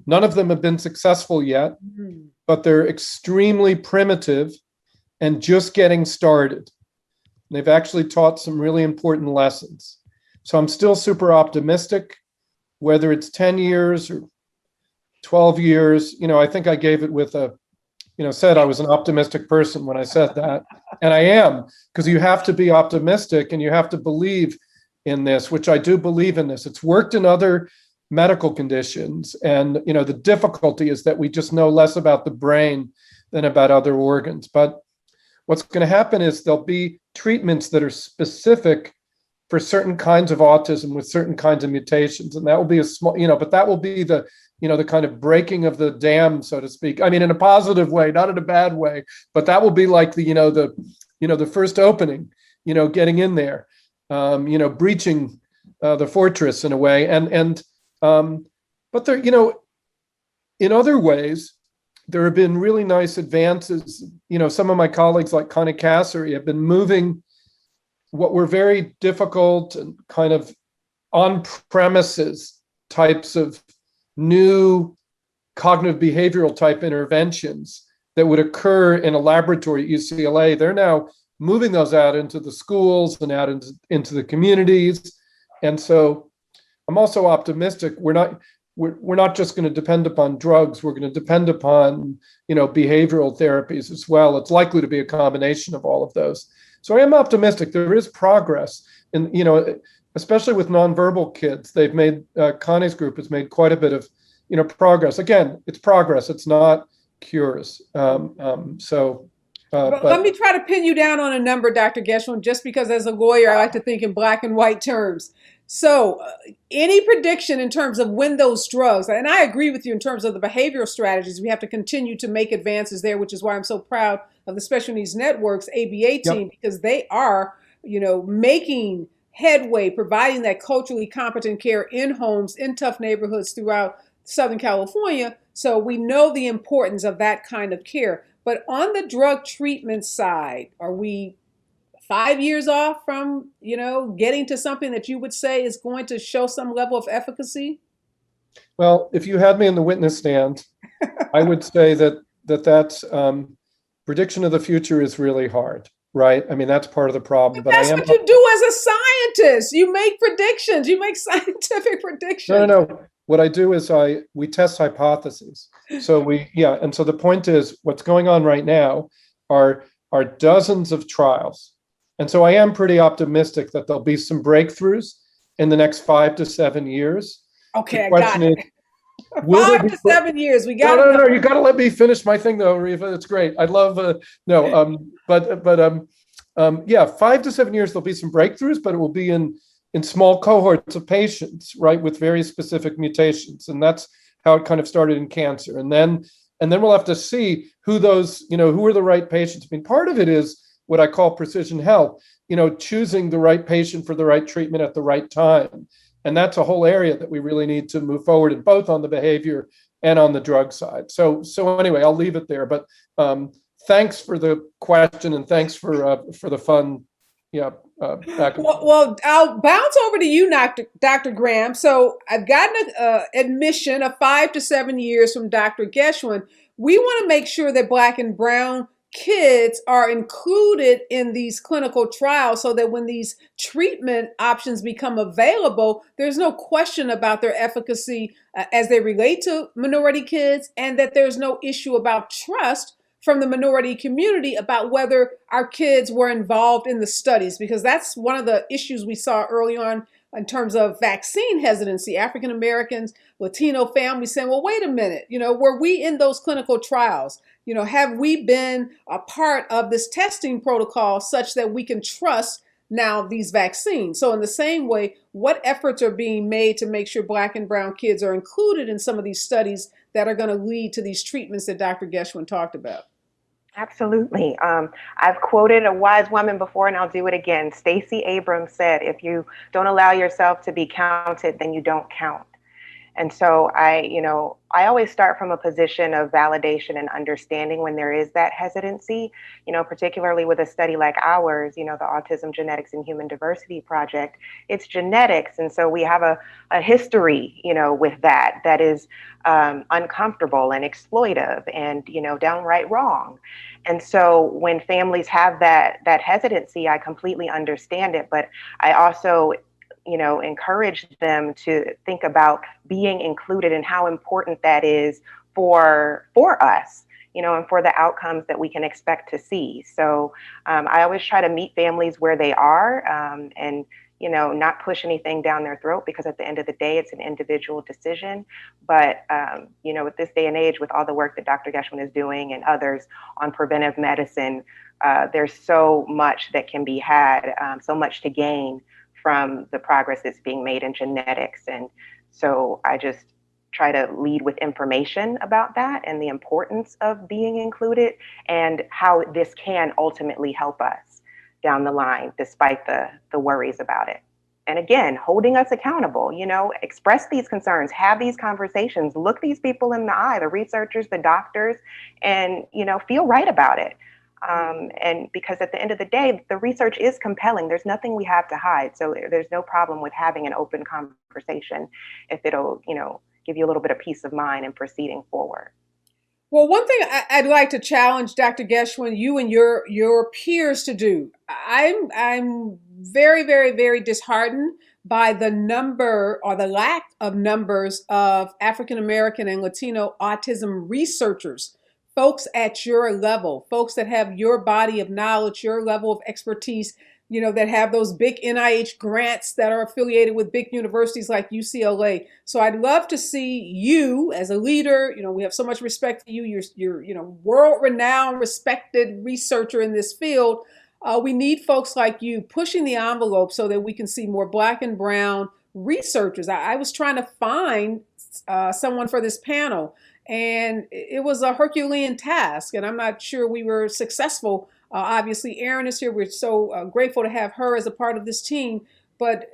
none of them have been successful yet, but they're extremely primitive and just getting started. They've actually taught some really important lessons. So I'm still super optimistic, whether it's 10 years or 12 years. I think I gave it with said I was an optimistic person when I said that. And I am, because you have to be optimistic and you have to believe in this, which I do believe in this. It's worked in other medical conditions. And, the difficulty is that we just know less about the brain than about other organs. But what's going to happen is there'll be treatments that are specific for certain kinds of autism with certain kinds of mutations. And that will be a small, but that will be the kind of breaking of the dam, so to speak. I mean, in a positive way, not in a bad way, but that will be like the first opening, getting in there, breaching the fortress in a way. But there, in other ways, there have been really nice advances. Some of my colleagues like Connie Cassary have been moving what were very difficult and kind of on-premises types of new cognitive behavioral type interventions that would occur in a laboratory at UCLA. They're now moving those out into the schools and out into the communities. And so I'm also optimistic. We're not just going to depend upon drugs. We're going to depend upon, behavioral therapies as well. It's likely to be a combination of all of those. So I am optimistic. There is progress, and especially with nonverbal kids. They've made Connie's group has made quite a bit of progress. Again, it's progress. It's not cures. But let me try to pin you down on a number, Dr. Geschwin, just because as a lawyer, I like to think in black and white terms. So any prediction in terms of when those drugs, and I agree with you in terms of the behavioral strategies, we have to continue to make advances there, which is why I'm so proud of the Special Needs Network's ABA team, because they are, making headway, providing that culturally competent care in homes, in tough neighborhoods throughout Southern California. So we know the importance of that kind of care. But on the drug treatment side, are we 5 years off from, getting to something that you would say is going to show some level of efficacy? Well, if you had me in the witness stand, I would say that's prediction of the future is really hard, right? I mean, that's part of the problem. But that's what you do as a scientist. You make predictions. You make scientific predictions. No. what I do is we test hypotheses. So and so the point is, what's going on right now are dozens of trials. And so I am pretty optimistic that there'll be some breakthroughs in the next 5 to 7 years. Okay, The question is, will there 5 be to 7 years. We no, got no, no, you got to let me finish my thing though, Riva. It's great. I love yeah, 5 to 7 years there'll be some breakthroughs, but it will be in small cohorts of patients, right, with very specific mutations, and that's how it kind of started in cancer. And then we'll have to see who those, who are the right patients. I mean, part of it is what I call precision health, choosing the right patient for the right treatment at the right time. And that's a whole area that we really need to move forward in, both on the behavior and on the drug side. So anyway, I'll leave it there. But thanks for the question, and thanks for the fun. Well, I'll bounce over to you, Dr. Graham. So I've gotten an admission of 5 to 7 years from Dr. Geschwin. We want to make sure that Black and Brown kids are included in these clinical trials so that when these treatment options become available, there's no question about their efficacy as they relate to minority kids, and that there's no issue about trust from the minority community about whether our kids were involved in the studies, because that's one of the issues we saw early on in terms of vaccine hesitancy. African Americans, Latino families saying, well, wait a minute, were we in those clinical trials? Have we been a part of this testing protocol such that we can trust now these vaccines? So in the same way, what efforts are being made to make sure Black and Brown kids are included in some of these studies that are going to lead to these treatments that Dr. Geschwin talked about? Absolutely. I've quoted a wise woman before, and I'll do it again. Stacey Abrams said, if you don't allow yourself to be counted, then you don't count. And so I always start from a position of validation and understanding when there is that hesitancy, particularly with a study like ours, the Autism Genetics and Human Diversity Project. It's genetics. And so we have a history, with that is uncomfortable and exploitive and, downright wrong. And so when families have that hesitancy, I completely understand it. But I also encourage them to think about being included and how important that is for us, and for the outcomes that we can expect to see. So I always try to meet families where they are, and not push anything down their throat, because at the end of the day, it's an individual decision. But with this day and age, with all the work that Dr. Geschwin is doing and others on preventive medicine, there's so much that can be had, so much to gain from the progress that's being made in genetics. And so I just try to lead with information about that and the importance of being included and how this can ultimately help us down the line, despite the worries about it. And again, holding us accountable, express these concerns, have these conversations, look these people in the eye, the researchers, the doctors, and, feel right about it. And because at the end of the day, the research is compelling. There's nothing we have to hide. So there's no problem with having an open conversation if it'll, give you a little bit of peace of mind in proceeding forward. Well, one thing I'd like to challenge Dr. Geschwin, you and your peers to do. I'm very, very, very disheartened by the number or the lack of numbers of African American and Latino autism researchers, folks at your level, folks that have your body of knowledge, your level of expertise, that have those big NIH grants that are affiliated with big universities like UCLA. So I'd love to see you as a leader. We have so much respect for you. You're world-renowned, respected researcher in this field. We need folks like you pushing the envelope so that we can see more Black and Brown researchers. I was trying to find someone for this panel, and it was a Herculean task, and I'm not sure we were successful. Obviously, Erin is here. We're so grateful to have her as a part of this team, but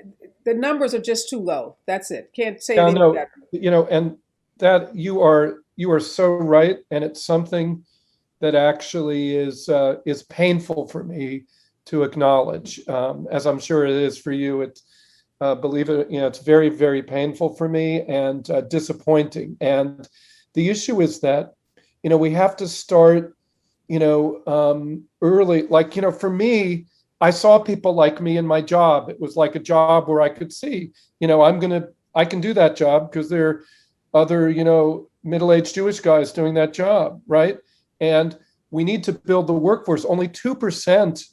the numbers are just too low. That's it. Can't say anything better. And that you are so right, and it's something that actually is painful for me to acknowledge, as I'm sure it is for you. It's believe it, it's very, very painful for me and disappointing. And the issue is that we have to start early. Like, for me, I saw people like me in my job. It was like a job where I could see, I can do that job because there are other, middle-aged Jewish guys doing that job, right? And we need to build the workforce. Only 2%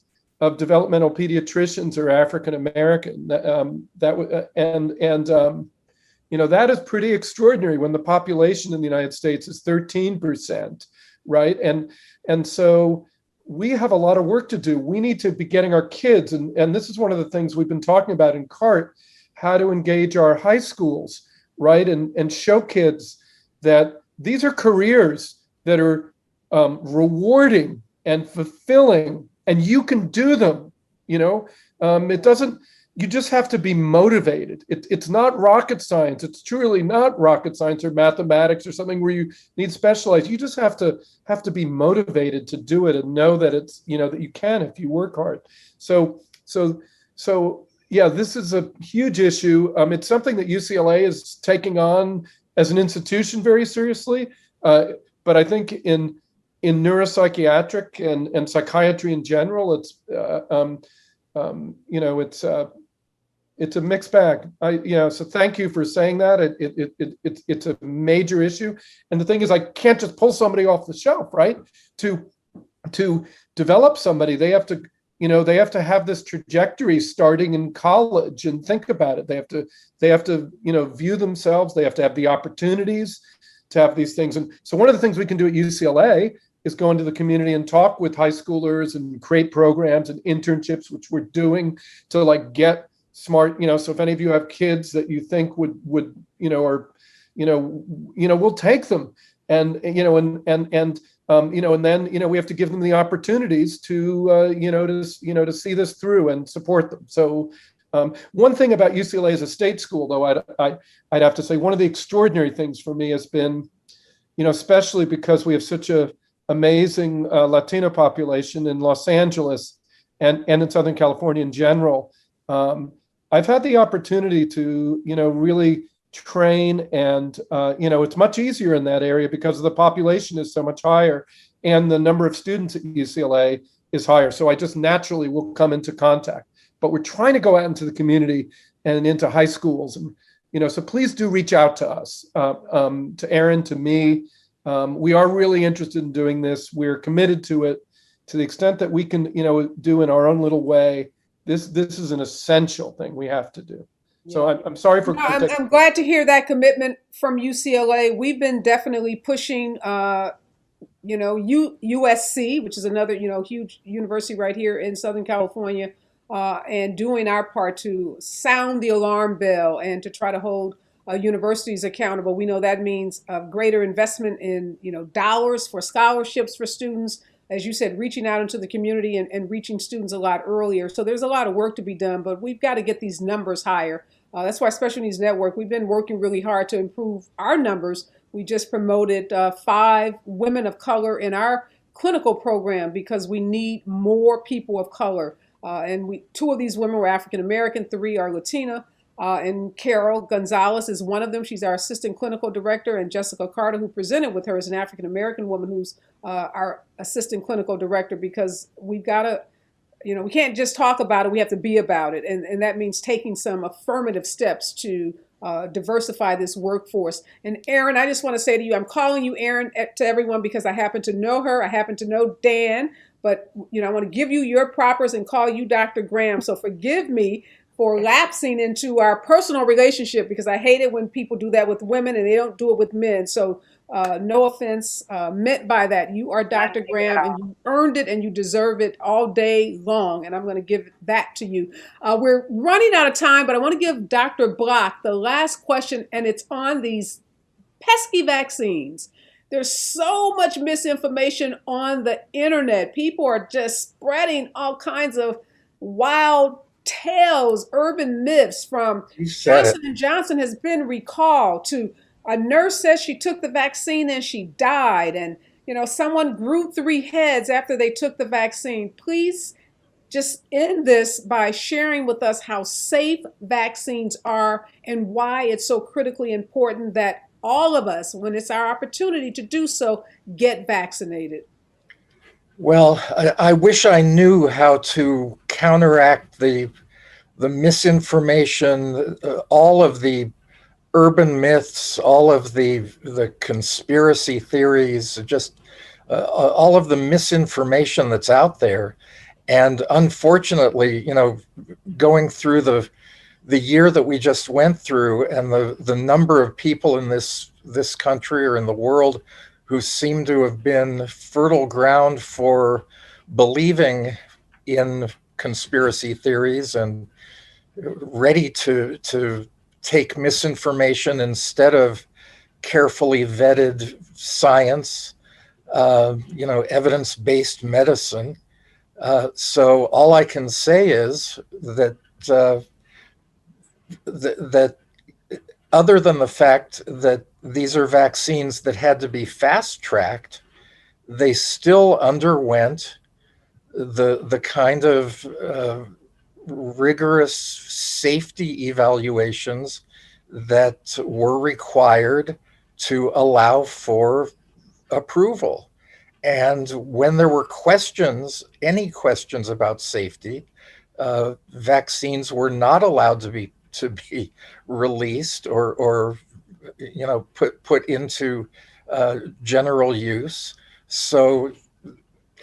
of developmental pediatricians are African American. That is pretty extraordinary when the population in the United States is 13%, right? And so we have a lot of work to do. We need to be getting our kids, and this is one of the things we've been talking about in CART, how to engage our high schools, right? And show kids that these are careers that are rewarding and fulfilling, and you can do them. It doesn't. You just have to be motivated. It's not rocket science. It's truly not rocket science or mathematics or something where you need specialized. You just have to be motivated to do it and know that it's, that you can if you work hard. So yeah, this is a huge issue. It's something that UCLA is taking on as an institution very seriously. But I think in neuropsychiatric and psychiatry in general, it's a mixed bag. So thank you for saying that. It's a major issue. And the thing is, I can't just pull somebody off the shelf, right? To develop somebody, they have to have this trajectory starting in college and think about it. They have to view themselves. They have to have the opportunities to have these things. And so one of the things we can do at UCLA is go into the community and talk with high schoolers and create programs and internships, which we're doing to get smart, so if any of you have kids that you think would we'll take them and then we have to give them the opportunities to see this through and support them. So one thing about UCLA as a state school, though, I'd have to say one of the extraordinary things for me has been, especially because we have such a amazing Latino population in Los Angeles and in Southern California in general. I've had the opportunity to, really train and, it's much easier in that area because the population is so much higher and the number of students at UCLA is higher. So I just naturally will come into contact. But we're trying to go out into the community and into high schools. And, so please do reach out to us, to Aaron, to me. We are really interested in doing this. We're committed to it to the extent that we can, do in our own little way. This is an essential thing we have to do. Yeah. So I'm sorry for. No, I'm glad to hear that commitment from UCLA. We've been definitely pushing, USC, which is another, huge university right here in Southern California, and doing our part to sound the alarm bell and to try to hold universities accountable. We know that means a greater investment in, dollars for scholarships for students. As you said, reaching out into the community and reaching students a lot earlier. So there's a lot of work to be done, but we've got to get these numbers higher. That's why Special Needs Network, we've been working really hard to improve our numbers. We just promoted 5 women of color in our clinical program because we need more people of color. And 2 of these women were African American, 3 are Latina. And Carol Gonzalez is one of them. She's our assistant clinical director, and Jessica Carter, who presented with her, is an African American woman who's our assistant clinical director, because we've got to, we can't just talk about it, we have to be about it. And that means taking some affirmative steps to diversify this workforce. And Aaron, I just want to say to you, I'm calling you Aaron to everyone because I happen to know her. I happen to know Dan, but I want to give you your propers and call you Dr. Graham. So forgive me for lapsing into our personal relationship, because I hate it when people do that with women and they don't do it with men. So no offense meant by that. You are Dr. Graham, and you earned it and you deserve it all day long. And I'm going to give that to you. We're running out of time, but I want to give Dr. Block the last question, and it's on these pesky vaccines. There's so much misinformation on the internet. People are just spreading all kinds of wild tales, urban myths, from Johnson & Johnson has been recalled to a nurse says she took the vaccine and she died, and someone grew 3 heads after they took the vaccine. Please just end this by sharing with us how safe vaccines are and why it's so critically important that all of us, when it's our opportunity to do so, get vaccinated. Well, I wish I knew how to counteract the misinformation, all of the urban myths, all of the conspiracy theories, just all of the misinformation that's out there. And unfortunately, going through the year that we just went through, and the number of people in this country or in the world who seem to have been fertile ground for believing in conspiracy theories and ready to take misinformation instead of carefully vetted science, evidence-based medicine. So all I can say is that that other than the fact that these are vaccines that had to be fast-tracked, they still underwent the kind of rigorous safety evaluations that were required to allow for approval. And when there were questions, any questions about safety, vaccines were not allowed to be released or put into general use. So,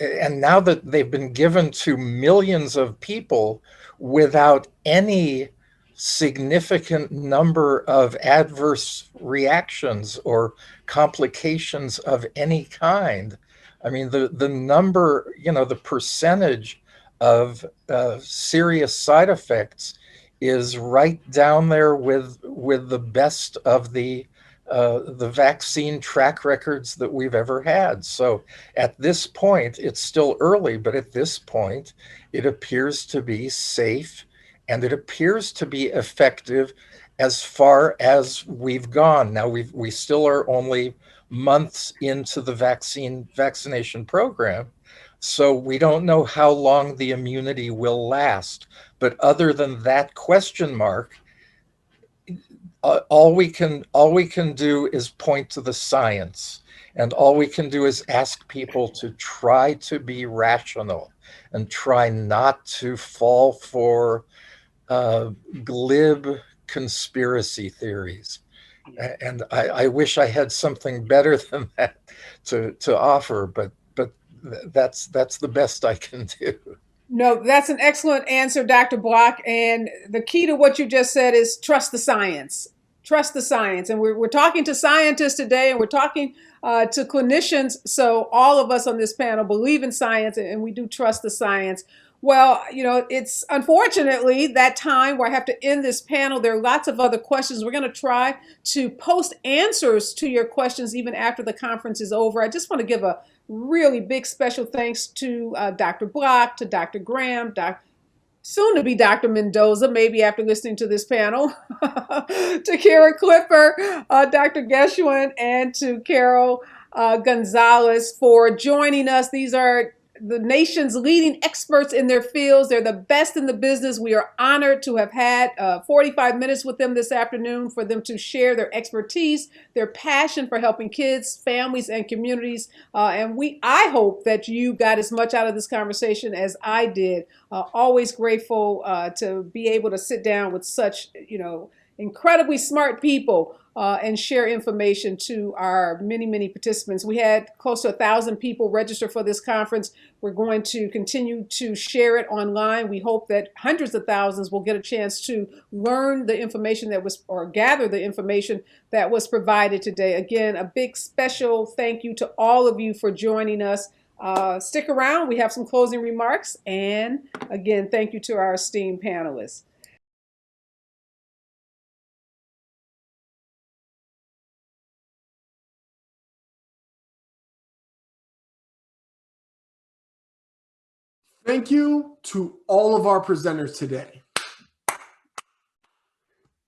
and now that they've been given to millions of people without any significant number of adverse reactions or complications of any kind. I mean, the number, the percentage of serious side effects is right down there with the best of the vaccine track records that we've ever had. So at this point, it's still early, but at this point, it appears to be safe and it appears to be effective as far as we've gone. Now, we still are only months into the vaccination program, so we don't know how long the immunity will last. But other than that question mark, all we can do is point to the science, and all we can do is ask people to try to be rational and try not to fall for glib conspiracy theories. And I wish I had something better than that to offer, but that's the best I can do. No, that's an excellent answer, Dr. Block. And the key to what you just said is trust the science. Trust the science. And we're talking to scientists today, and we're talking to clinicians. So all of us on this panel believe in science, and we do trust the science. Well, it's unfortunately that time where I have to end this panel. There are lots of other questions. We're going to try to post answers to your questions even after the conference is over. I just want to give a really big special thanks to Dr. Block, to Dr. Graham, soon to be Dr. Mendoza, maybe after listening to this panel, to Kara Clipper, Dr. Geschwin, and to Carol Gonzalez for joining us. These are the nation's leading experts in their fields. They're the best in the business. We are honored to have had 45 minutes with them this afternoon for them to share their expertise, their passion for helping kids, families, and communities. I hope that you got as much out of this conversation as I did. Always grateful to be able to sit down with such, incredibly smart people and share information to our many, many participants. We had close to 1,000 people register for this conference. We're going to continue to share it online. We hope that hundreds of thousands will get a chance to learn the information or gather the information that was provided today. Again, a big special thank you to all of you for joining us. Stick around. We have some closing remarks. And again, thank you to our esteemed panelists. Thank you to all of our presenters today.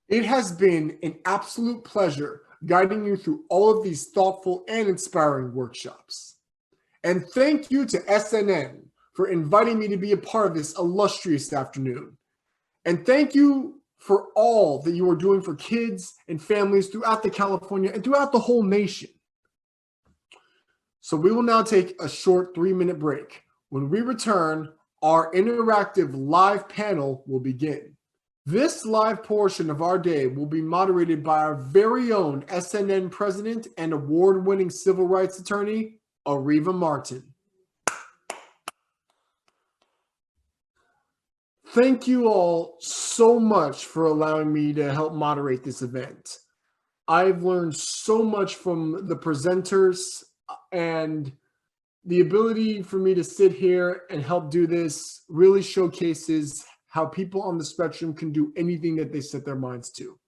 It has been an absolute pleasure guiding you through all of these thoughtful and inspiring workshops. And thank you to SNN for inviting me to be a part of this illustrious afternoon. And thank you for all that you are doing for kids and families throughout the California and throughout the whole nation. So we will now take a short 3-minute break. When we return, our interactive live panel will begin. This live portion of our day will be moderated by our very own SNN president and award-winning civil rights attorney, Ariva Martin. Thank you all so much for allowing me to help moderate this event. I've learned so much from the presenters, and the ability for me to sit here and help do this really showcases how people on the spectrum can do anything that they set their minds to.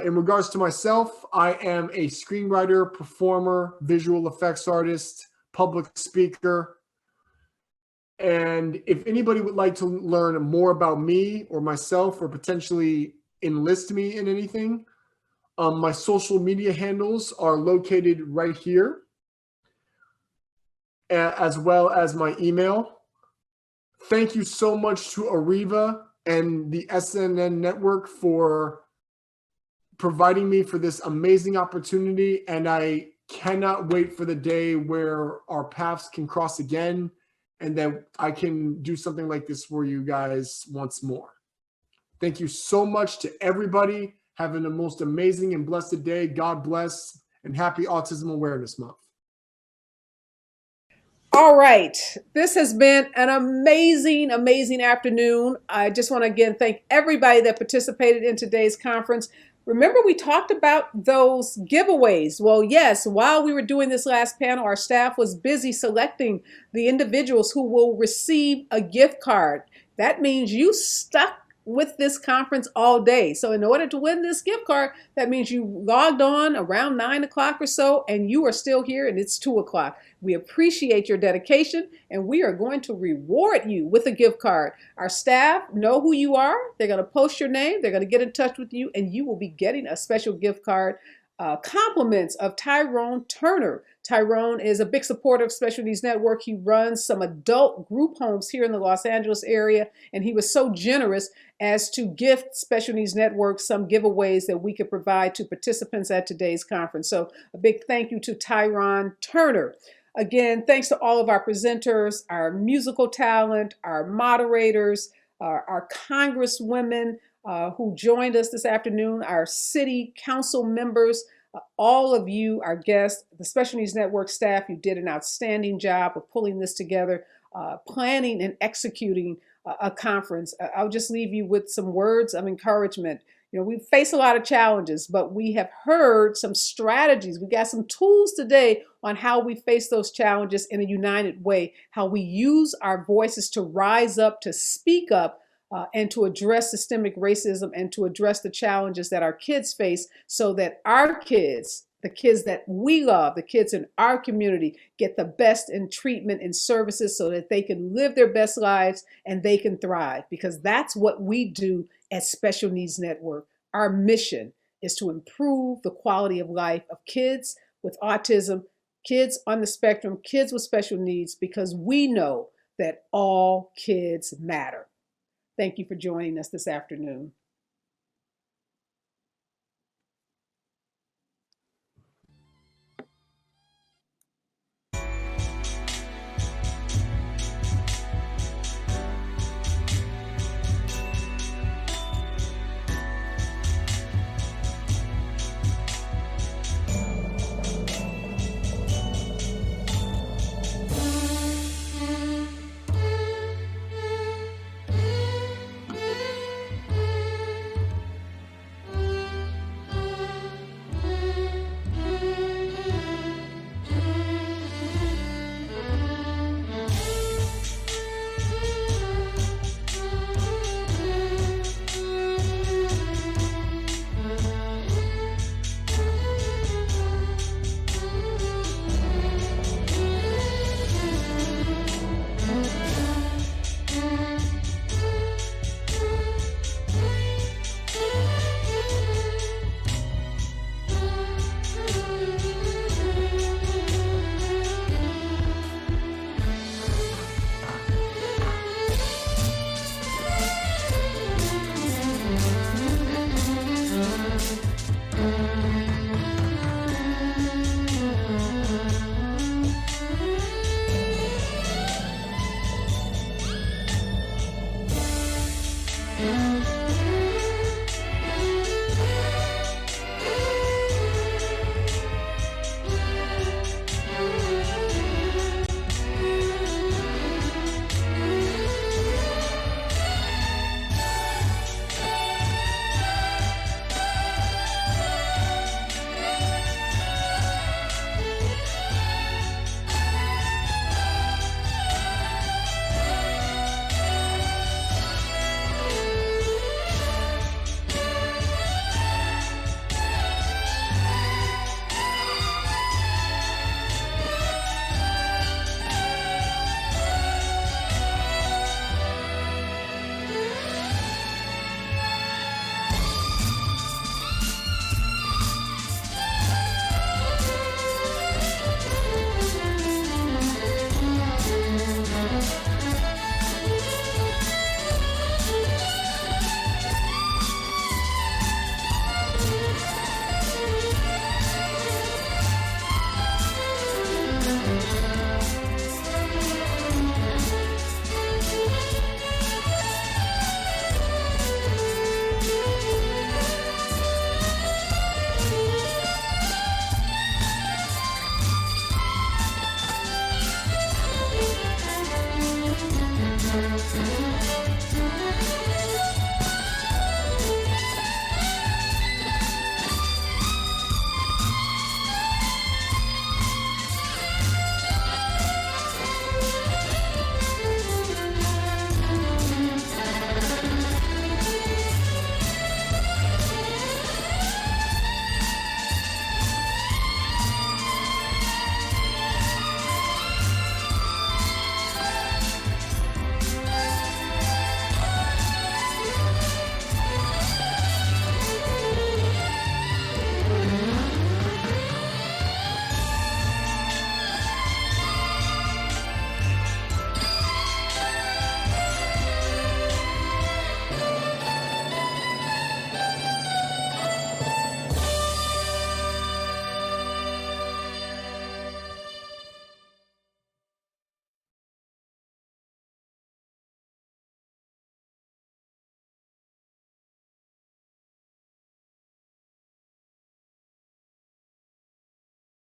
In regards to myself, I am a screenwriter, performer, visual effects artist, public speaker. And if anybody would like to learn more about me or myself, or potentially enlist me in anything, my social media handles are located right here, as well as my email. Thank you so much to Ariva and the SNN network for providing me for this amazing opportunity. And I cannot wait for the day where our paths can cross again and that I can do something like this for you guys once more. Thank you so much to everybody. Having the most amazing and blessed day. God bless, and happy Autism Awareness Month. All right. This has been an amazing, amazing afternoon. I just want to again thank everybody that participated in today's conference. Remember, we talked about those giveaways. Well, yes, while we were doing this last panel, our staff was busy selecting the individuals who will receive a gift card. That means you stuck with this conference all day. So in order to win this gift card, that means you logged on around 9 o'clock or so, and you are still here, and it's 2 o'clock. We appreciate your dedication, and we are going to reward you with a gift card. Our staff know who you are. They're going to post your name. They're going to get in touch with you, and you will be getting a special gift card. Compliments of Tyrone Turner. Tyrone is a big supporter of Special Needs Network. He runs some adult group homes here in the Los Angeles area, and he was so generous as to gift Special Needs Network some giveaways that we could provide to participants at today's conference. So a big thank you to Tyrone Turner. Again, thanks to all of our presenters, our musical talent, our moderators, our congresswomen, who joined us this afternoon, our city council members, all of you, our guests, the Special Needs Network staff. You did an outstanding job of pulling this together, planning and executing a conference. I'll just leave you with some words of encouragement. You know, we face a lot of challenges, but we have heard some strategies. We got some tools today on how we face those challenges in a united way, how we use our voices to rise up, to speak up, and to address systemic racism and to address the challenges that our kids face so that our kids, the kids that we love, the kids in our community, get the best in treatment and services so that they can live their best lives and they can thrive, because that's what we do at Special Needs Network. Our mission is to improve the quality of life of kids with autism, kids on the spectrum, kids with special needs, because we know that all kids matter. Thank you for joining us this afternoon.